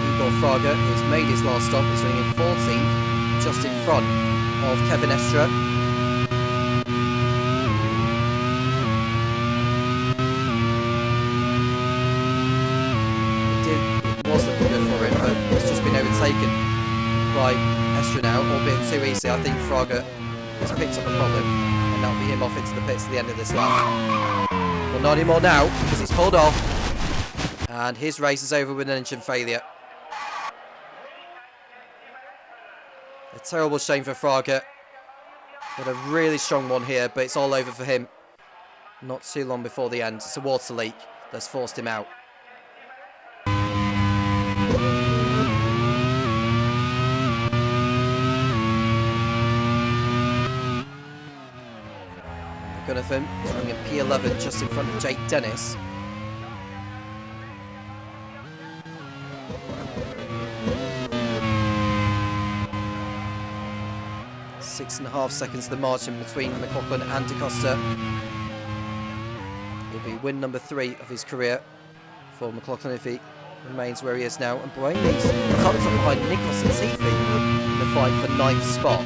Igor Fraga has made his last stop. He's running in 14th, just in front of Kevin Estra. It was looking good for him, but it's just been overtaken by Estra now, albeit too easy. I think Fraga has picked up a problem, and that'll be him off into the pits at the end of this lap. Well, not anymore now, because he's pulled off, and his race is over with an engine failure. A terrible shame for Fraga. Got a really strong one here, but it's all over for him. Not too long before the end. It's a water leak that's forced him out. Jonathan is running in P11 just in front of Jake Dennis. Six and a half seconds the margin between McLaughlin and DaCosta. It'll be win number 3 of his career for McLaughlin if he remains where he is now. And Braylee's tucked up behind Nicholas Latifi in the fight for 9th spot.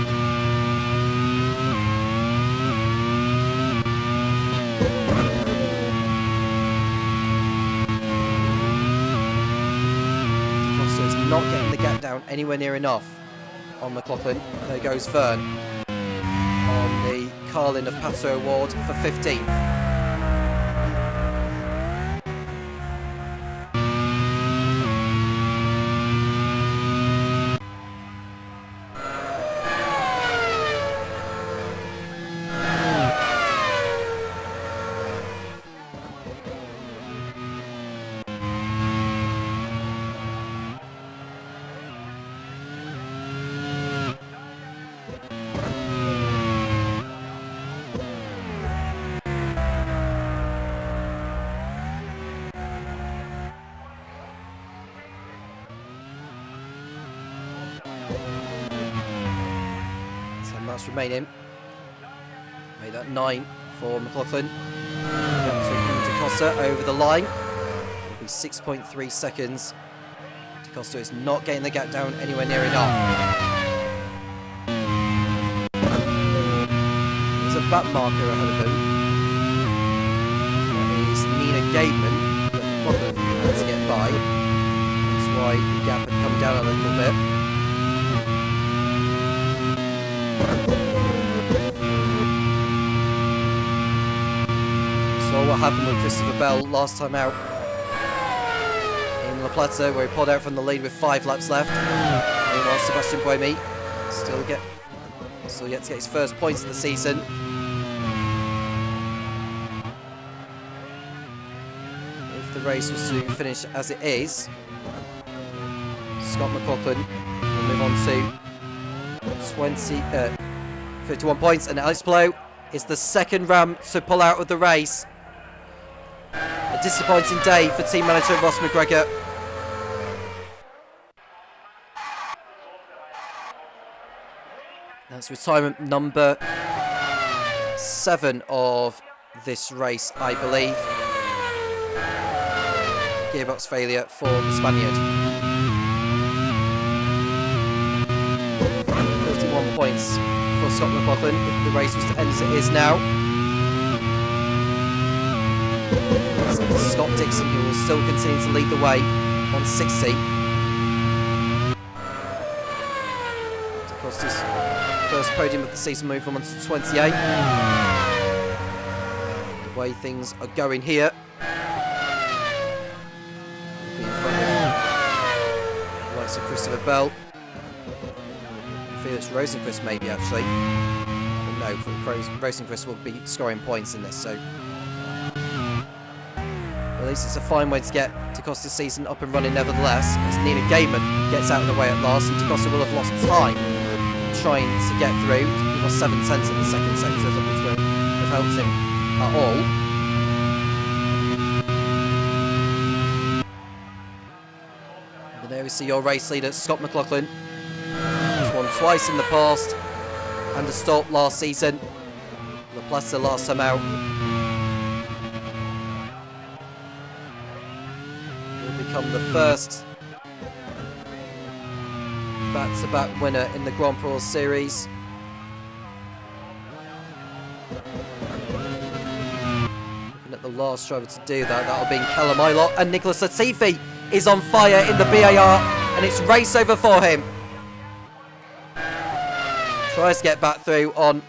DaCosta is not getting the gap down anywhere near enough on McLaughlin. There goes Vern on the Carlin of Pato Award for 15th. Remaining. Made that 9 for McLaughlin. DaCosta over the line. It'll be 6.3 seconds. DaCosta is not getting the gap down anywhere near enough. There's a back marker ahead of him. That is Nina Gateman. McLaughlin has to get by. That's why the gap had come down a little bit. What happened with Christopher Bell last time out in La Plata, where he pulled out from the lead with 5 laps left. Meanwhile, Sebastian Buemi still yet to get his first points of the season. If the race was to finish as it is, Scott McLaughlin will move on to 51 points, and Alex Palou is the second Ram to pull out of the race. A disappointing day for team manager Ross McGregor. That's retirement number 7 of this race, I believe. Gearbox failure for the Spaniard. 51 points for Scott McLaughlin if the race was to end as it is now. Scott Dixon, who will still continue to lead the way on 60. DaCosta's first podium of the season, move on to 28. The way things are going here. Be in front of the likes of Christopher Bell. Felix Rosenquist maybe actually. But no, Rosenquist will be scoring points in this, so at least it's a fine way to get DaCosta's season up and running nevertheless, as Nina Gaiman gets out of the way at last, and DaCosta will have lost time trying to get through. He lost 7 tenths in the second sector, which won't have helped him at all. And there we see your race leader, Scott McLaughlin. He's won twice in the past, and a stop last season. La Plata last time out. Become the first back-to-back winner in the Grand Prix series. Looking at the last driver to do that, that'll be Callum Ilott, and Nicholas Latifi is on fire in the BAR, and it's race over for him. Tries to get back through on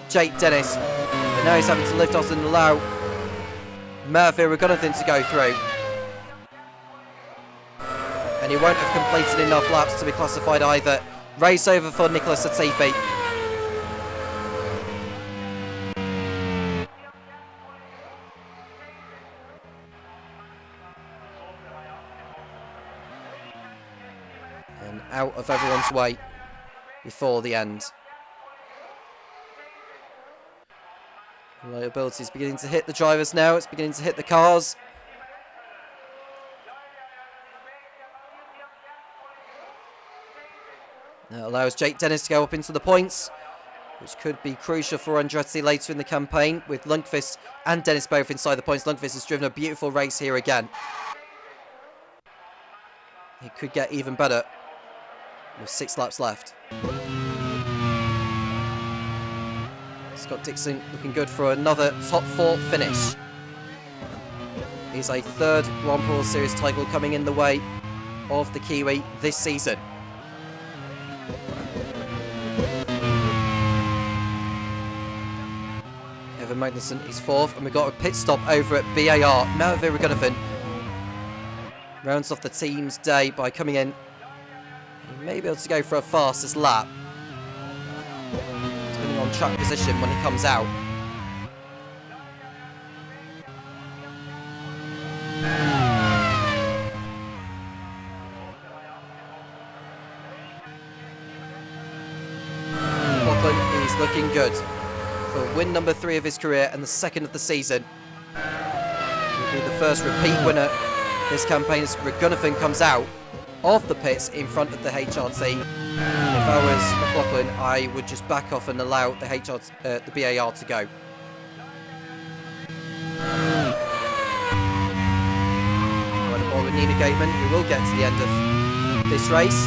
Jake Dennis, but now he's having to lift off and allow Murphy Ragunathan to go through. And he won't have completed enough laps to be classified either. Race over for Nicholas Latifi. And out of everyone's way before the end. Reliability is beginning to hit the drivers now. It's beginning to hit the cars. That allows Jake Dennis to go up into the points, which could be crucial for Andretti later in the campaign, with Lundqvist and Dennis both inside the points. Lundqvist has driven a beautiful race here again. It could get even better with 6 laps left. Scott Dixon looking good for another top 4 finish. He's a 3rd Grand Prix Series title coming in the way of the Kiwi this season. Kevin Magnussen is 4th, and we've got a pit stop over at BAR. Melvin Gunnavan rounds off the team's day by coming in. He may be able to go for a fastest lap, depending on track position when he comes out. Lachlan is looking good for win number 3 of his career and the 2nd of the season. He'll be the first repeat winner this campaign as Gunnavan comes out of the pits in front of the HRT. If I was McLaughlin, I would just back off and allow the BAR to go. With Nina Gateman, who will get to the end of this race.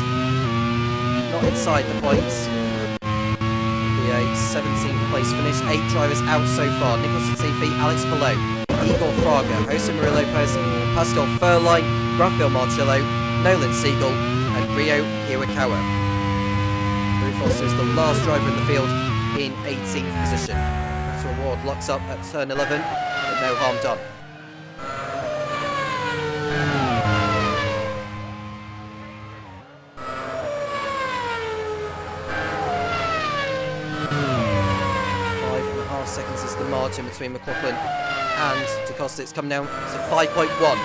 Not inside the points. It'll be a 17th place finish. 8 drivers out so far. Nicholas Latifi, Alex Palou, Igor Fraga, Jose Maria Lopez, Pascal Furline, Rafael Marcello, Nolan Siegel, and Rio Hirakawa. Louis Foster is the last driver in the field in 18th position. Auto Award locks up at turn 11, but no harm done. Seconds is the margin between McLaughlin and DaCosta. It's come down to 5.1.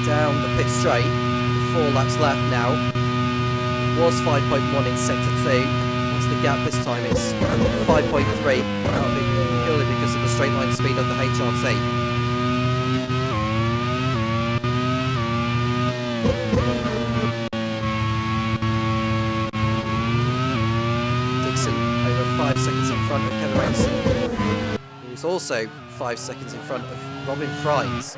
Down the pit straight, 4 laps left now. It was 5.1 in sector 2. What's the gap this time? It's 5.3. That'll be purely because of the straight line speed of the HRT. Seconds in front of Kevin Magnussen, who's also 5 seconds in front of Robin Fries.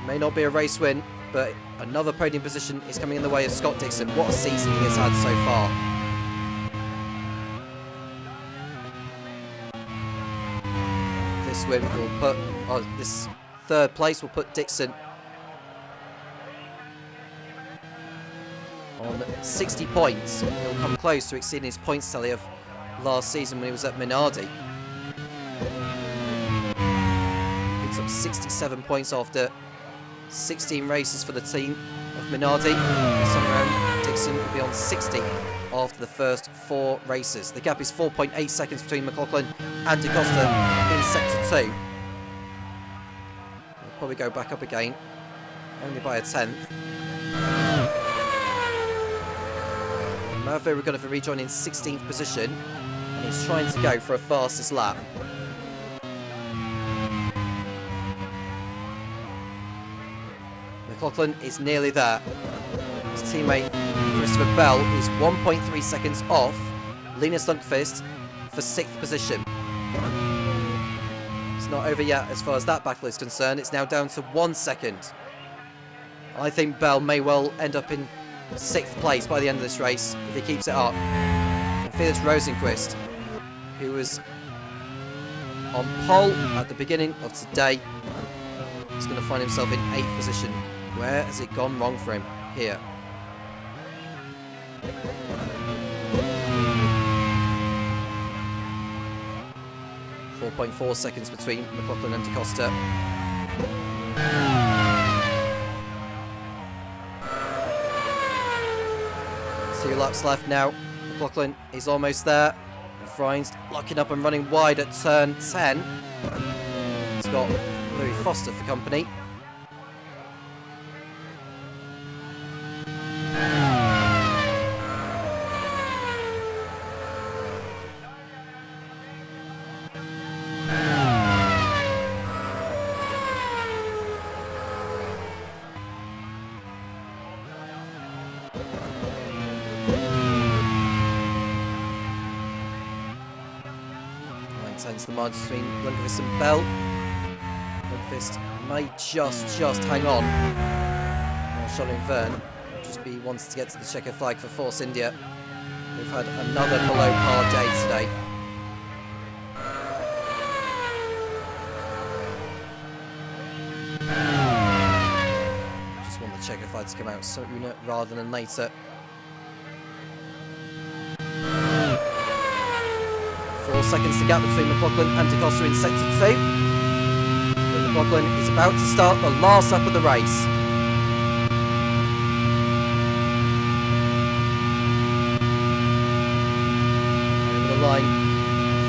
May not be a race win, but another podium position is coming in the way of Scott Dixon. What a season he has had so far. This win will put, this 3rd place will put Dixon on 60 points. He'll come close to exceeding his points tally of last season when he was at Minardi. Picks up 67 points after 16 races for the team of Minardi. This time around, Dixon will be on 60 after the first 4 races. The gap is 4.8 seconds between McLaughlin and DaCosta in sector 2. He'll probably go back up again, only by a 10th. Murphy we're going to rejoin in 16th position, and he's trying to go for a fastest lap. McLaughlin is nearly there. His teammate Christopher Bell is 1.3 seconds off Linus Lundqvist for 6th position. It's not over yet as far as that battle is concerned. It's now down to 1 second. I think Bell may well end up in 6th place by the end of this race if he keeps it up. And Felix Rosenquist, who was on pole at the beginning of today, is going to find himself in 8th position. Where has it gone wrong for him here? .4 seconds between McLaughlin and DaCosta. Two laps left now. McLaughlin is almost there. And Fries locking up and running wide at turn 10. He's got Louis Foster for company. Hence the margin between Lundqvist and Bell. Lundqvist may just hang on. Charlotte Verne just be wanting to get to the checker flag for Force India. We've had another below par day today. Just want the checker flag to come out sooner rather than later. 4 seconds to gap between McLaughlin and DaCosta in sector 2. But McLaughlin is about to start the last lap of the race. Line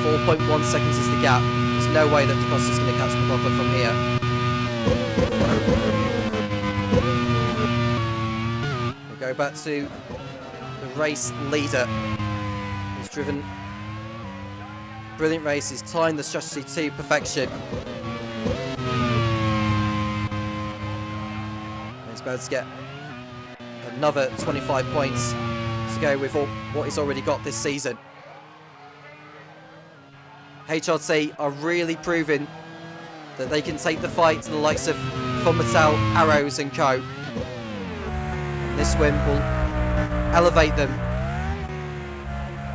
4.1 seconds is the gap. There's no way that DaCosta's going to catch McLaughlin from here. We'll go back to the race leader. He's driven brilliant races, timed the strategy to perfection. And he's about to get another 25 points to go with what he's already got this season. HRT are really proving that they can take the fight to the likes of Von Mattel, Arrows and co. This win will elevate them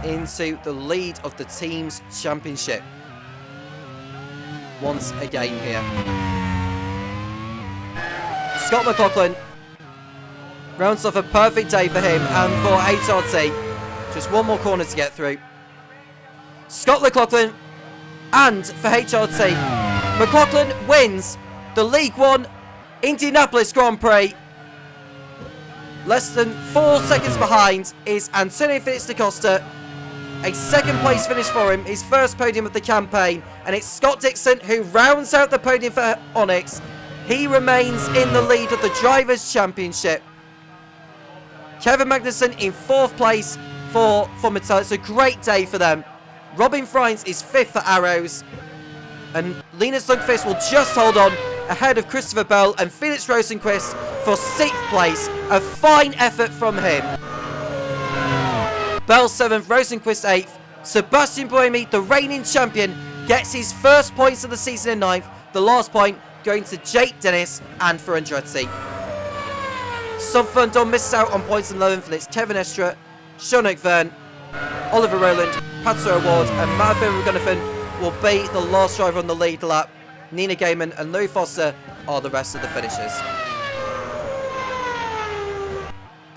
into the lead of the team's championship once again here. Scott McLaughlin rounds off a perfect day for him and for HRT. Just one more corner to get through. Scott McLaughlin and for HRT, McLaughlin wins the League One Indianapolis Grand Prix. Less than 4 seconds behind is Antonio Felix da Costa. A second place finish for him, his first podium of the campaign. And it's Scott Dixon who rounds out the podium for Onyx. He remains in the lead of the Drivers' Championship. Kevin Magnussen in 4th place for Mattel. It's a great day for them. Robin Friends is 5th for Arrows. And Linus Lundqvist will just hold on ahead of Christopher Bell and Felix Rosenqvist for 6th place. A fine effort from him. Bell 7th, Rosenqvist 8th. Sebastian Buemi, the reigning champion, gets his first points of the season in 9th. The last point going to Jake Dennis and for Andretti. Subfundon misses out on points in 11th, and it's Kevin Estra, Sean Verne, Oliver Rowland, Patrick Award and Matthew McGunnifan will be the last driver on the lead lap. Nina Gaiman and Louis Foster are the rest of the finishers.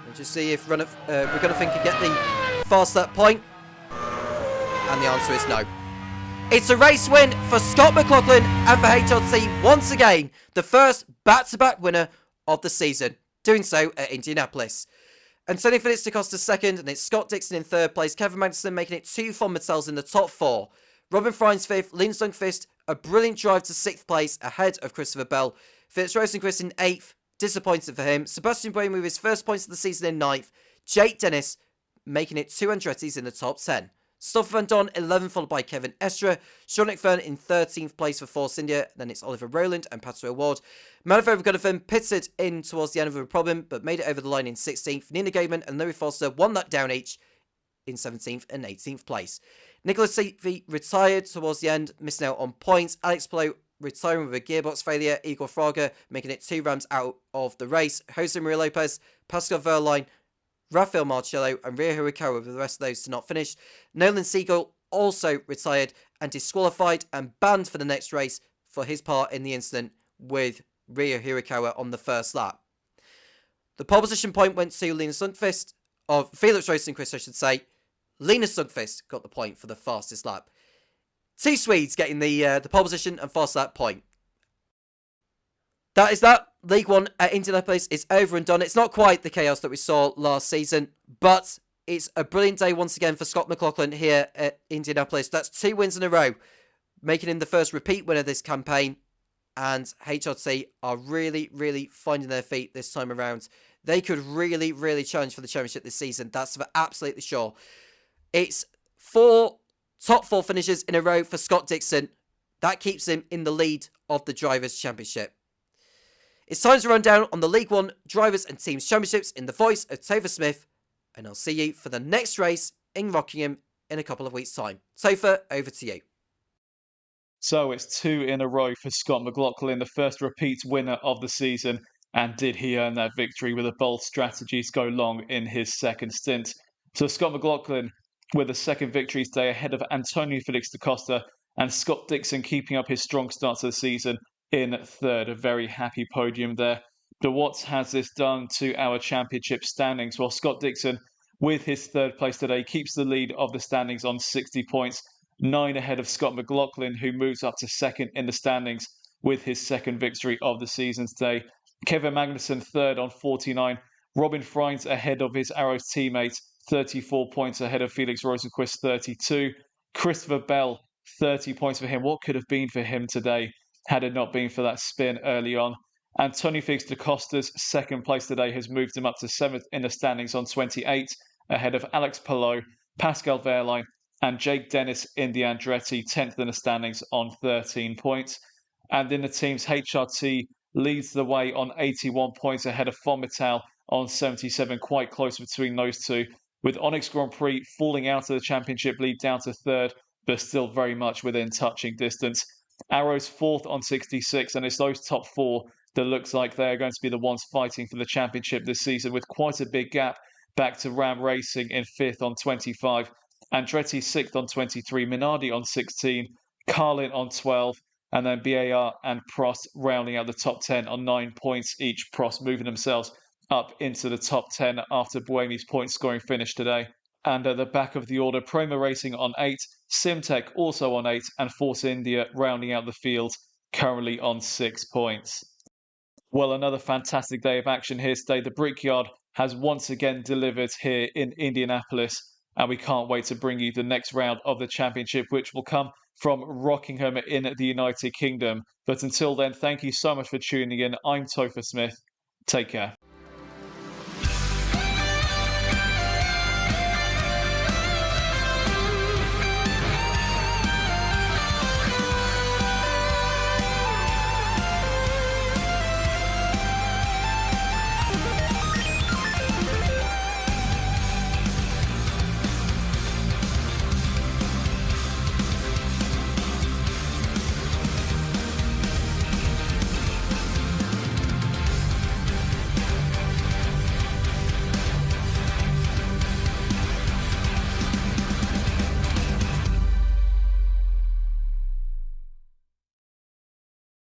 We'll just see if McGunnifan can get the fast lap point. And the answer is no. It's a race win for Scott McLaughlin and for HRT once again. The first back-to-back winner of the season. Doing so at Indianapolis. Antonio Felix da Costa 2nd, and it's Scott Dixon in 3rd place. Kevin Magnussen making it 2 Von Mattels in the top 4. Robin Friends 5th, Linus Lundqvist, a brilliant drive to 6th place ahead of Christopher Bell. Felix Rosenqvist in 8th, disappointed for him. Sebastian Buemi with his first points of the season in 9th. Jake Dennis making it 2 Andretti's in the top 10. Stoffel Van Don 11th, followed by Kevin Estra. Sean Fern in 13th place for Force India. Then it's Oliver Rowland and Patrick Award. Manfred McGunnifan pitted in towards the end of a problem, but made it over the line in 16th. Nina Gaiman and Louis Foster 1 lap down each in 17th and 18th place. Nicholas Seavey retired towards the end, missing out on points. Alex Palou retiring with a gearbox failure. Igor Fraga making it 2 rounds out of the race. Jose Maria Lopez, Pascal Verline, Rafael Marcello and Rio Hirakawa with the rest of those to not finish. Nolan Siegel also retired and disqualified and banned for the next race for his part in the incident with Rio Hirakawa on the first lap. The pole position point went to Linus Lundqvist, or Felix Rosenqvist I should say. Linus Lundqvist got the point for the fastest lap. 2 Swedes getting the pole position and fast lap point. That is that. League One at Indianapolis is over and done. It's not quite the chaos that we saw last season, but it's a brilliant day once again for Scott McLaughlin here at Indianapolis. That's 2 wins in a row, making him the first repeat winner this campaign. And HRT are really, really finding their feet this time around. They could really, really challenge for the championship this season. That's for absolutely sure. It's 4 top 4 finishes in a row for Scott Dixon. That keeps him in the lead of the Drivers' Championship. It's time to run down on the League One Drivers and Teams Championships in the voice of Topher Smith, and I'll see you for the next race in Rockingham in a couple of weeks' time. Topher, over to you. So it's 2 in a row for Scott McLaughlin, the first repeat winner of the season. And did he earn that victory with a bold strategy to go long in his second stint? So Scott McLaughlin with a second victory today ahead of Antonio Felix da Costa, and Scott Dixon keeping up his strong start to the season in third. A very happy podium there. But what has this done to our championship standings? Well, Scott Dixon, with his third place today, keeps the lead of the standings on 60 points, 9 ahead of Scott McLaughlin, who moves up to second in the standings with his second victory of the season today. Kevin Magnussen third on 49. Robin Freins ahead of his Arrows teammate, 34 points ahead of Felix Rosenquist, 32. Christopher Bell, 30 points for him. What could have been for him today had it not been for that spin early on? Antonio Felix da Costa's second place today has moved him up to 7th in the standings on 28, ahead of Alex Palou, Pascal Wehrlein, and Jake Dennis in the Andretti, 10th in the standings on 13 points. And in the teams, HRT leads the way on 81 points ahead of Fomital on 77, quite close between those two, with Onyx Grand Prix falling out of the championship lead down to third, but still very much within touching distance. Arrows fourth on 66, and it's those top four that looks like they're going to be the ones fighting for the championship this season, with quite a big gap back to Ram Racing in 5th on 25, Andretti 6th on 23, Minardi on 16, Carlin on 12, and then BAR and Prost rounding out the top 10 on 9 points each. Prost moving themselves up into the top 10 after Buemi's point scoring finish today. And at the back of the order, Proma Racing on 8, Simtech also on 8, and Force India rounding out the field, currently on 6 points. Well, another fantastic day of action here today. The Brickyard has once again delivered here in Indianapolis, and we can't wait to bring you the next round of the championship, which will come from Rockingham in the United Kingdom. But until then, thank you so much for tuning in. I'm Topher Smith. Take care.